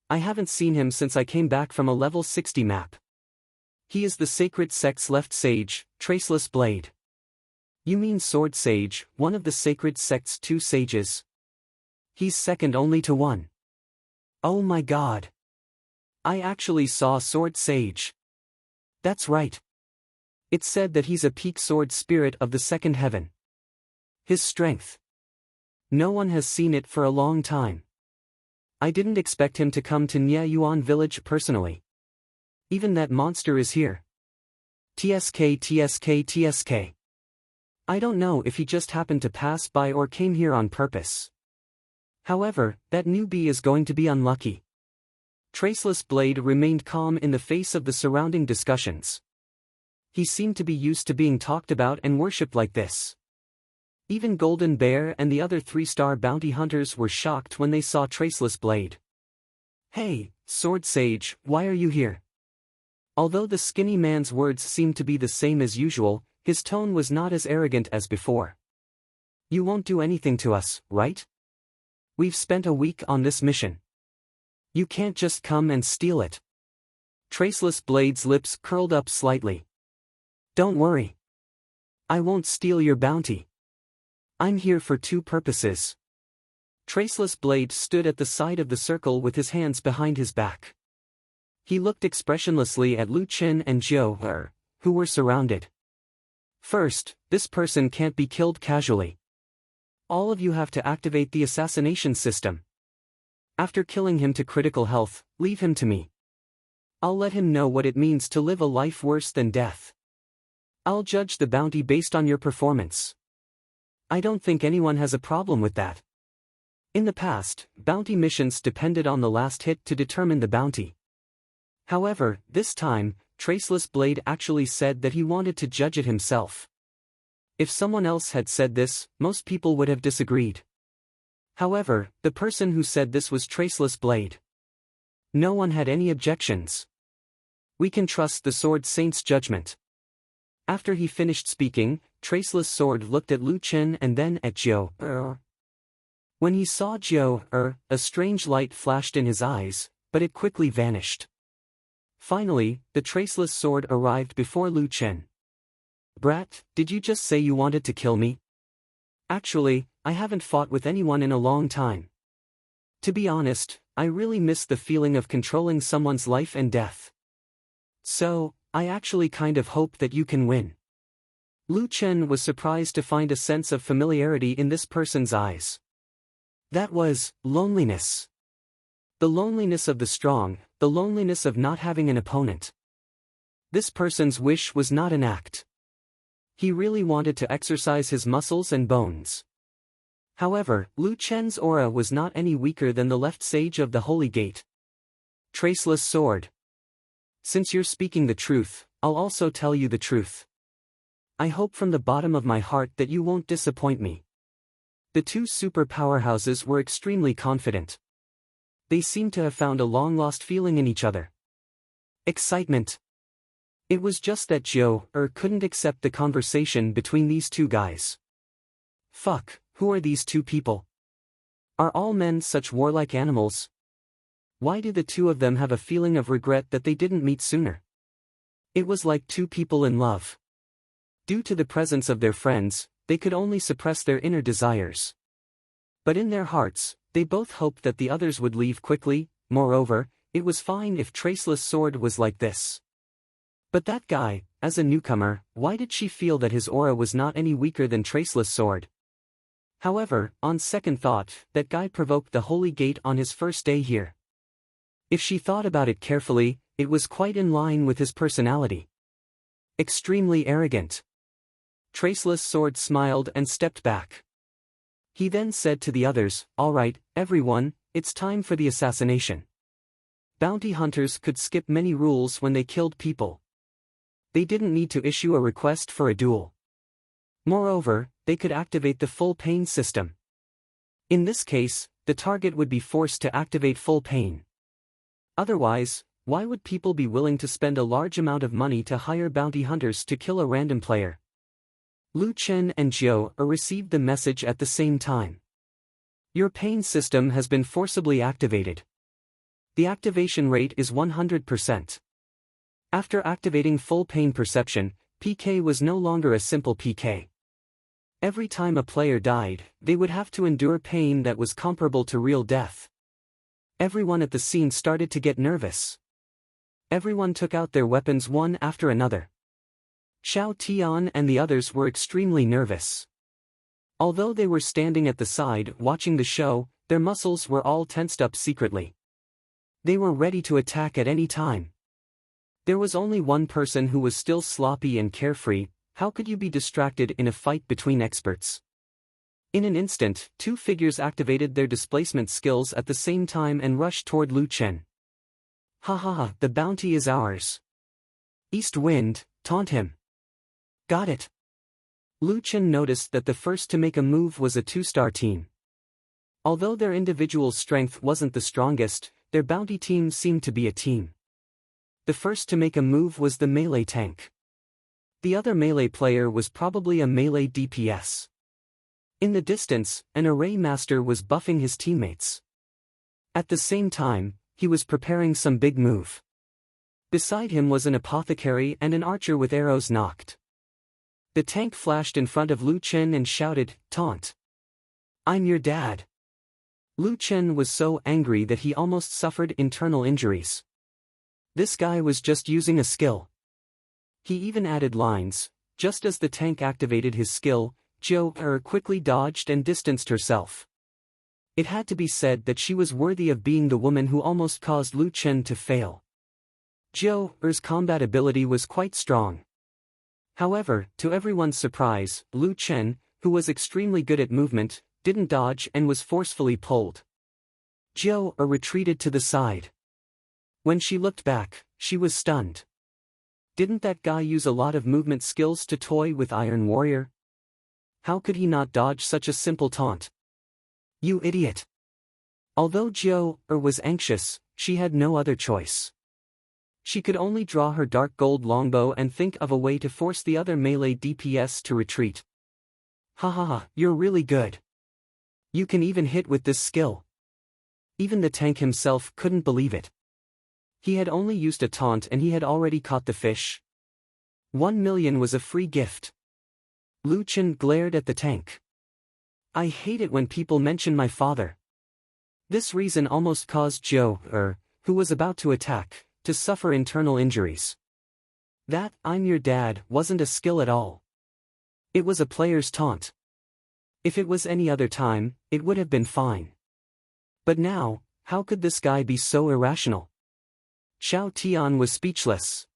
I haven't seen him since I came back from a level 60 map. He is the sacred sect's left sage, Traceless Blade. You mean Sword Sage, one of the sacred sect's 2 sages? He's second only to 1. Oh my god. I actually saw Sword Sage. That's right. It's said that he's a peak sword spirit of the second heaven. His strength. No one has seen it for a long time. I didn't expect him to come to Nye Yuan village personally. Even that monster is here. TSK. I don't know if he just happened to pass by or came here on purpose. However, that newbie is going to be unlucky. Traceless Blade remained calm in the face of the surrounding discussions. He seemed to be used to being talked about and worshipped like this. Even Golden Bear and the other 3-star bounty hunters were shocked when they saw Traceless Blade. Hey, Sword Sage, why are you here? Although the skinny man's words seemed to be the same as usual, his tone was not as arrogant as before. You won't do anything to us, right? We've spent a week on this mission. You can't just come and steal it. Traceless Blade's lips curled up slightly. Don't worry. I won't steal your bounty. I'm here for 2 purposes. Traceless Blade stood at the side of the circle with his hands behind his back. He looked expressionlessly at Lu Chen and Zhou, who were surrounded. First, this person can't be killed casually. All of you have to activate the assassination system. After killing him to critical health, leave him to me. I'll let him know what it means to live a life worse than death. I'll judge the bounty based on your performance. I don't think anyone has a problem with that. In the past, bounty missions depended on the last hit to determine the bounty. However, this time, Traceless Blade actually said that he wanted to judge it himself. If someone else had said this, most people would have disagreed. However, the person who said this was Traceless Blade. No one had any objections. We can trust the Sword Saint's judgment. After he finished speaking, Traceless Sword looked at Lu Chen and then at Zhou. When he saw Zhou, a strange light flashed in his eyes, but it quickly vanished. Finally, the Traceless Sword arrived before Lu Chen. Brat, did you just say you wanted to kill me? Actually, I haven't fought with anyone in a long time. To be honest, I really miss the feeling of controlling someone's life and death. So, I actually kind of hope that you can win. Lu Chen was surprised to find a sense of familiarity in this person's eyes. That was loneliness. The loneliness of the strong, the loneliness of not having an opponent. This person's wish was not an act. He really wanted to exercise his muscles and bones. However, Lu Chen's aura was not any weaker than the left sage of the Holy Gate. Traceless sword. Since you're speaking the truth, I'll also tell you the truth. I hope from the bottom of my heart that you won't disappoint me. The two super powerhouses were extremely confident. They seemed to have found a long-lost feeling in each other. Excitement. It was just that Zhou couldn't accept the conversation between these two guys. Fuck, who are these two people? Are all men such warlike animals? Why do the two of them have a feeling of regret that they didn't meet sooner? It was like two people in love. Due to the presence of their friends, they could only suppress their inner desires. But in their hearts, they both hoped that the others would leave quickly. Moreover, it was fine if Traceless Sword was like this. But that guy, as a newcomer, why did she feel that his aura was not any weaker than Traceless Sword? However, on second thought, that guy provoked the Holy Gate on his first day here. If she thought about it carefully, it was quite in line with his personality. Extremely arrogant. Traceless Sword smiled and stepped back. He then said to the others, "All right, everyone, it's time for the assassination." Bounty hunters could skip many rules when they killed people. They didn't need to issue a request for a duel. Moreover, they could activate the full pain system. In this case, the target would be forced to activate full pain. Otherwise, why would people be willing to spend a large amount of money to hire bounty hunters to kill a random player? Lu Chen and Zhou received the message at the same time. Your pain system has been forcibly activated. The activation rate is 100%. After activating full pain perception, PK was no longer a simple PK. Every time a player died, they would have to endure pain that was comparable to real death. Everyone at the scene started to get nervous. Everyone took out their weapons one after another. Xiao Tian and the others were extremely nervous. Although they were standing at the side watching the show, their muscles were all tensed up secretly. They were ready to attack at any time. There was only one person who was still sloppy and carefree. How could you be distracted in a fight between experts? In an instant, two figures activated their displacement skills at the same time and rushed toward Lu Chen. Ha ha ha, the bounty is ours. East Wind, taunt him. Got it. Lu Chen noticed that the first to make a move was a two-star team. Although their individual strength wasn't the strongest, their bounty team seemed to be a team. The first to make a move was the melee tank. The other melee player was probably a melee DPS. In the distance, an array master was buffing his teammates. At the same time, he was preparing some big move. Beside him was an apothecary and an archer with arrows knocked. The tank flashed in front of Lu Chen and shouted, "Taunt! I'm your dad!" Lu Chen was so angry that he almost suffered internal injuries. This guy was just using a skill. He even added lines. Just as the tank activated his skill, Zhou quickly dodged and distanced herself. It had to be said that she was worthy of being the woman who almost caused Lu Chen to fail. Zhou's combat ability was quite strong. However, to everyone's surprise, Lu Chen, who was extremely good at movement, didn't dodge and was forcefully pulled. Zhou retreated to the side. When she looked back, she was stunned. Didn't that guy use a lot of movement skills to toy with Iron Warrior? How could he not dodge such a simple taunt? You idiot! Although Zhou was anxious, she had no other choice. She could only draw her dark gold longbow and think of a way to force the other melee DPS to retreat. Ha ha ha, you're really good. You can even hit with this skill. Even the tank himself couldn't believe it. He had only used a taunt and he had already caught the fish. 1 million was a free gift. Lu Chen glared at the tank. I hate it when people mention my father. This reason almost caused Zhou, who was about to attack, to suffer internal injuries. That, "I'm your dad," wasn't a skill at all. It was a player's taunt. If it was any other time, it would have been fine. But now, how could this guy be so irrational? Xiao Tian was speechless.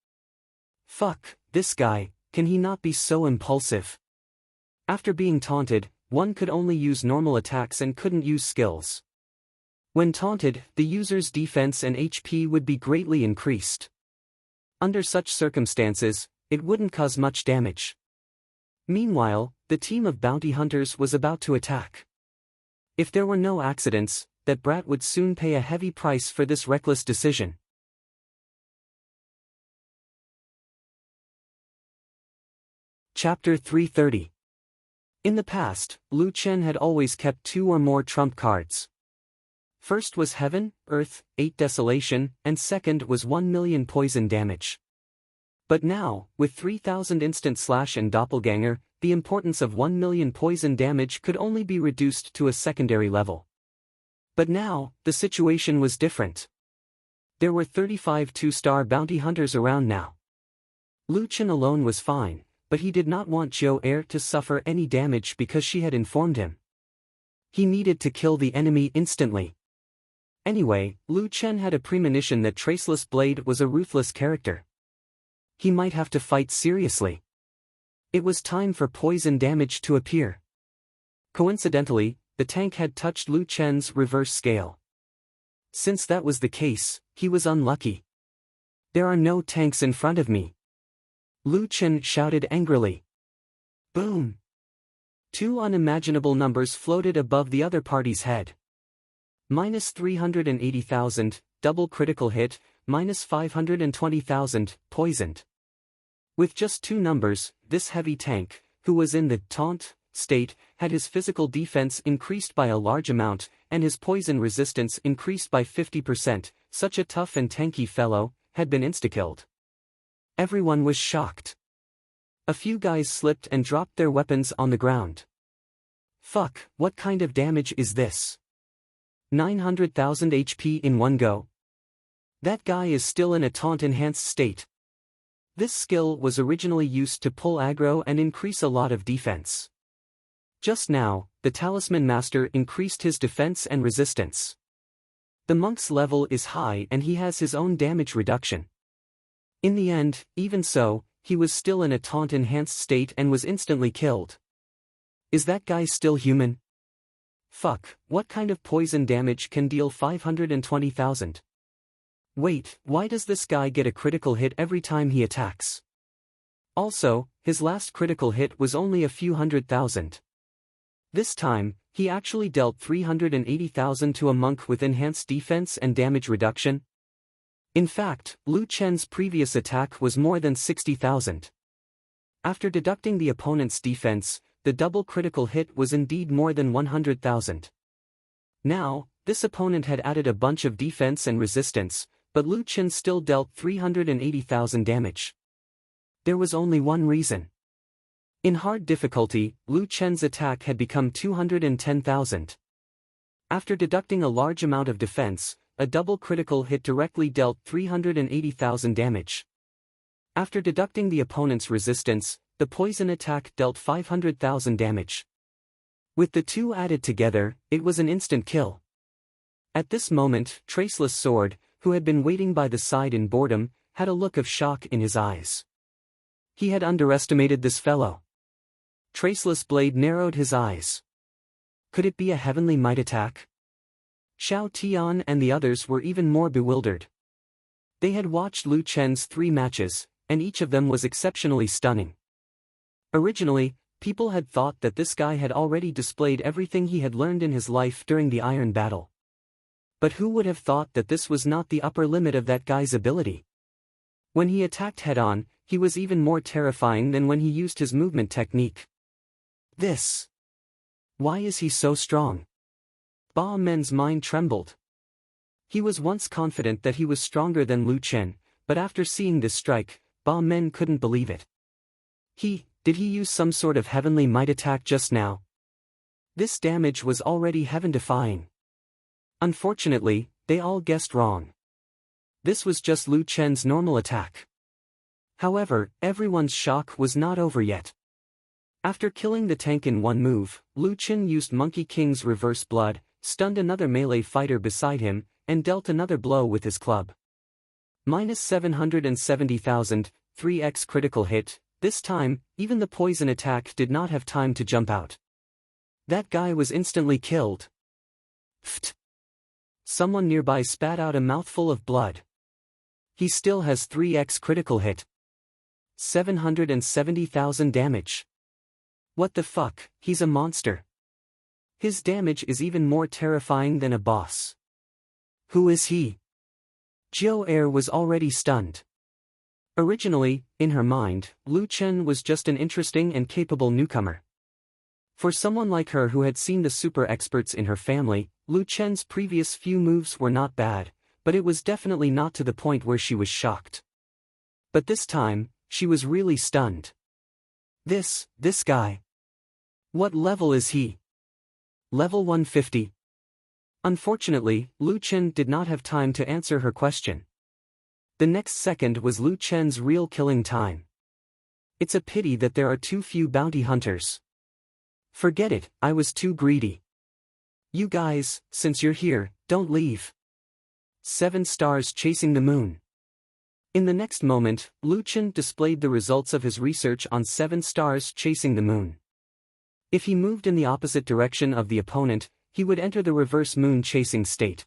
Fuck, this guy, can he not be so impulsive? After being taunted, one could only use normal attacks and couldn't use skills. When taunted, the user's defense and HP would be greatly increased. Under such circumstances, it wouldn't cause much damage. Meanwhile, the team of bounty hunters was about to attack. If there were no accidents, that brat would soon pay a heavy price for this reckless decision. Chapter 330. In the past, Lu Chen had always kept 2 or more trump cards. First was Heaven, Earth, 8 Desolation, and second was 1 million poison damage. But now, with 3000 instant slash and doppelganger, the importance of 1 million poison damage could only be reduced to a secondary level. But now, the situation was different. There were 35 2-star bounty hunters around now. Lu Chen alone was fine, but he did not want Zhou to suffer any damage because she had informed him. He needed to kill the enemy instantly. Anyway, Lu Chen had a premonition that Traceless Blade was a ruthless character. He might have to fight seriously. It was time for poison damage to appear. Coincidentally, the tank had touched Lu Chen's reverse scale. Since that was the case, he was unlucky. There are no tanks in front of me. Lu Chen shouted angrily. Boom! 2 unimaginable numbers floated above the other party's head. Minus 380,000, double critical hit, minus 520,000, poisoned. With just 2 numbers, this heavy tank, who was in the taunt state, had his physical defense increased by a large amount, and his poison resistance increased by 50%, such a tough and tanky fellow, had been insta-killed. Everyone was shocked. A few guys slipped and dropped their weapons on the ground. Fuck, what kind of damage is this? 900,000 HP in one go? That guy is still in a taunt-enhanced state. This skill was originally used to pull aggro and increase a lot of defense. Just now, the Talisman Master increased his defense and resistance. The monk's level is high and he has his own damage reduction. In the end, even so, he was still in a taunt-enhanced state and was instantly killed. Is that guy still human? Fuck, what kind of poison damage can deal 520,000? Wait, why does this guy get a critical hit every time he attacks? Also, his last critical hit was only a few 100,000. This time, he actually dealt 380,000 to a monk with enhanced defense and damage reduction. In fact, Lu Chen's previous attack was more than 60,000. After deducting the opponent's defense, the double critical hit was indeed more than 100,000. Now, this opponent had added a bunch of defense and resistance, but Lu Chen still dealt 380,000 damage. There was only one reason. In hard difficulty, Lu Chen's attack had become 210,000. After deducting a large amount of defense, a double critical hit directly dealt 380,000 damage. After deducting the opponent's resistance, the poison attack dealt 500,000 damage. With the two added together, it was an instant kill. At this moment, Traceless Sword, who had been waiting by the side in boredom, had a look of shock in his eyes. He had underestimated this fellow. Traceless Blade narrowed his eyes. Could it be a heavenly might attack? Xiao Tian and the others were even more bewildered. They had watched Lu Chen's 3 matches, and each of them was exceptionally stunning. Originally, people had thought that this guy had already displayed everything he had learned in his life during the Iron Battle. But who would have thought that this was not the upper limit of that guy's ability? When he attacked head-on, he was even more terrifying than when he used his movement technique. Why is he so strong? Ba Men's mind trembled. He was once confident that he was stronger than Lu Chen, but after seeing this strike, Ba Men couldn't believe it. Did he use some sort of heavenly might attack just now? This damage was already heaven-defying. Unfortunately, they all guessed wrong. This was just Lu Chen's normal attack. However, everyone's shock was not over yet. After killing the tank in one move, Lu Chen used Monkey King's reverse blood, stunned another melee fighter beside him, and dealt another blow with his club. Minus 770,000, 3x critical hit. This time, even the poison attack did not have time to jump out. That guy was instantly killed. Pfft. Someone nearby spat out a mouthful of blood. He still has 3x critical hit. 770,000 damage. What the fuck, he's a monster. His damage is even more terrifying than a boss. Who is he? Jiao Er was already stunned. Originally, in her mind, Lu Chen was just an interesting and capable newcomer. For someone like her who had seen the super experts in her family, Lu Chen's previous few moves were not bad, but it was definitely not to the point where she was shocked. But this time, she was really stunned. This guy. What level is he? Level 150. Unfortunately, Lu Chen did not have time to answer her question. The next second was Lu Chen's real killing time. It's a pity that there are too few bounty hunters. Forget it, I was too greedy. You guys, since you're here, don't leave. 7 stars chasing the moon. In the next moment, Lu Chen displayed the results of his research on 7 stars chasing the moon. If he moved in the opposite direction of the opponent, he would enter the reverse moon chasing state.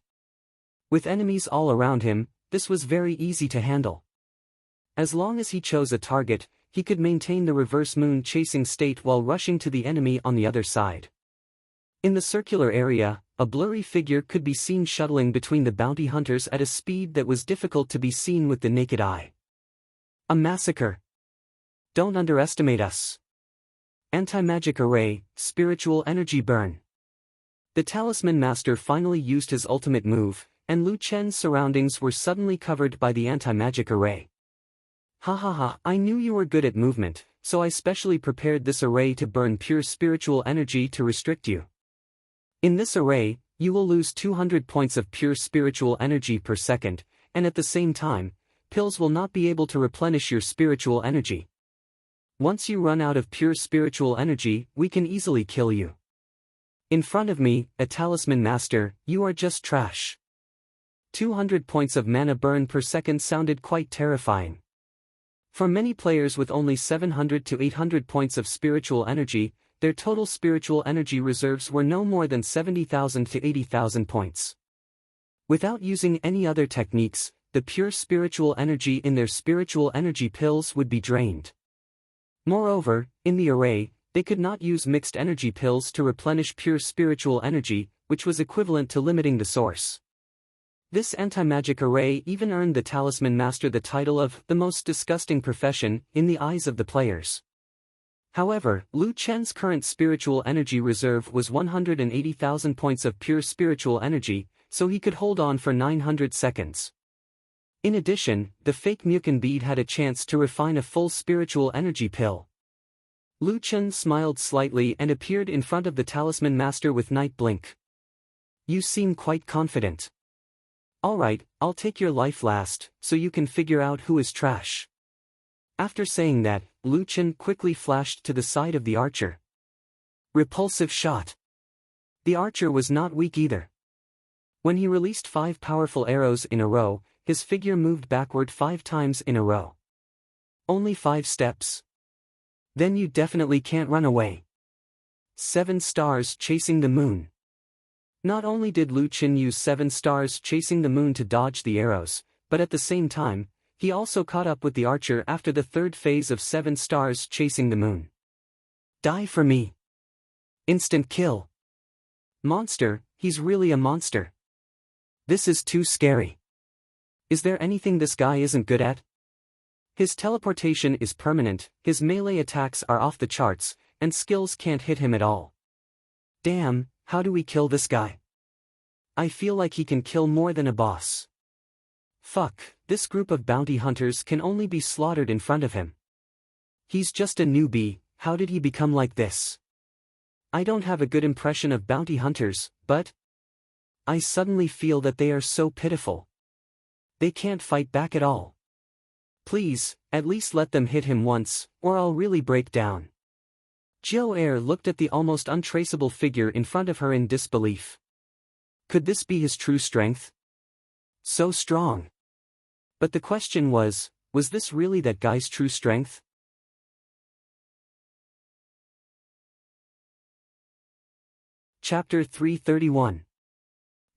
With enemies all around him, this was very easy to handle. As long as he chose a target, he could maintain the reverse moon chasing state while rushing to the enemy on the other side. In the circular area, a blurry figure could be seen shuttling between the bounty hunters at a speed that was difficult to be seen with the naked eye. A massacre. Don't underestimate us. Anti-magic array, spiritual energy burn. The Talisman Master finally used his ultimate move, and Lu Chen's surroundings were suddenly covered by the anti-magic array. Ha ha ha, I knew you were good at movement, so I specially prepared this array to burn pure spiritual energy to restrict you. In this array, you will lose 200 points of pure spiritual energy per second, and at the same time, pills will not be able to replenish your spiritual energy. Once you run out of pure spiritual energy, we can easily kill you. In front of me, a Talisman Master, you are just trash. 200 points of mana burn per second sounded quite terrifying. For many players with only 700 to 800 points of spiritual energy, their total spiritual energy reserves were no more than 70,000 to 80,000 points. Without using any other techniques, the pure spiritual energy in their spiritual energy pills would be drained. Moreover, in the array, they could not use mixed energy pills to replenish pure spiritual energy, which was equivalent to limiting the source. This anti-magic array even earned the Talisman Master the title of the most disgusting profession in the eyes of the players. However, Lu Chen's current spiritual energy reserve was 180,000 points of pure spiritual energy, so he could hold on for 900 seconds. In addition, the fake Mukin bead had a chance to refine a full spiritual energy pill. Lu Chen smiled slightly and appeared in front of the Talisman Master with Night Blink. You seem quite confident. Alright, I'll take your life last, so you can figure out who is trash. After saying that, Lu Chen quickly flashed to the side of the archer. Repulsive shot. The archer was not weak either. When he released 5 powerful arrows in a row, his figure moved backward 5 times in a row. Only 5 steps. Then you definitely can't run away. 7 stars chasing the moon. Not only did Lu Chen use 7 stars chasing the moon to dodge the arrows, but at the same time, he also caught up with the archer after the 3rd phase of 7 stars chasing the moon. Die for me. Instant kill. Monster, he's really a monster. This is too scary. Is there anything this guy isn't good at? His teleportation is permanent, his melee attacks are off the charts, and skills can't hit him at all. Damn, how do we kill this guy? I feel like he can kill more than a boss. Fuck, this group of bounty hunters can only be slaughtered in front of him. He's just a newbie, how did he become like this? I don't have a good impression of bounty hunters, but I suddenly feel that they are so pitiful. They can't fight back at all. Please, at least let them hit him once, or I'll really break down. Jill Eyre looked at the almost untraceable figure in front of her in disbelief. Could this be his true strength? So strong. But the question was this really that guy's true strength? Chapter 331.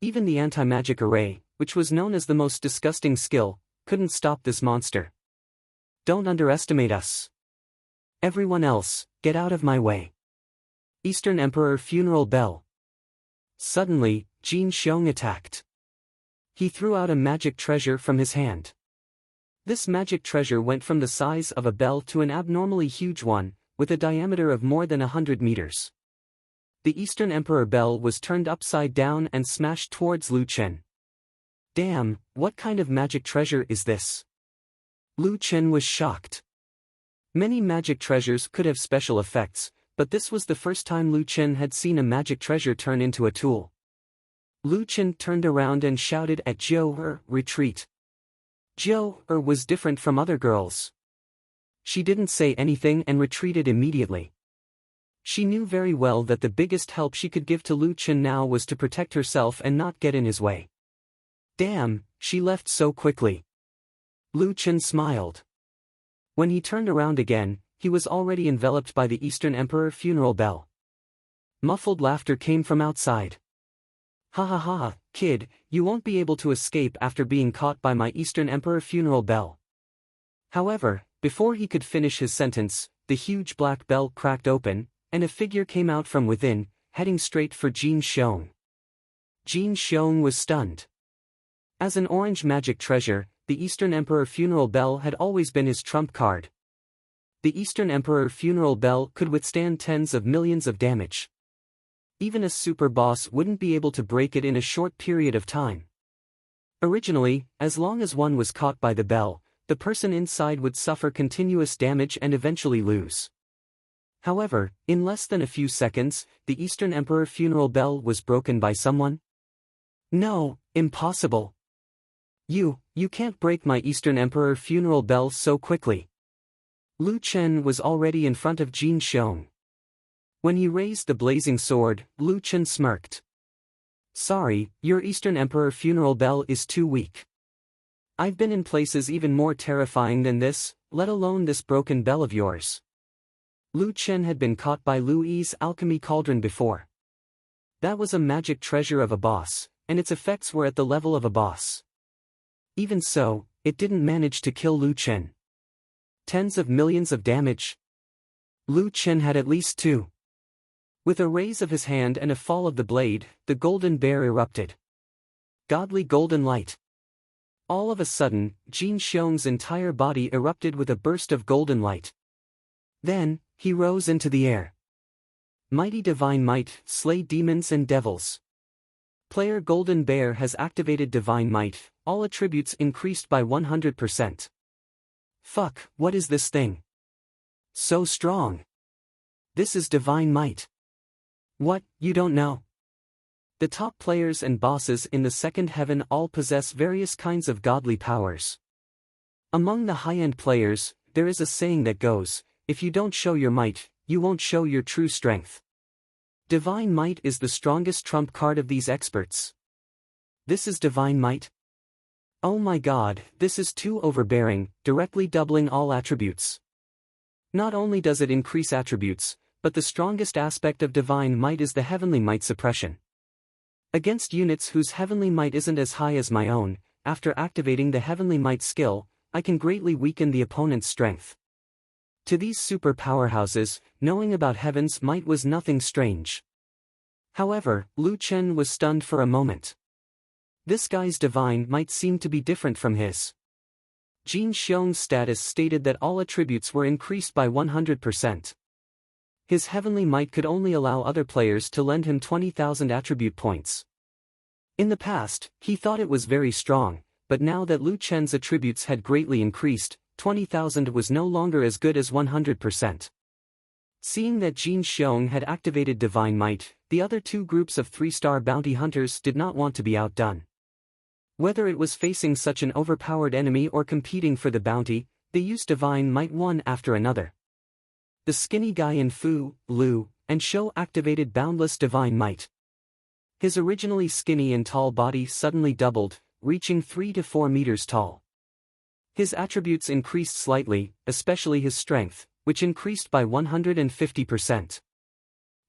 Even the anti-magic array, which was known as the most disgusting skill, couldn't stop this monster. Don't underestimate us. Everyone else, get out of my way. Eastern Emperor Funeral Bell. Suddenly, Jin Xiong attacked. He threw out a magic treasure from his hand. This magic treasure went from the size of a bell to an abnormally huge one, with a diameter of more than 100 meters. The Eastern Emperor Bell was turned upside down and smashed towards Lu Chen. Damn, what kind of magic treasure is this? Lu Chen was shocked. Many magic treasures could have special effects, but this was the first time Lu Chen had seen a magic treasure turn into a tool. Lu Chen turned around and shouted at Jill, retreat. Jill was different from other girls. She didn't say anything and retreated immediately. She knew very well that the biggest help she could give to Lu Chen now was to protect herself and not get in his way. Damn, she left so quickly. Lu Chen smiled. When he turned around again, he was already enveloped by the Eastern Emperor Funeral Bell. Muffled laughter came from outside. Ha ha ha, kid, you won't be able to escape after being caught by my Eastern Emperor Funeral Bell. However, before he could finish his sentence, the huge black bell cracked open, and a figure came out from within, heading straight for Jin Xiong. Jin Xiong was stunned. As an orange magic treasure, the Eastern Emperor Funeral Bell had always been his trump card. The Eastern Emperor Funeral Bell could withstand tens of millions of damage. Even a super boss wouldn't be able to break it in a short period of time. Originally, as long as one was caught by the bell, the person inside would suffer continuous damage and eventually lose. However, in less than a few seconds, the Eastern Emperor Funeral Bell was broken by someone. No, impossible. You can't break my Eastern Emperor Funeral Bell so quickly. Lu Chen was already in front of Jin Xiong. When he raised the blazing sword, Lu Chen smirked. Sorry, your Eastern Emperor Funeral Bell is too weak. I've been in places even more terrifying than this, let alone this broken bell of yours. Lu Chen had been caught by Lu Yi's alchemy cauldron before. That was a magic treasure of a boss, and its effects were at the level of a boss. Even so, it didn't manage to kill Lu Chen. Tens of millions of damage. Lu Chen had at least two. With a raise of his hand and a fall of the blade, the golden bear erupted. Godly golden light. All of a sudden, Jin Xiong's entire body erupted with a burst of golden light. Then, he rose into the air. Mighty divine might, slay demons and devils. Player Golden Bear has activated divine might, all attributes increased by 100%. Fuck, what is this thing? So strong. This is divine might. What, you don't know? The top players and bosses in the second heaven all possess various kinds of godly powers. Among the high-end players, there is a saying that goes, if you don't show your might, you won't show your true strength. Divine might is the strongest trump card of these experts. This is divine might? Oh my god, this is too overbearing, directly doubling all attributes. Not only does it increase attributes, but the strongest aspect of divine might is the heavenly might suppression. Against units whose heavenly might isn't as high as my own, after activating the heavenly might skill, I can greatly weaken the opponent's strength. To these super powerhouses, knowing about heaven's might was nothing strange. However, Lu Chen was stunned for a moment. This guy's divine might seemed to be different from his. Jin Xiong's status stated that all attributes were increased by 100%. His heavenly might could only allow other players to lend him 20,000 attribute points. In the past, he thought it was very strong, but now that Lu Chen's attributes had greatly increased, 20,000 was no longer as good as 100%. Seeing that Jin Xiong had activated Divine Might, the other two groups of 3-star bounty hunters did not want to be outdone. Whether it was facing such an overpowered enemy or competing for the bounty, they used Divine Might one after another. The skinny guy in Fu, Lu, and Shou activated Boundless Divine Might. His originally skinny and tall body suddenly doubled, reaching 3 to 4 meters tall. His attributes increased slightly, especially his strength, which increased by 150%.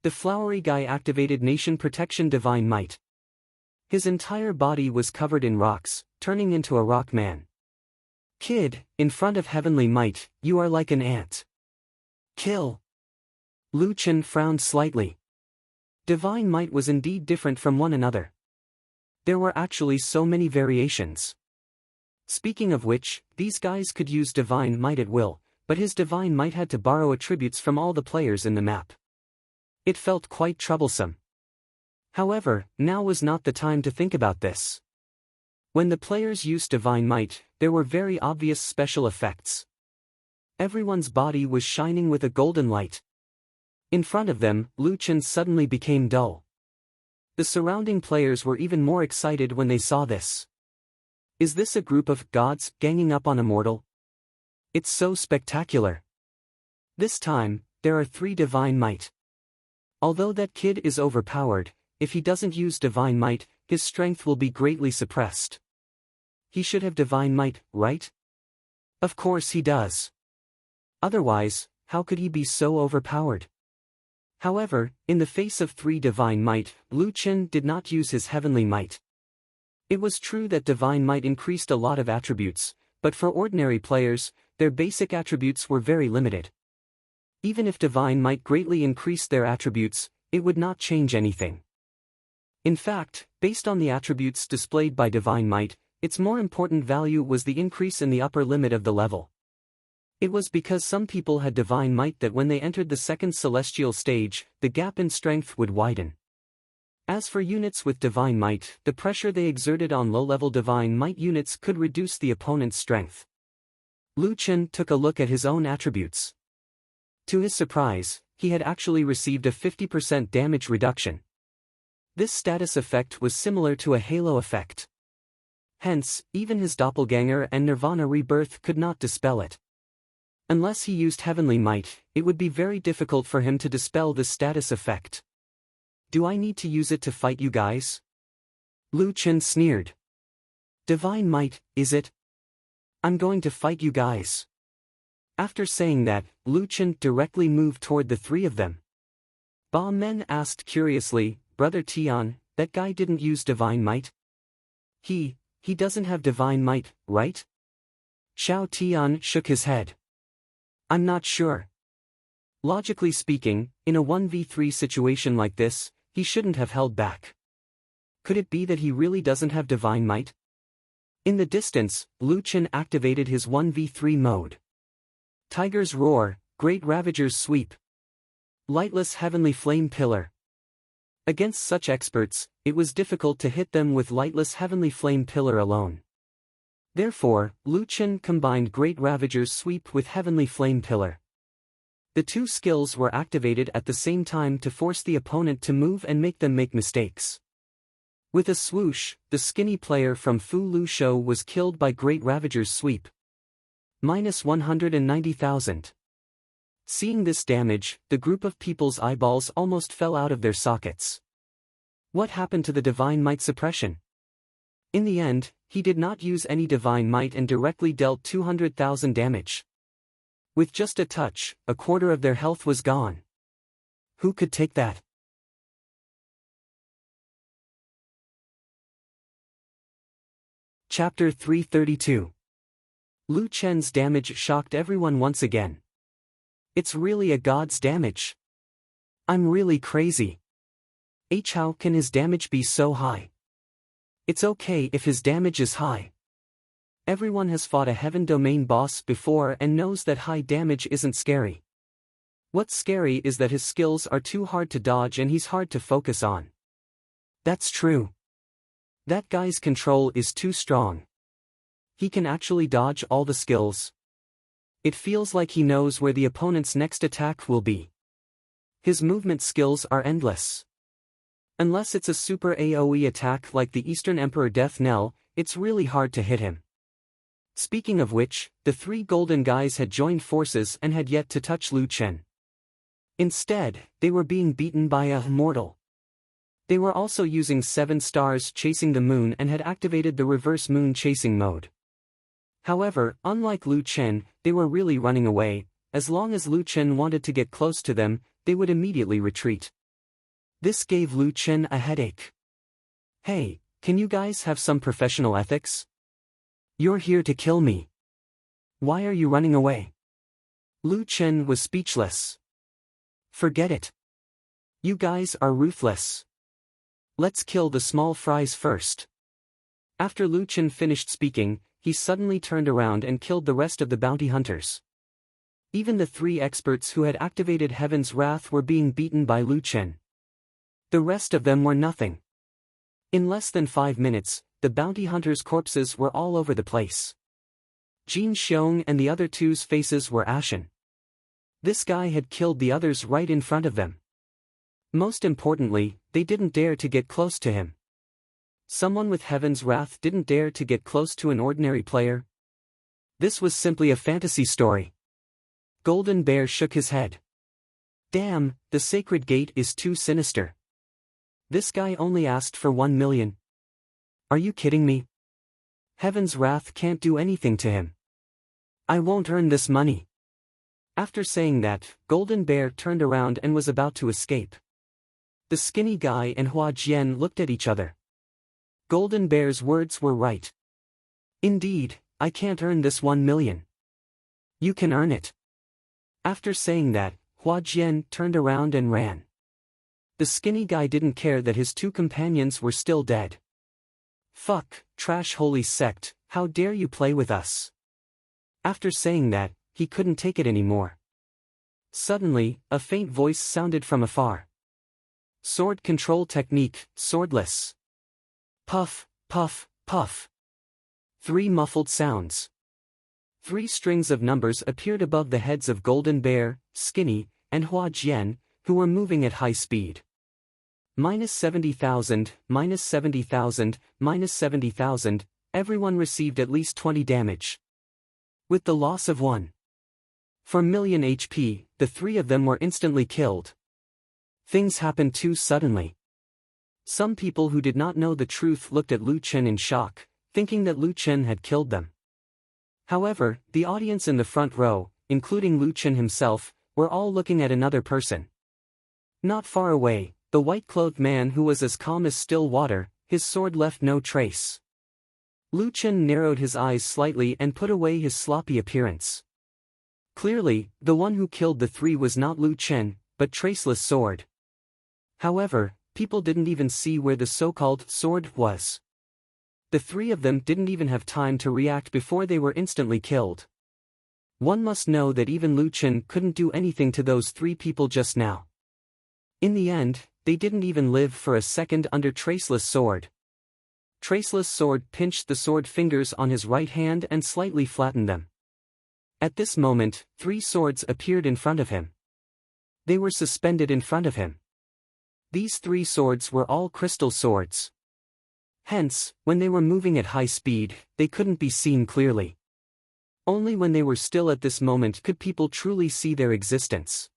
The flowery guy activated Nation Protection Divine Might. His entire body was covered in rocks, turning into a rock man. Kid, in front of Heavenly Might, you are like an ant. Kill. Lu Chen frowned slightly. Divine Might was indeed different from one another. There were actually so many variations. Speaking of which, these guys could use Divine Might at will, but his Divine Might had to borrow attributes from all the players in the map. It felt quite troublesome. However, now was not the time to think about this. When the players used Divine Might, there were very obvious special effects. Everyone's body was shining with a golden light. In front of them, Lu Chen suddenly became dull. The surrounding players were even more excited when they saw this. Is this a group of gods ganging up on a mortal? It's so spectacular. This time, there are 3 Divine Might. Although that kid is overpowered, if he doesn't use Divine Might, his strength will be greatly suppressed. He should have Divine Might, right? Of course he does. Otherwise, how could he be so overpowered? However, in the face of 3 Divine Might, Lu Chen did not use his Heavenly Might. It was true that Divine Might increased a lot of attributes, but for ordinary players, their basic attributes were very limited. Even if Divine Might greatly increased their attributes, it would not change anything. In fact, based on the attributes displayed by Divine Might, its more important value was the increase in the upper limit of the level. It was because some people had Divine Might that when they entered the second celestial stage, the gap in strength would widen. As for units with Divine Might, the pressure they exerted on low-level Divine Might units could reduce the opponent's strength. Lu Chen took a look at his own attributes. To his surprise, he had actually received a 50% damage reduction. This status effect was similar to a halo effect. Hence, even his doppelganger and Nirvana rebirth could not dispel it. Unless he used Heavenly Might, it would be very difficult for him to dispel this status effect. Do I need to use it to fight you guys? Lu Chen sneered. Divine Might, is it? I'm going to fight you guys. After saying that, Lu Chen directly moved toward the 3 of them. Ba Men asked curiously, Brother Tian, that guy didn't use Divine Might? He doesn't have Divine Might, right? Xiao Tian shook his head. I'm not sure. Logically speaking, in a 1v3 situation like this, he shouldn't have held back. Could it be that he really doesn't have Divine Might? In the distance, Lu Chen activated his 1v3 mode. Tiger's Roar, Great Ravager's Sweep. Lightless Heavenly Flame Pillar. Against such experts, it was difficult to hit them with Lightless Heavenly Flame Pillar alone. Therefore, Lu Chen combined Great Ravager's Sweep with Heavenly Flame Pillar. The 2 skills were activated at the same time to force the opponent to move and make them make mistakes. With a swoosh, the skinny player from Fu Lu Shou was killed by Great Ravager's Sweep. Minus 190,000. Seeing this damage, the group of people's eyeballs almost fell out of their sockets. What happened to the Divine Might suppression? In the end, he did not use any Divine Might and directly dealt 200,000 damage. With just a touch, a quarter of their health was gone. Who could take that? Chapter 332. Lu Chen's damage shocked everyone once again. It's really a god's damage. I'm really crazy. How can his damage be so high? It's okay if his damage is high. Everyone has fought a Heaven Domain boss before and knows that high damage isn't scary. What's scary is that his skills are too hard to dodge and he's hard to focus on. That's true. That guy's control is too strong. He can actually dodge all the skills. It feels like he knows where the opponent's next attack will be. His movement skills are endless. Unless it's a super AoE attack like the Eastern Emperor Death Knell, it's really hard to hit him. Speaking of which, the three golden guys had joined forces and had yet to touch Lu Chen. Instead, they were being beaten by a mortal. They were also using 7 stars chasing the moon and had activated the reverse moon chasing mode. However, unlike Lu Chen, they were really running away. As long as Lu Chen wanted to get close to them, they would immediately retreat. This gave Lu Chen a headache. Hey, can you guys have some professional ethics? You're here to kill me. Why are you running away? Lu Chen was speechless. Forget it. You guys are ruthless. Let's kill the small fries first. After Lu Chen finished speaking, he suddenly turned around and killed the rest of the bounty hunters. Even the 3 experts who had activated Heaven's Wrath were being beaten by Lu Chen. The rest of them were nothing. In less than 5 minutes, the bounty hunters' corpses were all over the place. Jin Xiong and the other 2's faces were ashen. This guy had killed the others right in front of them. Most importantly, they didn't dare to get close to him. Someone with Heaven's Wrath didn't dare to get close to an ordinary player. This was simply a fantasy story. Golden Bear shook his head. Damn, the Sacred Gate is too sinister. This guy only asked for 1 million. Are you kidding me? Heaven's Wrath can't do anything to him. I won't earn this money. After saying that, Golden Bear turned around and was about to escape. The skinny guy and Hua Jian looked at each other. Golden Bear's words were right. Indeed, I can't earn this 1 million. You can earn it. After saying that, Hua Jian turned around and ran. The skinny guy didn't care that his 2 companions were still dead. Fuck, trash holy sect, how dare you play with us? After saying that, he couldn't take it anymore. Suddenly, a faint voice sounded from afar. Sword control technique, swordless. Puff, puff, puff. 3 muffled sounds. 3 strings of numbers appeared above the heads of Golden Bear, Skinny, and Hua Jian, who were moving at high speed. -70,000, -70,000, -70,000, everyone received at least 20 damage. With the loss of 1. 4 million HP, the 3 of them were instantly killed. Things happened too suddenly. Some people who did not know the truth looked at Lu Chen in shock, thinking that Lu Chen had killed them. However, the audience in the front row, including Lu Chen himself, were all looking at another person. Not far away, the white-clothed man who was as calm as still water, his sword left no trace. Lu Chen narrowed his eyes slightly and put away his sloppy appearance. Clearly, the one who killed the 3 was not Lu Chen, but Traceless Sword. However, people didn't even see where the so-called sword was. The 3 of them didn't even have time to react before they were instantly killed. One must know that even Lu Chen couldn't do anything to those 3 people just now. In the end, they didn't even live for a second under Traceless Sword. Traceless Sword pinched the sword fingers on his right hand and slightly flattened them. At this moment, 3 swords appeared in front of him. They were suspended in front of him. These 3 swords were all crystal swords. Hence, when they were moving at high speed, they couldn't be seen clearly. Only when they were still at this moment could people truly see their existence.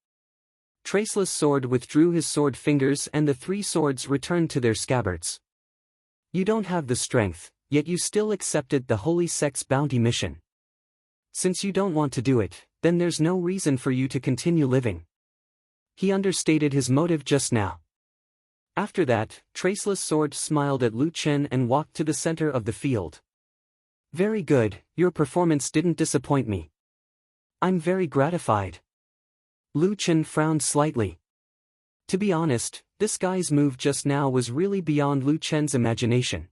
Traceless Sword withdrew his sword fingers and the 3 swords returned to their scabbards. You don't have the strength, yet you still accepted the Holy Sect's bounty mission. Since you don't want to do it, then there's no reason for you to continue living. He understated his motive just now. After that, Traceless Sword smiled at Lu Chen and walked to the center of the field. Very good, your performance didn't disappoint me. I'm very gratified. Lu Chen frowned slightly. To be honest, this guy's move just now was really beyond Lu Chen's imagination.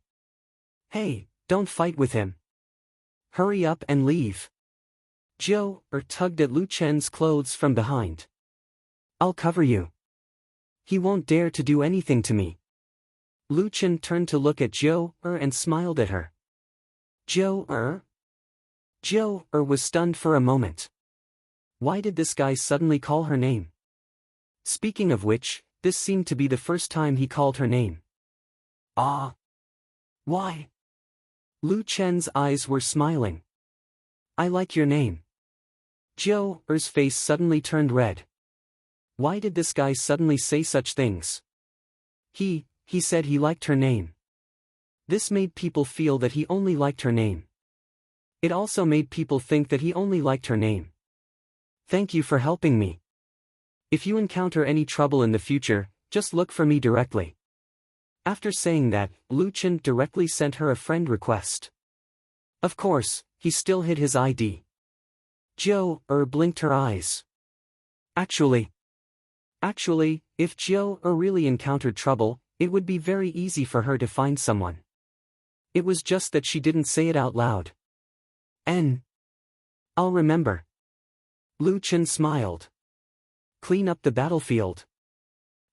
Hey, don't fight with him. Hurry up and leave. Zhou tugged at Lu Chen's clothes from behind. I'll cover you. He won't dare to do anything to me. Lu Chen turned to look at Zhou and smiled at her. Zhou was stunned for a moment. Why did this guy suddenly call her name? Speaking of which, this seemed to be the first time he called her name. Ah. Why? Lu Chen's eyes were smiling. I like your name. Zhou Er's face suddenly turned red. Why did this guy suddenly say such things? He said he liked her name. This made people feel that he only liked her name. It also made people think that he only liked her name. Thank you for helping me. If you encounter any trouble in the future, just look for me directly. After saying that, Lu Chen directly sent her a friend request. Of course, he still hid his ID. Zhou Er blinked her eyes. Actually, if Zhou Er really encountered trouble, it would be very easy for her to find someone. It was just that she didn't say it out loud. I'll remember. Lu Chen smiled. Clean up the battlefield.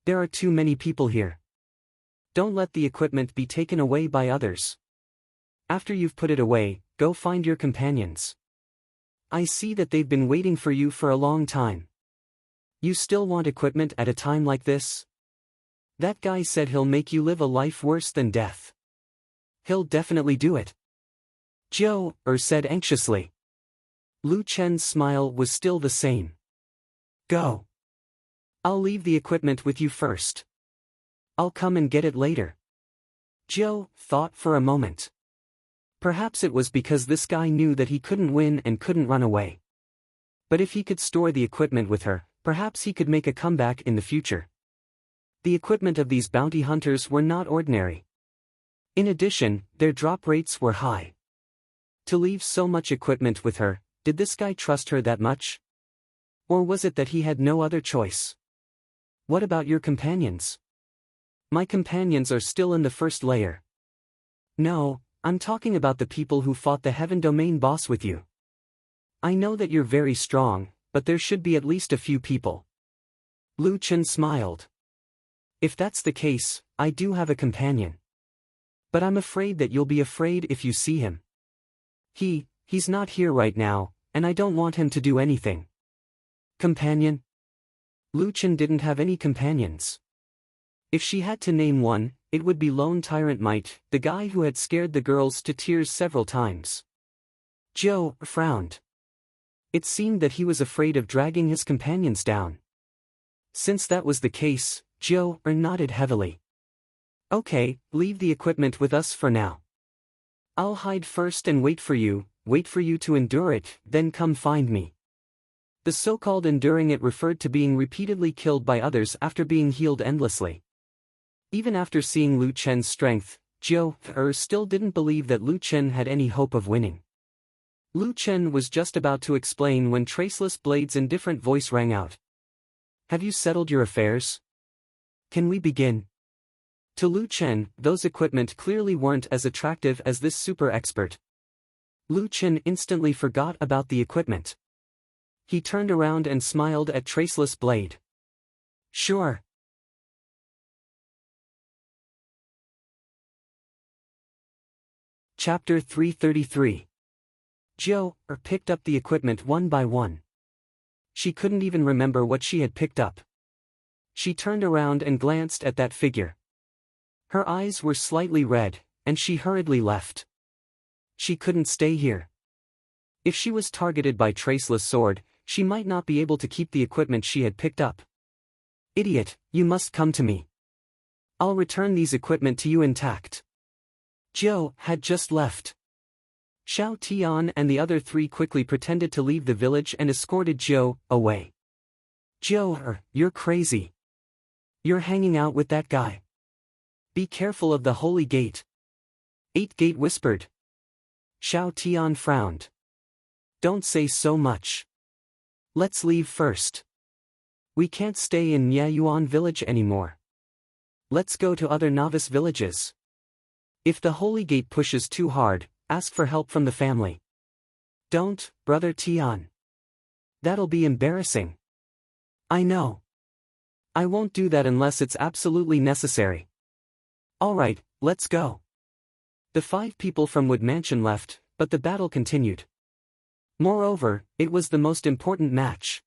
There are too many people here. Don't let the equipment be taken away by others. After you've put it away, go find your companions. I see that they've been waiting for you for a long time. You still want equipment at a time like this? That guy said he'll make you live a life worse than death. He'll definitely do it. Zhou Er said anxiously. Lu Chen's smile was still the same. Go. I'll leave the equipment with you first. I'll come and get it later. Zhou thought for a moment. Perhaps it was because this guy knew that he couldn't win and couldn't run away. But if he could store the equipment with her, perhaps he could make a comeback in the future. The equipment of these bounty hunters were not ordinary. In addition, their drop rates were high. To leave so much equipment with her, did this guy trust her that much? Or was it that he had no other choice? What about your companions? My companions are still in the first layer. No, I'm talking about the people who fought the Heaven Domain boss with you. I know that you're very strong, but there should be at least a few people. Lu Chen smiled. If that's the case, I do have a companion. But I'm afraid that you'll be afraid if you see him. He's not here right now, and I don't want him to do anything. Companion? Lu Chen didn't have any companions. If she had to name one, it would be Lone Tyrant Might, the guy who had scared the girls to tears several times. Zhou frowned. It seemed that he was afraid of dragging his companions down. Since that was the case, Zhou nodded heavily. Okay, leave the equipment with us for now. I'll hide first and wait for you to endure it, then come find me. The so-called enduring it referred to being repeatedly killed by others after being healed endlessly. Even after seeing Lu Chen's strength, Zhou still didn't believe that Lu Chen had any hope of winning. Lu Chen was just about to explain when Traceless Blade's indifferent voice rang out. Have you settled your affairs? Can we begin? To Lu Chen, those equipment clearly weren't as attractive as this super expert. Lu Chen instantly forgot about the equipment. He turned around and smiled at Traceless Blade. Sure. Chapter 333. Zhou picked up the equipment one by one. She couldn't even remember what she had picked up. She turned around and glanced at that figure. Her eyes were slightly red, and she hurriedly left. She couldn't stay here. If she was targeted by Traceless Sword, she might not be able to keep the equipment she had picked up. Idiot, you must come to me. I'll return these equipment to you intact. Zhou had just left. Xiao Tian and the other three quickly pretended to leave the village and escorted Zhou away. Zhou, you're crazy. You're hanging out with that guy. Be careful of the Holy Gate. 8 Gate whispered. Xiao Tian frowned. Don't say so much. Let's leave first. We can't stay in Yaoyuan village anymore. Let's go to other novice villages. If the Holy Gate pushes too hard, ask for help from the family. Don't, Brother Tian. That'll be embarrassing. I know. I won't do that unless it's absolutely necessary. Alright, let's go. The 5 people from Wood Mansion left, but the battle continued. Moreover, it was the most important match.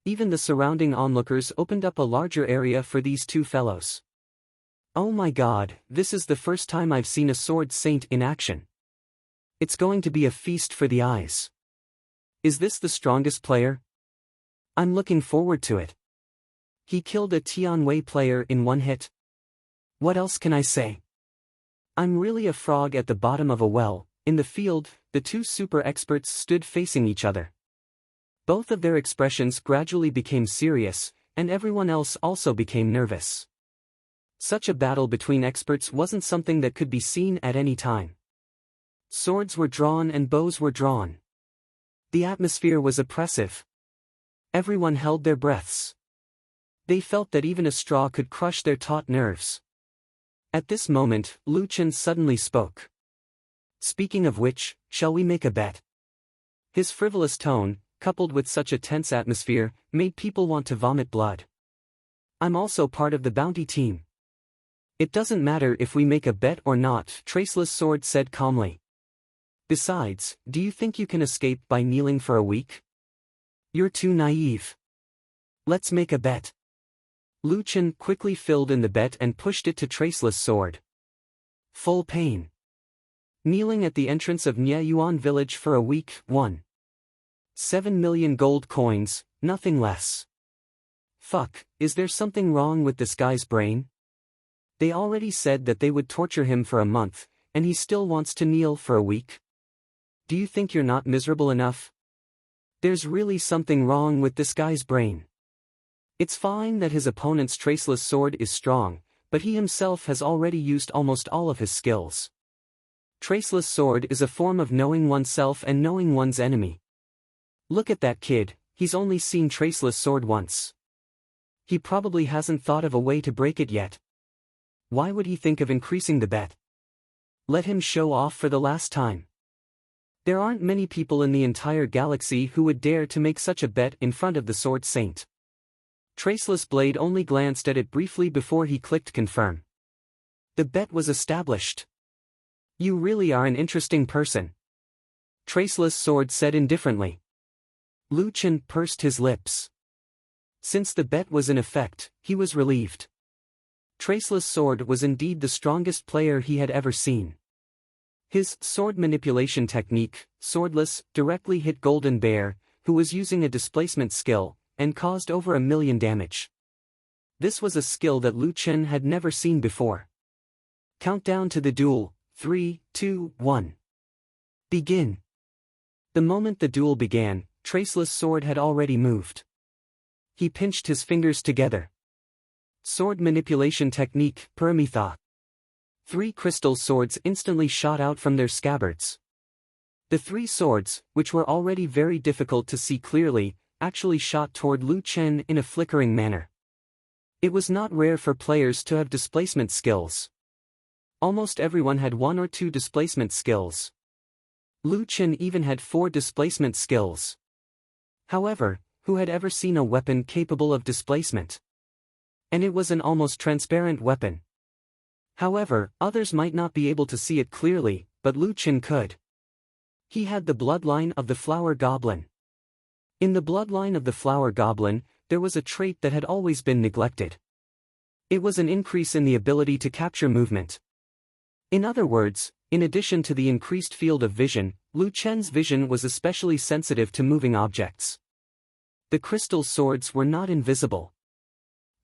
Even the surrounding onlookers opened up a larger area for these two fellows. Oh my god, this is the first time I've seen a sword saint in action. It's going to be a feast for the eyes. Is this the strongest player? I'm looking forward to it. He killed a Tianwei player in one hit. What else can I say? I'm really a frog at the bottom of a well. In the field, the two super experts stood facing each other. Both of their expressions gradually became serious, and everyone else also became nervous. Such a battle between experts wasn't something that could be seen at any time. Swords were drawn and bows were drawn. The atmosphere was oppressive. Everyone held their breaths. They felt that even a straw could crush their taut nerves. At this moment, Lu Chen suddenly spoke. Speaking of which, shall we make a bet? His frivolous tone, coupled with such a tense atmosphere, made people want to vomit blood. I'm also part of the bounty team. It doesn't matter if we make a bet or not, Traceless Sword said calmly. Besides, do you think you can escape by kneeling for a week? You're too naive. Let's make a bet. Lu Chen quickly filled in the bet and pushed it to Traceless Sword. Full pain. Kneeling at the entrance of Nye Yuan village for a week, 1. 7 million gold coins, nothing less. Fuck, is there something wrong with this guy's brain? They already said that they would torture him for a month, and he still wants to kneel for a week? Do you think you're not miserable enough? There's really something wrong with this guy's brain. It's fine that his opponent's Traceless Sword is strong, but he himself has already used almost all of his skills. Traceless Sword is a form of knowing oneself and knowing one's enemy. Look at that kid, he's only seen Traceless Sword once. He probably hasn't thought of a way to break it yet. Why would he think of increasing the bet? Let him show off for the last time. There aren't many people in the entire galaxy who would dare to make such a bet in front of the Sword Saint. Traceless Blade only glanced at it briefly before he clicked confirm. The bet was established. You really are an interesting person. Traceless Sword said indifferently. Lu Chen pursed his lips. Since the bet was in effect, he was relieved. Traceless Sword was indeed the strongest player he had ever seen. His sword manipulation technique, Swordless, directly hit Golden Bear, who was using a displacement skill, and caused over 1 million damage. This was a skill that Lu Chen had never seen before. Countdown to the duel, 3, 2, 1. Begin. The moment the duel began, Traceless Sword had already moved. He pinched his fingers together. Sword manipulation technique, Paramitha. 3 crystal swords instantly shot out from their scabbards. The 3 swords, which were already very difficult to see clearly, actually shot toward Lu Chen in a flickering manner. It was not rare for players to have displacement skills. Almost everyone had 1 or 2 displacement skills. Lu Chen even had 4 displacement skills. However, who had ever seen a weapon capable of displacement? And it was an almost transparent weapon. However, others might not be able to see it clearly, but Lu Chen could. He had the bloodline of the Flower Goblin. In the bloodline of the Flower Goblin, there was a trait that had always been neglected. It was an increase in the ability to capture movement. In other words, in addition to the increased field of vision, Lu Chen's vision was especially sensitive to moving objects. The crystal swords were not invisible.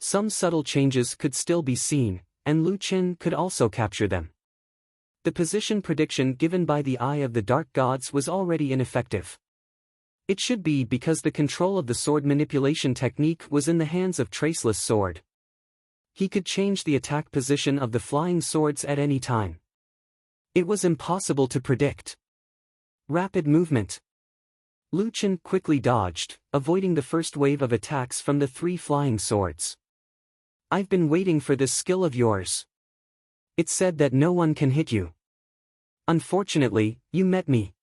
Some subtle changes could still be seen, and Lu Chen could also capture them. The position prediction given by the Eye of the Dark Gods was already ineffective. It should be because the control of the sword manipulation technique was in the hands of Traceless Sword. He could change the attack position of the flying swords at any time. It was impossible to predict. Rapid movement. Lu Chen quickly dodged, avoiding the first wave of attacks from the 3 flying swords. I've been waiting for this skill of yours. It said that no one can hit you. Unfortunately, you met me.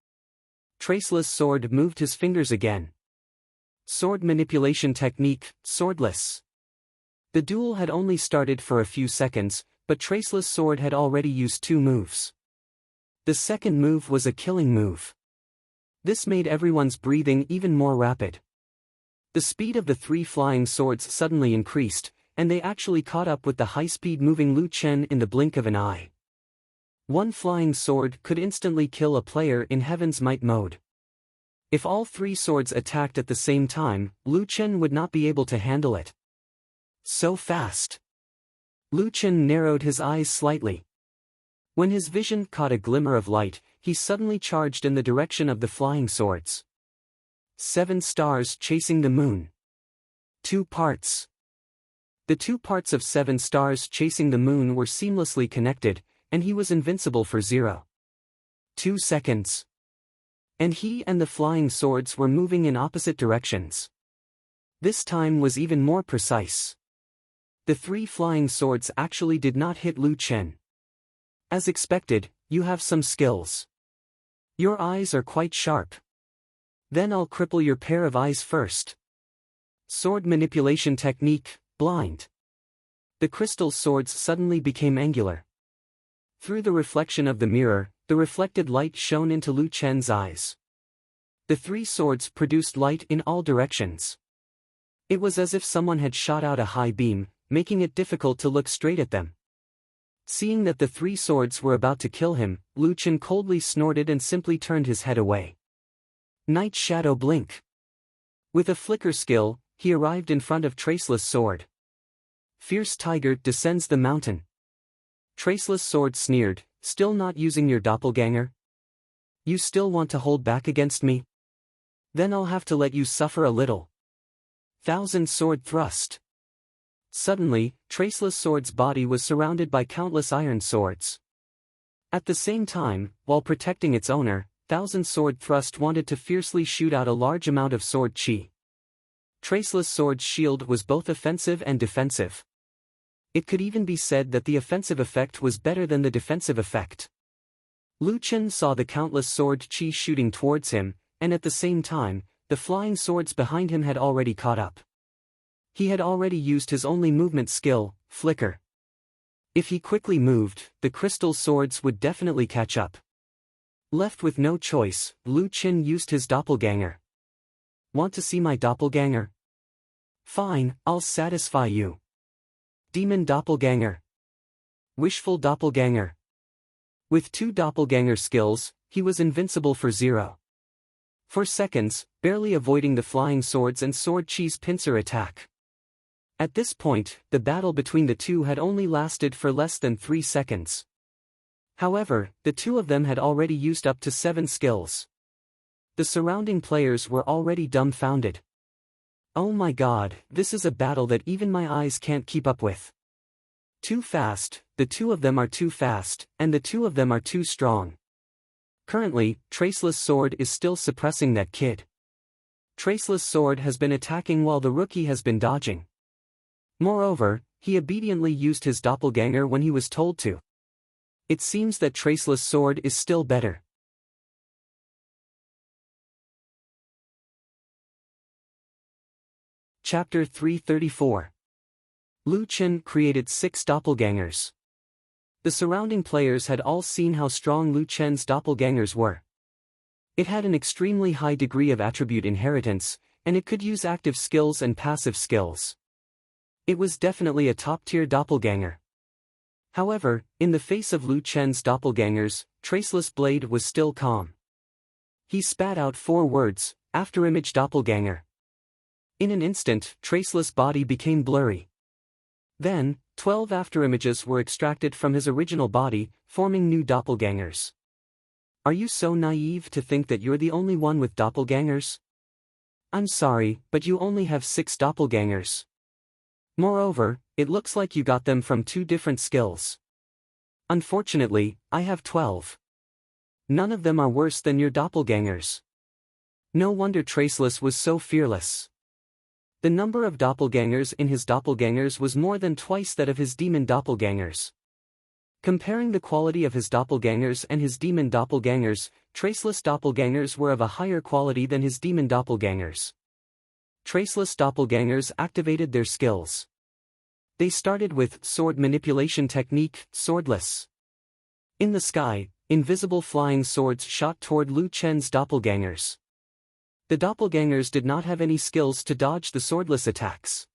Traceless Sword moved his fingers again. Sword manipulation technique, Swordless. The duel had only started for a few seconds, but Traceless Sword had already used 2 moves. The second move was a killing move. This made everyone's breathing even more rapid. The speed of the three flying swords suddenly increased, and they actually caught up with the high-speed moving Lu Chen in the blink of an eye. One flying sword could instantly kill a player in Heaven's Might mode. If all three swords attacked at the same time, Lu Chen would not be able to handle it. So fast. Lu Chen narrowed his eyes slightly. When his vision caught a glimmer of light, he suddenly charged in the direction of the flying swords. 7 stars chasing the moon. 2 parts. The 2 parts of 7 stars chasing the moon were seamlessly connected, and he was invincible for 0.2 seconds. And he and the flying swords were moving in opposite directions. This time was even more precise. The 3 flying swords actually did not hit Lu Chen. As expected, you have some skills. Your eyes are quite sharp. Then I'll cripple your pair of eyes first. Sword manipulation technique, blind. The crystal swords suddenly became angular. Through the reflection of the mirror, the reflected light shone into Lu Chen's eyes. The 3 swords produced light in all directions. It was as if someone had shot out a high beam, making it difficult to look straight at them. Seeing that the 3 swords were about to kill him, Lu Chen coldly snorted and simply turned his head away. Night Shadow Blink. With a flicker skill, he arrived in front of Traceless Sword. Fierce Tiger descends the mountain. Traceless Sword sneered, still not using your doppelganger? You still want to hold back against me? Then I'll have to let you suffer a little. 1000 Sword Thrust. Suddenly, Traceless Sword's body was surrounded by countless iron swords. At the same time, while protecting its owner, 1000 Sword Thrust wanted to fiercely shoot out a large amount of sword chi. Traceless Sword's shield was both offensive and defensive. It could even be said that the offensive effect was better than the defensive effect. Lu Chen saw the countless sword chi shooting towards him, and at the same time, the flying swords behind him had already caught up. He had already used his only movement skill, Flicker. If he quickly moved, the crystal swords would definitely catch up. Left with no choice, Lu Chen used his doppelganger. Want to see my doppelganger? Fine, I'll satisfy you. Demon Doppelganger. Wishful Doppelganger. With 2 doppelganger skills, he was invincible for 0.4 seconds, barely avoiding the flying swords and sword chi's pincer attack. At this point, the battle between the two had only lasted for less than 3 seconds. However, the 2 of them had already used up to 7 skills. The surrounding players were already dumbfounded. Oh my god, this is a battle that even my eyes can't keep up with. Too fast, the 2 of them are too fast, and the 2 of them are too strong. Currently, Traceless Sword is still suppressing that kid. Traceless Sword has been attacking while the rookie has been dodging. Moreover, he obediently used his doppelganger when he was told to. It seems that Traceless Sword is still better. Chapter 334. Lu Chen created 6 doppelgangers. The surrounding players had all seen how strong Lu Chen's doppelgangers were. It had an extremely high degree of attribute inheritance, and it could use active skills and passive skills. It was definitely a top-tier doppelganger. However, in the face of Lu Chen's doppelgangers, Traceless Blade was still calm. He spat out 4 words, Afterimage Doppelganger. In an instant, Traceless' body became blurry. Then, 12 afterimages were extracted from his original body, forming new doppelgangers. Are you so naive to think that you're the only one with doppelgangers? I'm sorry, but you only have 6 doppelgangers. Moreover, it looks like you got them from 2 different skills. Unfortunately, I have 12. None of them are worse than your doppelgangers. No wonder Traceless was so fearless. The number of doppelgangers in his doppelgangers was more than twice that of his demon doppelgangers. Comparing the quality of his doppelgangers and his demon doppelgangers, Traceless doppelgangers were of a higher quality than his demon doppelgangers. Traceless doppelgangers activated their skills. They started with Sword Manipulation Technique, Swordless. In the sky, Invisible flying swords shot toward Lu Chen's doppelgangers. The doppelgangers did not have any skills to dodge the swordless attacks.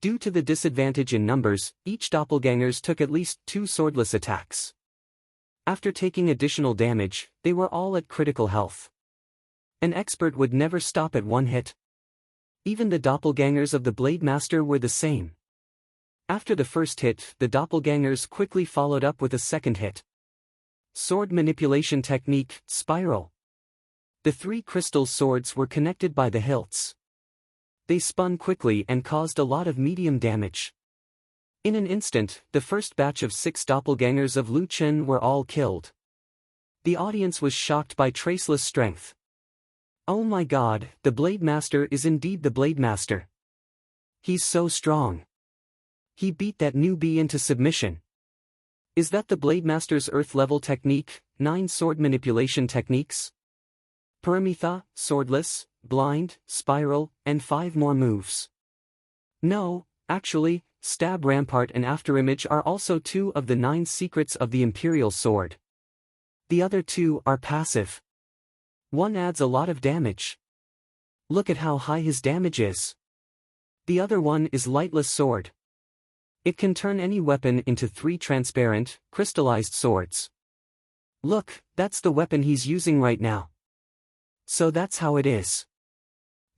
Due to the disadvantage in numbers, each doppelgangers took at least 2 swordless attacks. After taking additional damage, they were all at critical health. An expert would never stop at 1 hit. Even the doppelgangers of the Blade Master were the same. After the first hit, the doppelgangers quickly followed up with a second hit. Sword manipulation technique, spiral. The 3 crystal swords were connected by the hilts. They spun quickly and caused a lot of medium damage. In an instant, the first batch of 6 doppelgangers of Lu Chen were all killed. The audience was shocked by Traceless' strength. Oh my god, the Blade Master is indeed the Blade Master. He's so strong. He beat that newbie into submission. Is that the Blade Master's Earth-level technique, 9 sword manipulation techniques? Paramitha, swordless, blind, spiral, and 5 more moves. No, actually, stab, rampart and afterimage are also 2 of the 9 secrets of the Imperial Sword. The other 2 are passive. One adds a lot of damage. Look at how high his damage is. The other one is lightless sword. It can turn any weapon into 3 transparent, crystallized swords. Look, that's the weapon he's using right now. So that's how it is.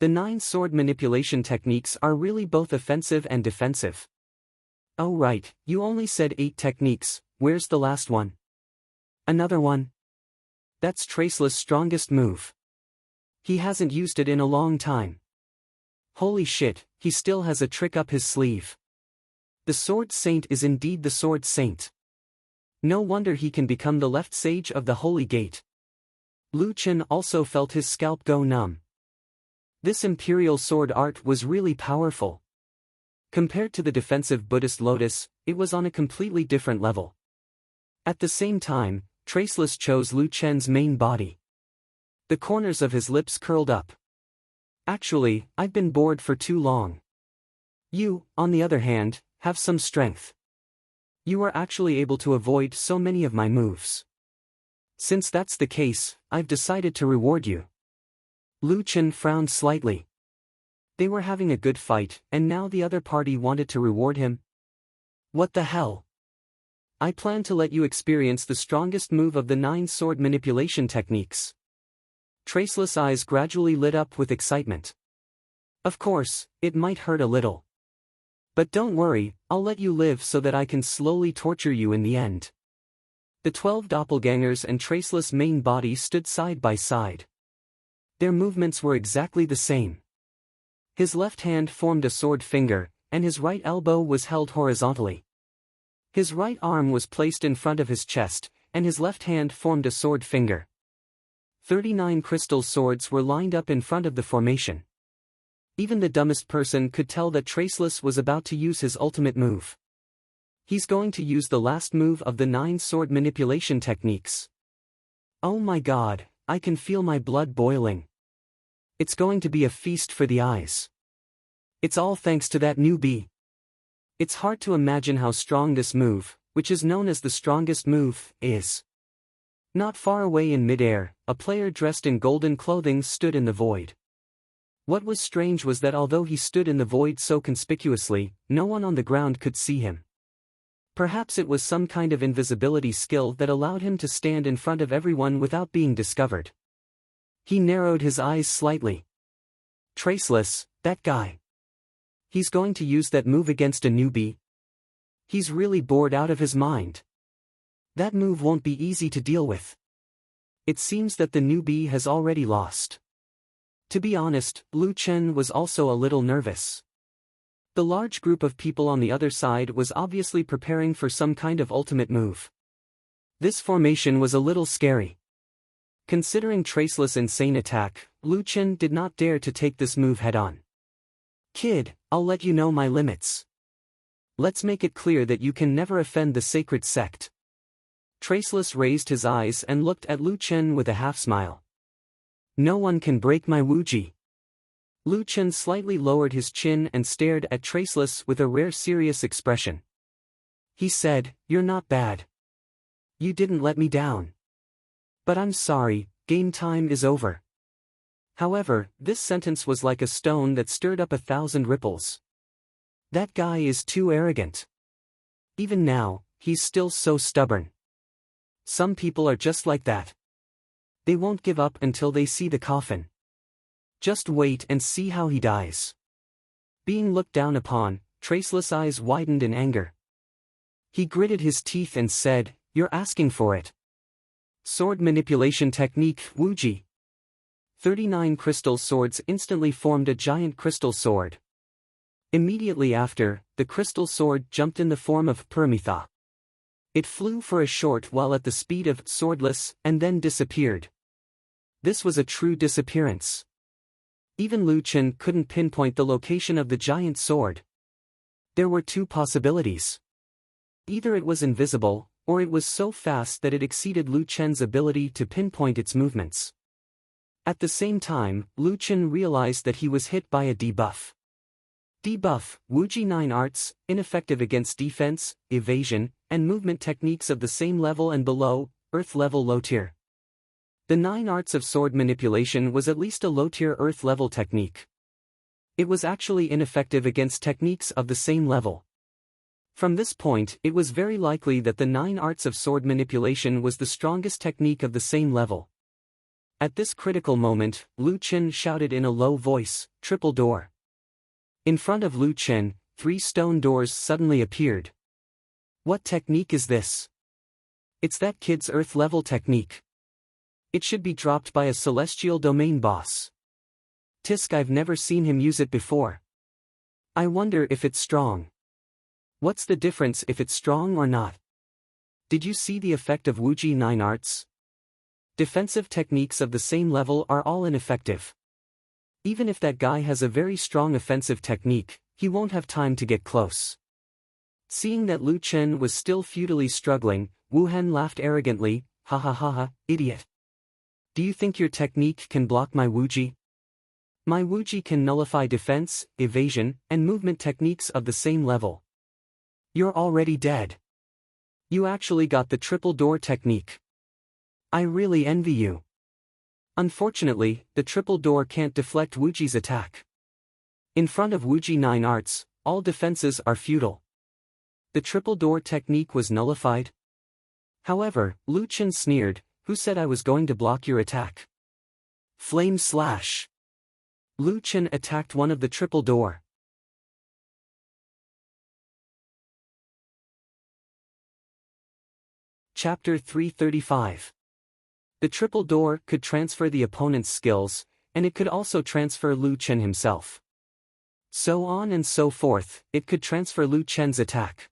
The 9 sword manipulation techniques are really both offensive and defensive. Oh right, you only said 8 techniques, where's the last one? Another one? That's Traceless' strongest move. He hasn't used it in a long time. Holy shit, he still has a trick up his sleeve. The Sword Saint is indeed the Sword Saint. No wonder he can become the left sage of the Holy Gate. Lu Chen also felt his scalp go numb. This Imperial Sword art was really powerful. Compared to the defensive Buddhist Lotus, it was on a completely different level. At the same time, Traceless chose Lu Chen's main body. The corners of his lips curled up. Actually, I've been bored for too long. You, on the other hand, have some strength. You are actually able to avoid so many of my moves. Since that's the case, I've decided to reward you. Lu Chen frowned slightly. They were having a good fight, and now the other party wanted to reward him? What the hell? I plan to let you experience the strongest move of the 9 sword manipulation techniques. Traceless' eyes gradually lit up with excitement. Of course, it might hurt a little. But don't worry, I'll let you live so that I can slowly torture you in the end. The 12 doppelgangers and Traceless' main body stood side by side. Their movements were exactly the same. His left hand formed a sword finger, and his right elbow was held horizontally. His right arm was placed in front of his chest, and his left hand formed a sword finger. 39 crystal swords were lined up in front of the formation. Even the dumbest person could tell that Traceless was about to use his ultimate move. He's going to use the last move of the 9 sword manipulation techniques. Oh my god, I can feel my blood boiling. It's going to be a feast for the eyes. It's all thanks to that newbie. It's hard to imagine how strong this move, which is known as the strongest move, is. Not far away in midair, a player dressed in golden clothing stood in the void. What was strange was that although he stood in the void so conspicuously, no one on the ground could see him. Perhaps it was some kind of invisibility skill that allowed him to stand in front of everyone without being discovered. He narrowed his eyes slightly. Traceless, that guy. He's going to use that move against a newbie? He's really bored out of his mind. That move won't be easy to deal with. It seems that the newbie has already lost. To be honest, Lu Chen was also a little nervous. The large group of people on the other side was obviously preparing for some kind of ultimate move. This formation was a little scary. Considering Traceless' insane attack, Lu Chen did not dare to take this move head-on. Kid, I'll let you know my limits. Let's make it clear that you can never offend the sacred sect. Traceless raised his eyes and looked at Lu Chen with a half-smile. No one can break my Wuji. Lu Chen slightly lowered his chin and stared at Traceless with a rare serious expression. He said, "You're not bad. You didn't let me down. But I'm sorry, game time is over. However, this sentence was like a stone that stirred up 1,000 ripples. That guy is too arrogant. Even now, he's still so stubborn. Some people are just like that. They won't give up until they see the coffin. Just wait and see how he dies. Being looked down upon, Traceless' eyes widened in anger. He gritted his teeth and said, "You're asking for it." Sword manipulation technique, Wuji. 39 crystal swords instantly formed a giant crystal sword. Immediately after, the crystal sword jumped in the form of Paramitha. It flew for a short while at the speed of swordless and then disappeared. This was a true disappearance. Even Lu Chen couldn't pinpoint the location of the giant sword. There were two possibilities. Either it was invisible, or it was so fast that it exceeded Lu Chen's ability to pinpoint its movements. At the same time, Lu Chen realized that he was hit by a debuff. Debuff, Wuji 9 arts, ineffective against defense, evasion, and movement techniques of the same level and below, earth level low tier. The 9 arts of sword manipulation was at least a low tier earth level technique. It was actually ineffective against techniques of the same level. From this point, it was very likely that the 9 arts of sword manipulation was the strongest technique of the same level. At this critical moment, Lu Chen shouted in a low voice, "Triple door." In front of Lu Chen, 3 stone doors suddenly appeared. What technique is this? It's that kid's earth level technique. It should be dropped by a celestial domain boss. Tisk, I've never seen him use it before. I wonder if it's strong. What's the difference if it's strong or not? Did you see the effect of Wuji 9 arts? Defensive techniques of the same level are all ineffective. Even if that guy has a very strong offensive technique, he won't have time to get close. Seeing that Lu Chen was still futilely struggling, Wu Hen laughed arrogantly, "Ha ha ha ha, idiot. Do you think your technique can block my Wuji? My Wuji can nullify defense, evasion, and movement techniques of the same level. You're already dead. You actually got the triple door technique. I really envy you." Unfortunately, the triple door can't deflect Wuji's attack. In front of Wuji 9 arts, all defenses are futile. The triple door technique was nullified. However, Lu Chen sneered, "Who said I was going to block your attack?" Flame slash. Lu Chen attacked one of the triple door. Chapter 335. The triple door could transfer the opponent's skills, and it could also transfer Lu Chen himself. So on and so forth, it could transfer Lu Chen's attack.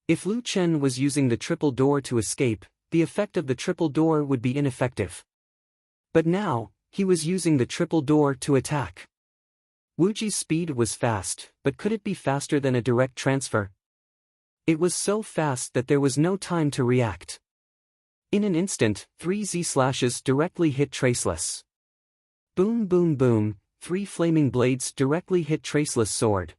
If Lu Chen was using the triple door to escape, the effect of the triple door would be ineffective. But now, he was using the triple door to attack. Wuji's speed was fast, but could it be faster than a direct transfer? It was so fast that there was no time to react. In an instant, 3 Z-slashes directly hit Traceless. Boom boom boom, 3 flaming blades directly hit Traceless' sword.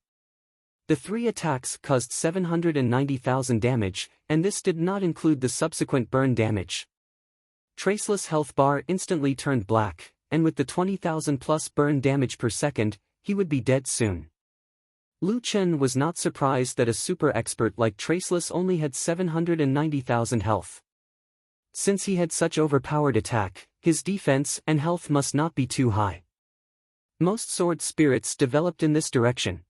The 3 attacks caused 790,000 damage, and this did not include the subsequent burn damage. Traceless' health bar instantly turned black, and with the 20,000 plus burn damage per second, he would be dead soon. Lu Chen was not surprised that a super expert like Traceless only had 790,000 health. Since he had such overpowered attack, his defense and health must not be too high. Most sword spirits developed in this direction.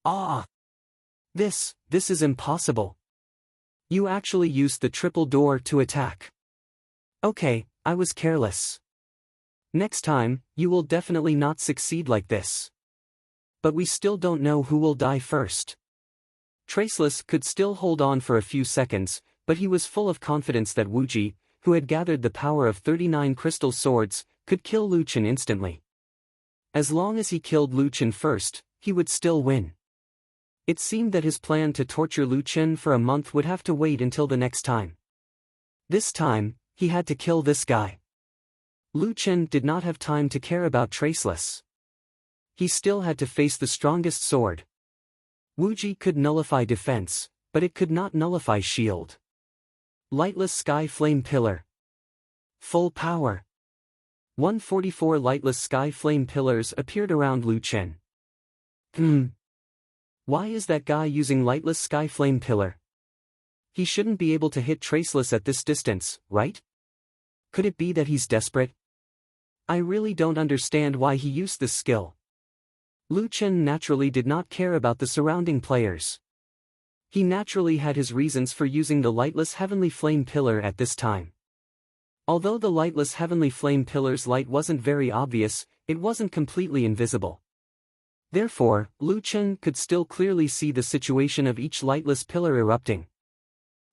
Ah! This is impossible. You actually used the triple door to attack. Okay, I was careless. Next time, you will definitely not succeed like this. But we still don't know who will die first. Traceless could still hold on for a few seconds, but he was full of confidence that Wuji, who had gathered the power of 39 crystal swords, could kill Lu Chen instantly. As long as he killed Lu Chen first, he would still win. It seemed that his plan to torture Lu Chen for a month would have to wait until the next time. This time, he had to kill this guy. Lu Chen did not have time to care about Traceless. He still had to face the strongest sword. Wuji could nullify defense, but it could not nullify shield. Lightless Sky Flame Pillar. Full power. 144 lightless sky flame pillars appeared around Lu Chen. Why is that guy using lightless sky flame pillar? He shouldn't be able to hit traceless at this distance, right? Could it be that he's desperate? I really don't understand why he used this skill. Lu Chen naturally did not care about the surrounding players. He naturally had his reasons for using the lightless heavenly flame pillar at this time. Although the lightless heavenly flame pillar's light wasn't very obvious, it wasn't completely invisible. Therefore, Lu Chen could still clearly see the situation of each lightless pillar erupting.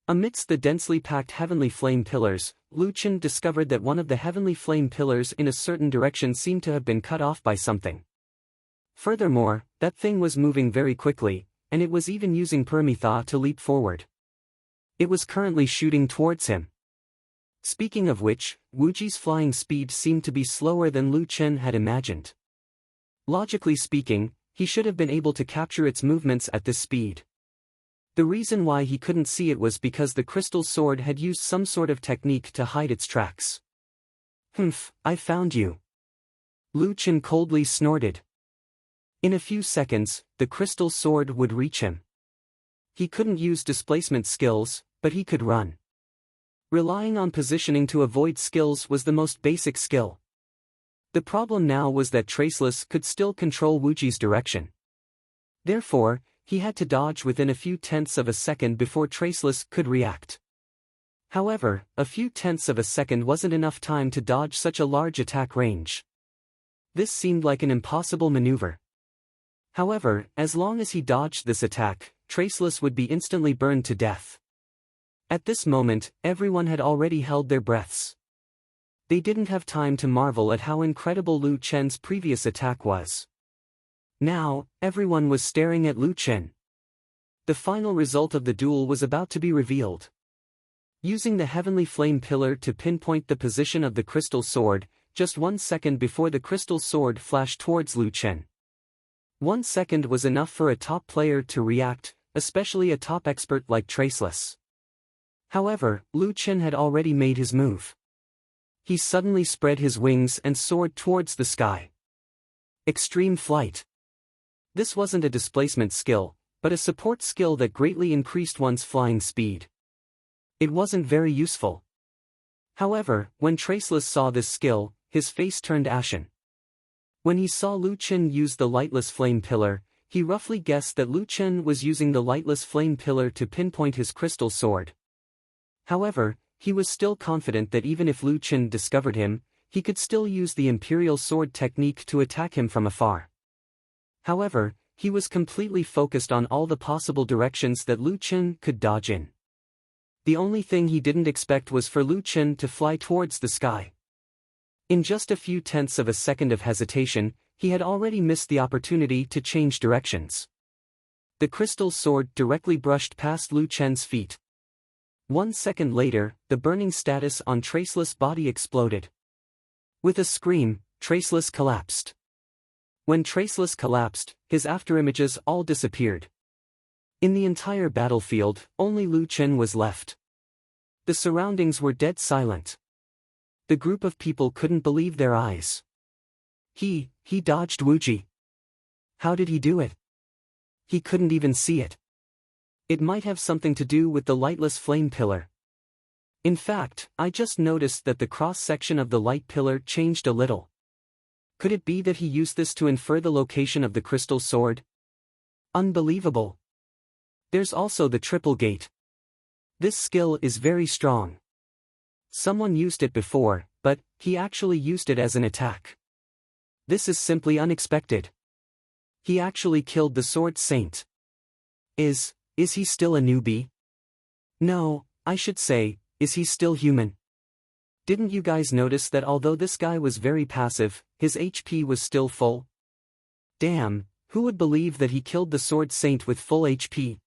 Amidst the densely packed heavenly flame pillars, Lu Chen discovered that one of the heavenly flame pillars in a certain direction seemed to have been cut off by something. Furthermore, that thing was moving very quickly, and it was even using Permitha to leap forward. It was currently shooting towards him. Speaking of which, Wuji's flying speed seemed to be slower than Lu Chen had imagined. Logically speaking, he should have been able to capture its movements at this speed. The reason why he couldn't see it was because the crystal sword had used some sort of technique to hide its tracks. "Humph, I found you." Lu Chen coldly snorted. In a few seconds, the crystal sword would reach him. He couldn't use displacement skills, but he could run. Relying on positioning to avoid skills was the most basic skill. The problem now was that Traceless could still control Wuji's direction. Therefore, he had to dodge within a few tenths of a second before Traceless could react. However, a few tenths of a second wasn't enough time to dodge such a large attack range. This seemed like an impossible maneuver. However, as long as he dodged this attack, Traceless would be instantly burned to death. At this moment, everyone had already held their breaths. They didn't have time to marvel at how incredible Lu Chen's previous attack was. Now, everyone was staring at Lu Chen. The final result of the duel was about to be revealed. Using the heavenly flame pillar to pinpoint the position of the crystal sword, just 1 second before the crystal sword flashed towards Lu Chen. 1 second was enough for a top player to react, especially a top expert like Traceless. However, Lu Chen had already made his move. He suddenly spread his wings and soared towards the sky. Extreme flight. This wasn't a displacement skill, but a support skill that greatly increased one's flying speed. It wasn't very useful. However, when Traceless saw this skill, his face turned ashen. When he saw Lu Chen use the lightless flame pillar, he roughly guessed that Lu Chen was using the lightless flame pillar to pinpoint his crystal sword. However, he was still confident that even if Lu Chen discovered him, he could still use the imperial sword technique to attack him from afar. However, he was completely focused on all the possible directions that Lu Chen could dodge in. The only thing he didn't expect was for Lu Chen to fly towards the sky. In just a few tenths of a second of hesitation, he had already missed the opportunity to change directions. The crystal sword directly brushed past Lu Chen's feet. 1 second later, the burning status on Traceless' body exploded. With a scream, Traceless collapsed. When Traceless collapsed, his afterimages all disappeared. In the entire battlefield, only Lu Chen was left. The surroundings were dead silent. The group of people couldn't believe their eyes. He dodged Wuji. How did he do it? He couldn't even see it. It might have something to do with the lightless flame pillar. In fact, I just noticed that the cross-section of the light pillar changed a little. Could it be that he used this to infer the location of the crystal sword? Unbelievable. There's also the triple gate. This skill is very strong. Someone used it before, but he actually used it as an attack. This is simply unexpected. He actually killed the Sword Saint. Is he still a newbie? No, I should say, is he still human? Didn't you guys notice that although this guy was very passive, his HP was still full? Damn, who would believe that he killed the Sword Saint with full HP?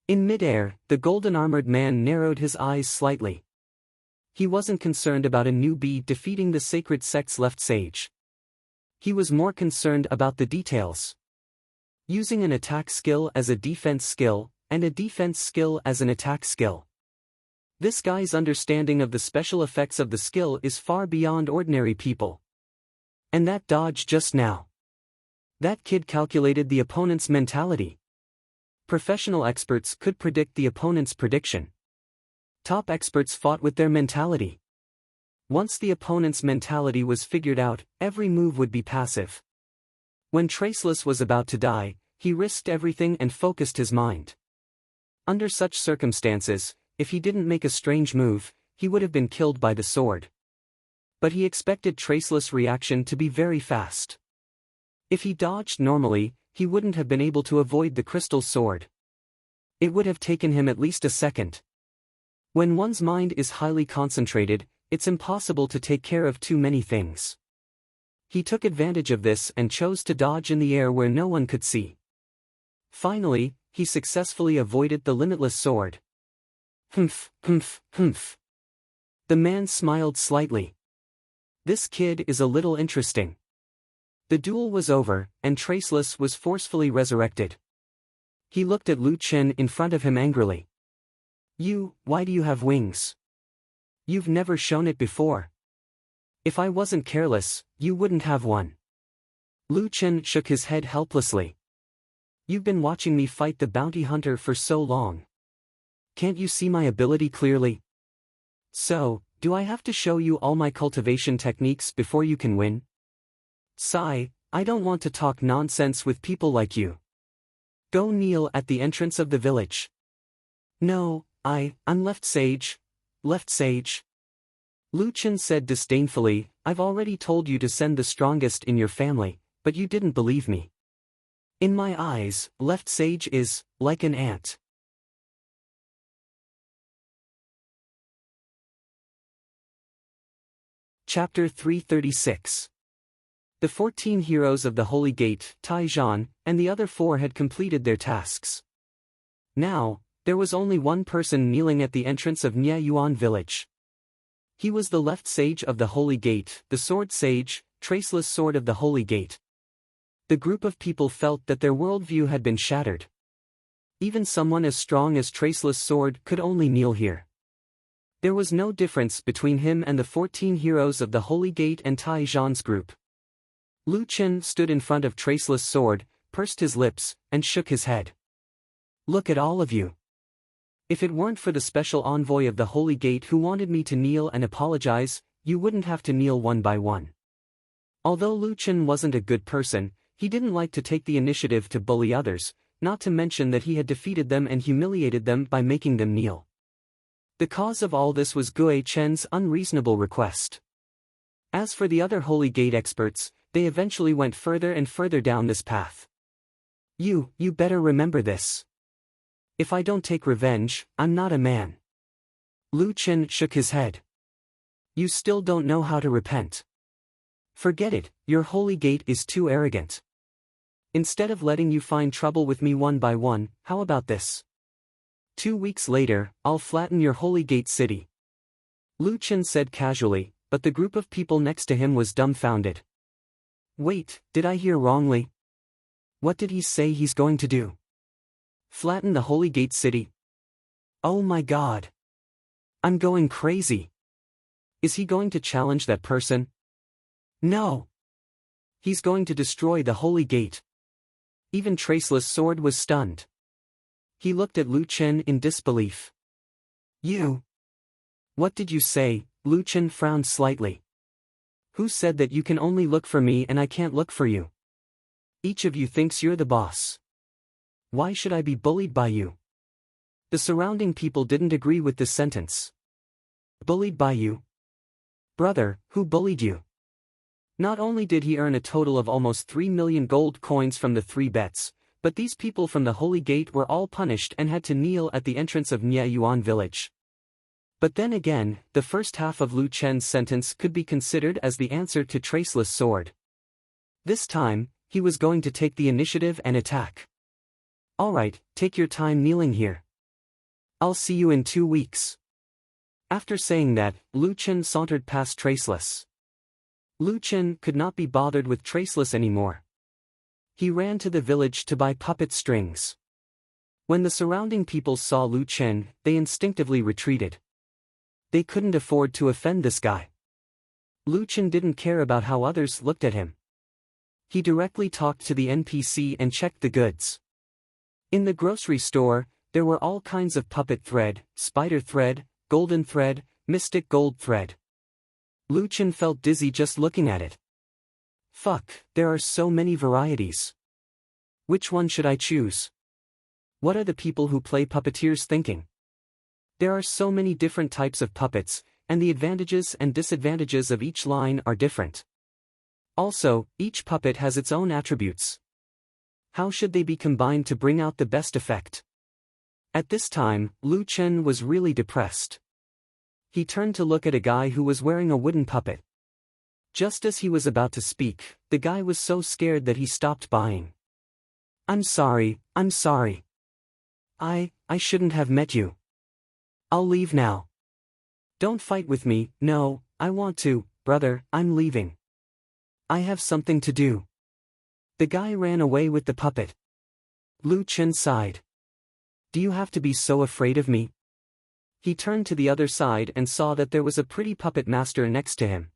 In midair, the golden-armored man narrowed his eyes slightly. He wasn't concerned about a newbie defeating the sacred sect's left sage. He was more concerned about the details. Using an attack skill as a defense skill, and a defense skill as an attack skill. This guy's understanding of the special effects of the skill is far beyond ordinary people. And that dodge just now. That kid calculated the opponent's mentality. Professional experts could predict the opponent's prediction. Top experts fought with their mentality. Once the opponent's mentality was figured out, every move would be passive. When Traceless was about to die, he risked everything and focused his mind. Under such circumstances, if he didn't make a strange move, he would have been killed by the sword. But he expected Traceless' reaction to be very fast. If he dodged normally, he wouldn't have been able to avoid the crystal sword. It would have taken him at least a second. When one's mind is highly concentrated, it's impossible to take care of too many things. He took advantage of this and chose to dodge in the air where no one could see. Finally, he successfully avoided the limitless sword. Humph, humph, humph. The man smiled slightly. This kid is a little interesting. The duel was over, and Traceless was forcefully resurrected. He looked at Lu Chen in front of him angrily. Why do you have wings? You've never shown it before. If I wasn't careless, you wouldn't have one. Lu Chen shook his head helplessly. You've been watching me fight the bounty hunter for so long. Can't you see my ability clearly? So, do I have to show you all my cultivation techniques before you can win? Sigh, I don't want to talk nonsense with people like you. Go kneel at the entrance of the village. No, I'm Left Sage. Left Sage. Lu Chen said disdainfully, I've already told you to send the strongest in your family, but you didn't believe me. In my eyes, Left Sage is like an ant. Chapter 336. The 14 heroes of the Holy Gate, Taizhan, and the other 4 had completed their tasks. Now, there was only one person kneeling at the entrance of Nye Yuan village. He was the Left Sage of the Holy Gate, the Sword Sage, Traceless Sword of the Holy Gate. The group of people felt that their worldview had been shattered. Even someone as strong as Traceless Sword could only kneel here. There was no difference between him and the 14 heroes of the Holy Gate and Taizhan's group. Lu Chen stood in front of Traceless Sword, pursed his lips, and shook his head. Look at all of you. If it weren't for the special envoy of the Holy Gate who wanted me to kneel and apologize, you wouldn't have to kneel one by one. Although Lu Chen wasn't a good person, he didn't like to take the initiative to bully others, not to mention that he had defeated them and humiliated them by making them kneel. The cause of all this was Gue Chen's unreasonable request. As for the other Holy Gate experts, they eventually went further and further down this path. You better remember this. If I don't take revenge, I'm not a man. Lu Chen shook his head. You still don't know how to repent. Forget it, your Holy Gate is too arrogant. Instead of letting you find trouble with me one by one, how about this? 2 weeks later, I'll flatten your Holy Gate city. Lu Chen said casually, but the group of people next to him was dumbfounded. Wait, did I hear wrongly? What did he say he's going to do? Flatten the Holy Gate city? Oh my God. I'm going crazy. Is he going to challenge that person? No. He's going to destroy the Holy Gate. Even Traceless Sword was stunned. He looked at Lu Chen in disbelief. You? What did you say? Lu Chen frowned slightly. Who said that you can only look for me and I can't look for you? Each of you thinks you're the boss. Why should I be bullied by you? The surrounding people didn't agree with this sentence. Bullied by you? Brother, who bullied you? Not only did he earn a total of almost 3 million gold coins from the 3 bets, but these people from the Holy Gate were all punished and had to kneel at the entrance of Nye Yuan village. But then again, the first half of Lu Chen's sentence could be considered as the answer to Traceless Sword. This time, he was going to take the initiative and attack. Alright, take your time kneeling here. I'll see you in 2 weeks. After saying that, Lu Chen sauntered past Traceless. Lu Chen could not be bothered with Traceless anymore. He ran to the village to buy puppet strings. When the surrounding people saw Lu Chen, they instinctively retreated. They couldn't afford to offend this guy. Lu Chen didn't care about how others looked at him. He directly talked to the NPC and checked the goods. In the grocery store, there were all kinds of puppet thread, spider thread, golden thread, mystic gold thread. Lu Chen felt dizzy just looking at it. Fuck, there are so many varieties. Which one should I choose? What are the people who play puppeteers thinking? There are so many different types of puppets, and the advantages and disadvantages of each line are different. Also, each puppet has its own attributes. How should they be combined to bring out the best effect? At this time, Lu Chen was really depressed. He turned to look at a guy who was wearing a wooden puppet. Just as he was about to speak, the guy was so scared that he stopped buying. I'm sorry. I shouldn't have met you. I'll leave now. Don't fight with me. No, I want to, brother, I'm leaving. I have something to do. The guy ran away with the puppet. Lu Chen sighed. Do you have to be so afraid of me? He turned to the other side and saw that there was a pretty puppet master next to him.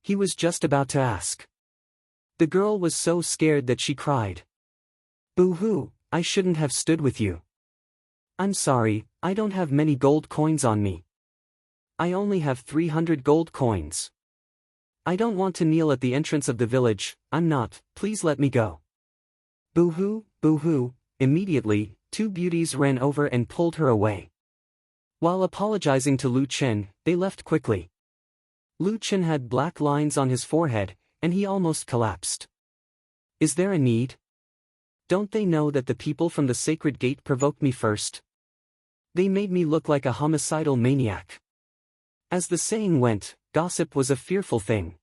He was just about to ask. The girl was so scared that she cried. Boo-hoo, I shouldn't have stood with you. I'm sorry, I don't have many gold coins on me. I only have 300 gold coins. I don't want to kneel at the entrance of the village, I'm not, please let me go. Boo-hoo, boo-hoo. Immediately, two beauties ran over and pulled her away. While apologizing to Lu Chen, they left quickly. Lu Chen had black lines on his forehead, and he almost collapsed. Is there a need? Don't they know that the people from the sacred gate provoked me first? They made me look like a homicidal maniac. As the saying went, gossip was a fearful thing.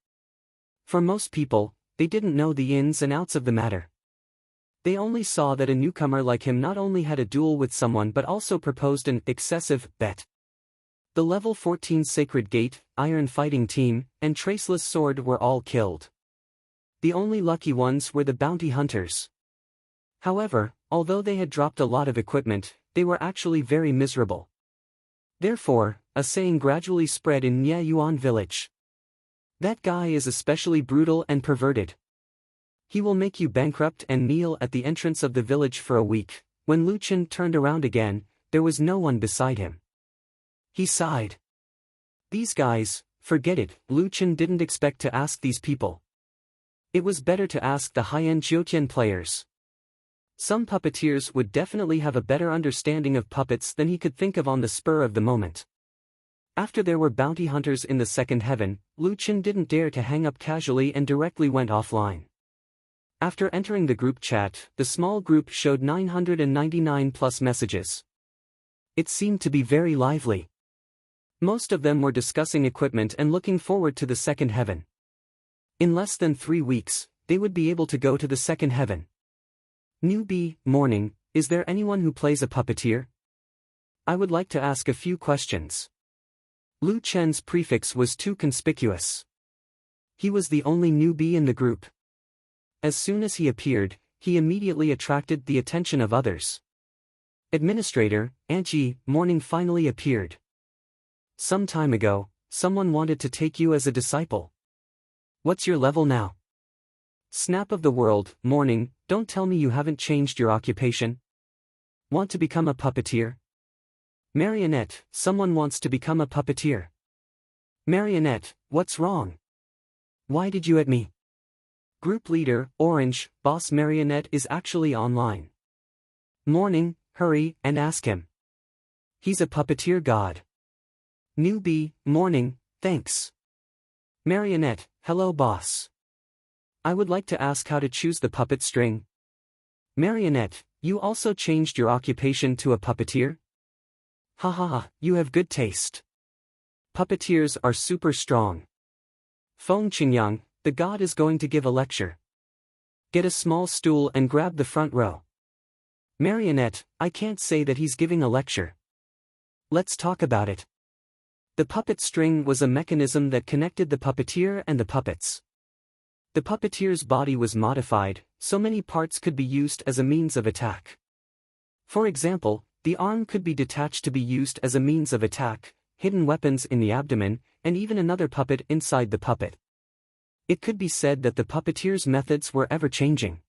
For most people, they didn't know the ins and outs of the matter. They only saw that a newcomer like him not only had a duel with someone but also proposed an excessive bet. The level 14 Sacred Gate, Iron Fighting Team, and Traceless Sword were all killed. The only lucky ones were the bounty hunters. However, although they had dropped a lot of equipment, they were actually very miserable. Therefore, a saying gradually spread in Nye Yuan village. That guy is especially brutal and perverted. He will make you bankrupt and kneel at the entrance of the village for a week. When Lu Chen turned around again, there was no one beside him. He sighed. These guys, forget it, Lu Chen didn't expect to ask these people. It was better to ask the high-end Jiutian players. Some puppeteers would definitely have a better understanding of puppets than he could think of on the spur of the moment. After there were bounty hunters in the second heaven, Lu Chen didn't dare to hang up casually and directly went offline. After entering the group chat, the small group showed 999 plus messages. It seemed to be very lively. Most of them were discussing equipment and looking forward to the second heaven. In less than 3 weeks, they would be able to go to the second heaven. Newbie, morning, is there anyone who plays a puppeteer? I would like to ask a few questions. Lu Chen's prefix was too conspicuous. He was the only newbie in the group. As soon as he appeared, he immediately attracted the attention of others. Administrator, Anji, morning finally appeared. Some time ago, someone wanted to take you as a disciple. What's your level now? Snap of the world, morning, don't tell me you haven't changed your occupation. Want to become a puppeteer? Marionette, someone wants to become a puppeteer. Marionette, what's wrong? Why did you at me? Group leader, Orange, boss Marionette is actually online. Morning, hurry and ask him. He's a puppeteer god. Newbie, morning, thanks. Marionette, hello boss. I would like to ask how to choose the puppet string. Marionette, you also changed your occupation to a puppeteer? Ha ha ha, you have good taste. Puppeteers are super strong. Feng Qingyang, the god is going to give a lecture. Get a small stool and grab the front row. Marionette, I can't say that he's giving a lecture. Let's talk about it. The puppet string was a mechanism that connected the puppeteer and the puppets. The puppeteer's body was modified, so many parts could be used as a means of attack. For example, the arm could be detached to be used as a means of attack, hidden weapons in the abdomen, and even another puppet inside the puppet. It could be said that the puppeteer's methods were ever-changing.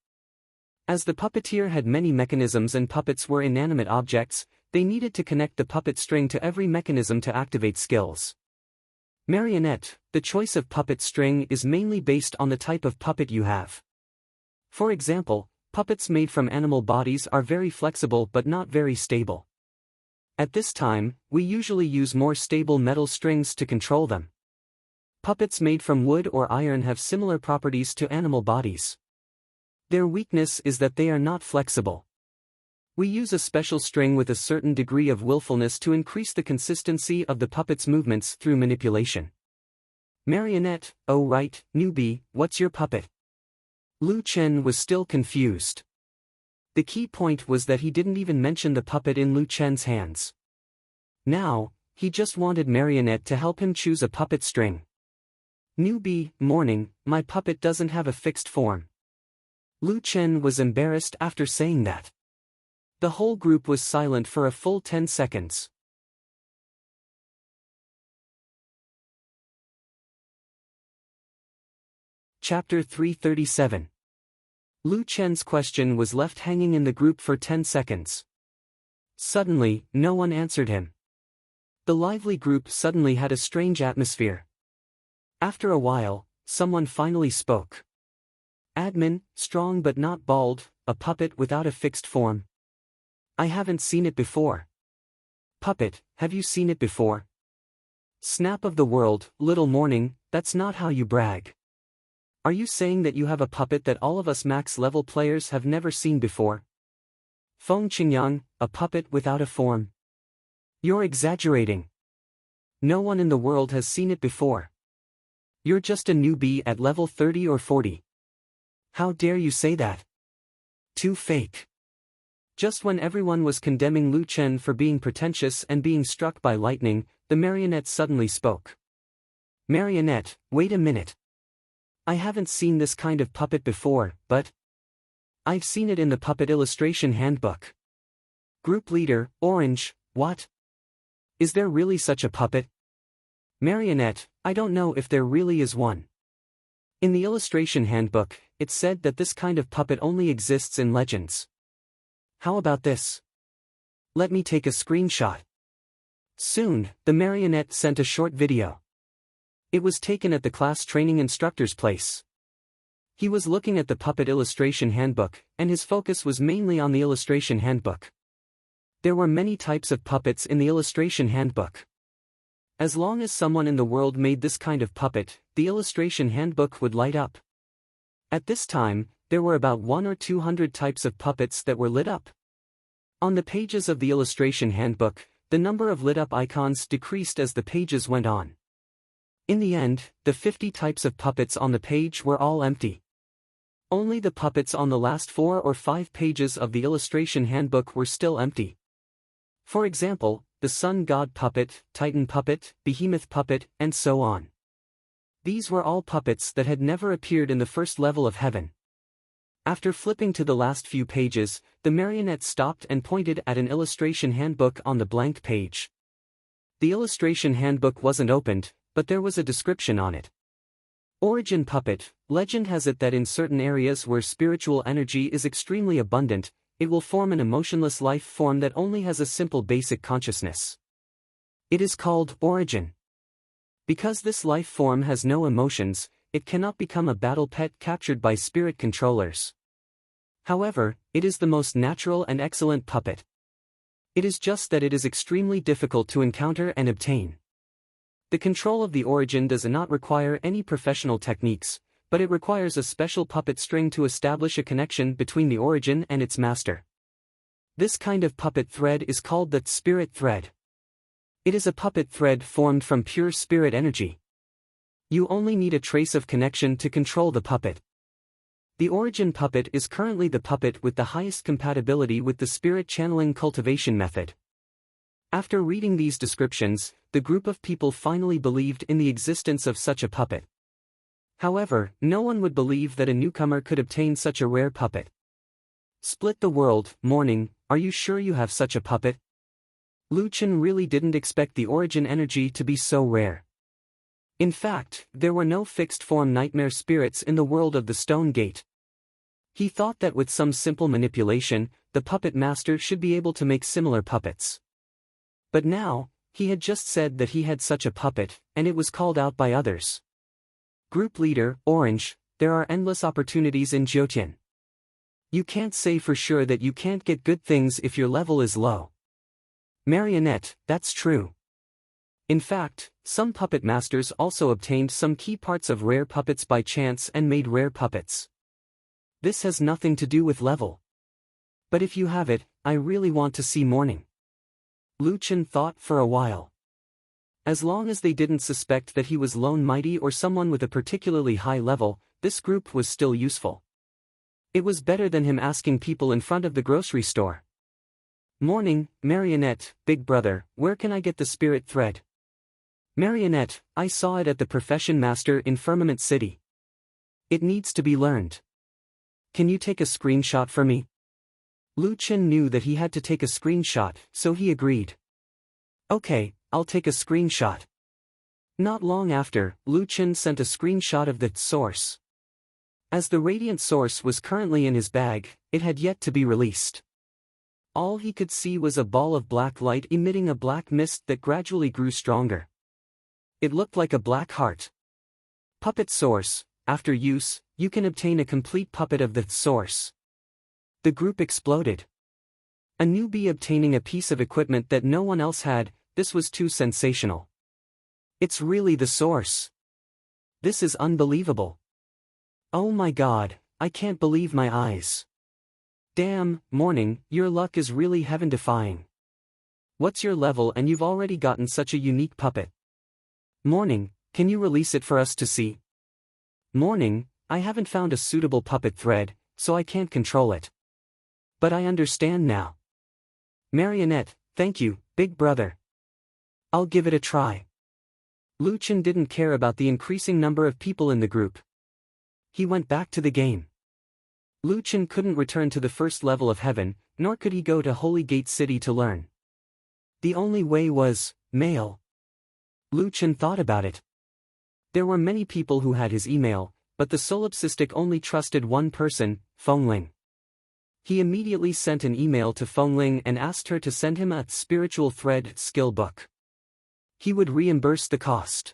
As the puppeteer had many mechanisms and puppets were inanimate objects, they needed to connect the puppet string to every mechanism to activate skills. Marionette, the choice of puppet string is mainly based on the type of puppet you have. For example, puppets made from animal bodies are very flexible but not very stable. At this time, we usually use more stable metal strings to control them. Puppets made from wood or iron have similar properties to animal bodies. Their weakness is that they are not flexible. We use a special string with a certain degree of willfulness to increase the consistency of the puppet's movements through manipulation. Marionette, oh right, newbie, what's your puppet? Lu Chen was still confused. The key point was that he didn't even mention the puppet in Lu Chen's hands. Now, he just wanted Marionette to help him choose a puppet string. Newbie, morning, my puppet doesn't have a fixed form. Lu Chen was embarrassed after saying that. The whole group was silent for a full 10 seconds. Chapter 337. Lu Chen's question was left hanging in the group for 10 seconds. Suddenly, no one answered him. The lively group suddenly had a strange atmosphere. After a while, someone finally spoke. Admin, strong but not bald, a puppet without a fixed form. I haven't seen it before. Puppet, have you seen it before? Snap of the world, little morning, that's not how you brag. Are you saying that you have a puppet that all of us max-level players have never seen before? Feng Qingyang, a puppet without a form. You're exaggerating. No one in the world has seen it before. You're just a newbie at level 30 or 40. How dare you say that? Too fake. Just when everyone was condemning Lu Chen for being pretentious and being struck by lightning, the marionette suddenly spoke. Marionette, wait a minute. I haven't seen this kind of puppet before, but I've seen it in the puppet illustration handbook. Group leader, Orange, what? Is there really such a puppet? Marionette, I don't know if there really is one. In the illustration handbook, it said that this kind of puppet only exists in legends. How about this? Let me take a screenshot. Soon, the marionette sent a short video. It was taken at the class training instructor's place. He was looking at the puppet illustration handbook, and his focus was mainly on the illustration handbook. There were many types of puppets in the illustration handbook. As long as someone in the world made this kind of puppet, the illustration handbook would light up. At this time, there were about 100 or 200 types of puppets that were lit up. On the pages of the illustration handbook, the number of lit-up icons decreased as the pages went on. In the end, the 50 types of puppets on the page were all empty. Only the puppets on the last 4 or 5 pages of the illustration handbook were still empty. For example, the Sun God puppet, Titan puppet, Behemoth puppet, and so on. These were all puppets that had never appeared in the first level of heaven. After flipping to the last few pages, the marionette stopped and pointed at an illustration handbook on the blank page. The illustration handbook wasn't opened, but there was a description on it. Origin puppet, legend has it that in certain areas where spiritual energy is extremely abundant, it will form an emotionless life form that only has a simple basic consciousness. It is called origin. Because this life form has no emotions, it cannot become a battle pet captured by spirit controllers. However, it is the most natural and excellent puppet. It is just that it is extremely difficult to encounter and obtain. The control of the origin does not require any professional techniques, but it requires a special puppet string to establish a connection between the origin and its master. This kind of puppet thread is called the spirit thread. It is a puppet thread formed from pure spirit energy. You only need a trace of connection to control the puppet. The origin puppet is currently the puppet with the highest compatibility with the spirit channeling cultivation method. After reading these descriptions, the group of people finally believed in the existence of such a puppet. However, no one would believe that a newcomer could obtain such a rare puppet. Split the world, morning, are you sure you have such a puppet? Lu Chen really didn't expect the origin energy to be so rare. In fact, there were no fixed-form nightmare spirits in the world of the Stone Gate. He thought that with some simple manipulation, the puppet master should be able to make similar puppets. But now, he had just said that he had such a puppet, and it was called out by others. Group Leader, Orange, there are endless opportunities in Jiutian. You can't say for sure that you can't get good things if your level is low. Marionette, that's true. In fact, some puppet masters also obtained some key parts of rare puppets by chance and made rare puppets. This has nothing to do with level. But if you have it, I really want to see Morning. Lu Chen thought for a while. As long as they didn't suspect that he was Lone Mighty or someone with a particularly high level, this group was still useful. It was better than him asking people in front of the grocery store. Morning, Marionette, Big Brother, where can I get the spirit thread? Marionette, I saw it at the Profession Master in Firmament City. It needs to be learned. Can you take a screenshot for me? Lu Chen knew that he had to take a screenshot, so he agreed. Okay, I'll take a screenshot. Not long after, Lu Chen sent a screenshot of the source. As the radiant source was currently in his bag, it had yet to be released. All he could see was a ball of black light emitting a black mist that gradually grew stronger. It looked like a black heart. Puppet source. After use, you can obtain a complete puppet of the source. The group exploded. A newbie obtaining a piece of equipment that no one else had, this was too sensational. It's really the source. This is unbelievable. Oh my god, I can't believe my eyes. Damn, Morning, your luck is really heaven-defying. What's your level and you've already gotten such a unique puppet? Morning, can you release it for us to see? Morning, I haven't found a suitable puppet thread, so I can't control it. But I understand now. Marionette, thank you, Big Brother. I'll give it a try. Lu Chen didn't care about the increasing number of people in the group. He went back to the game. Lu Chen couldn't return to the first level of heaven, nor could he go to Holy Gate City to learn. The only way was mail. Lu Chen thought about it. There were many people who had his email, but the solipsistic only trusted one person, Fengling. He immediately sent an email to Fengling and asked her to send him a spiritual thread skill book. He would reimburse the cost.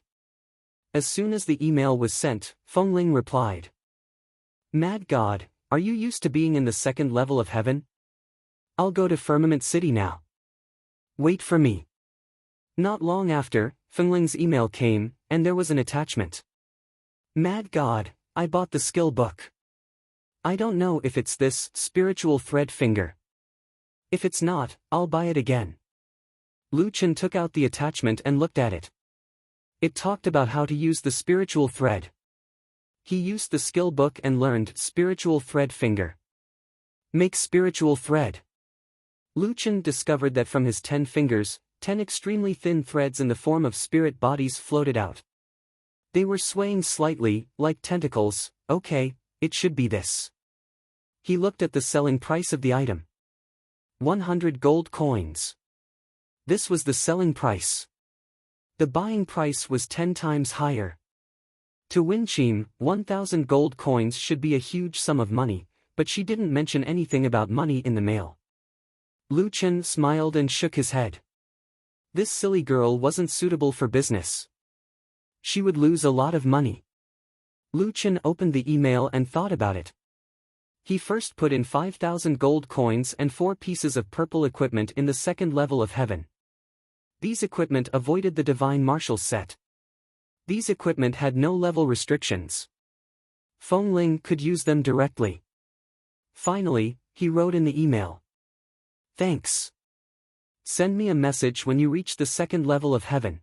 As soon as the email was sent, Fengling replied. Mad God, are you used to being in the second level of heaven? I'll go to Firmament City now. Wait for me. Not long after, Fengling's email came, and there was an attachment. Mad God, I bought the skill book. I don't know if it's this spiritual thread finger. If it's not, I'll buy it again. Lu Chen took out the attachment and looked at it. It talked about how to use the spiritual thread. He used the skill book and learned spiritual thread finger. Make spiritual thread. Lu Chen discovered that from his 10 fingers, 10 extremely thin threads in the form of spirit bodies floated out. They were swaying slightly, like tentacles. Okay, it should be this. He looked at the selling price of the item. 100 gold coins. This was the selling price. The buying price was 10 times higher. To Winchim, 1,000 gold coins should be a huge sum of money, but she didn't mention anything about money in the mail. Lu Chen smiled and shook his head. This silly girl wasn't suitable for business. She would lose a lot of money. Lu Chen opened the email and thought about it. He first put in 5,000 gold coins and 4 pieces of purple equipment in the second level of heaven. These equipment avoided the divine martial set. These equipment had no level restrictions. Fengling could use them directly. Finally, he wrote in the email. Thanks. Send me a message when you reach the second level of heaven.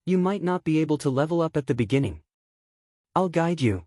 You might not be able to level up at the beginning. I'll guide you.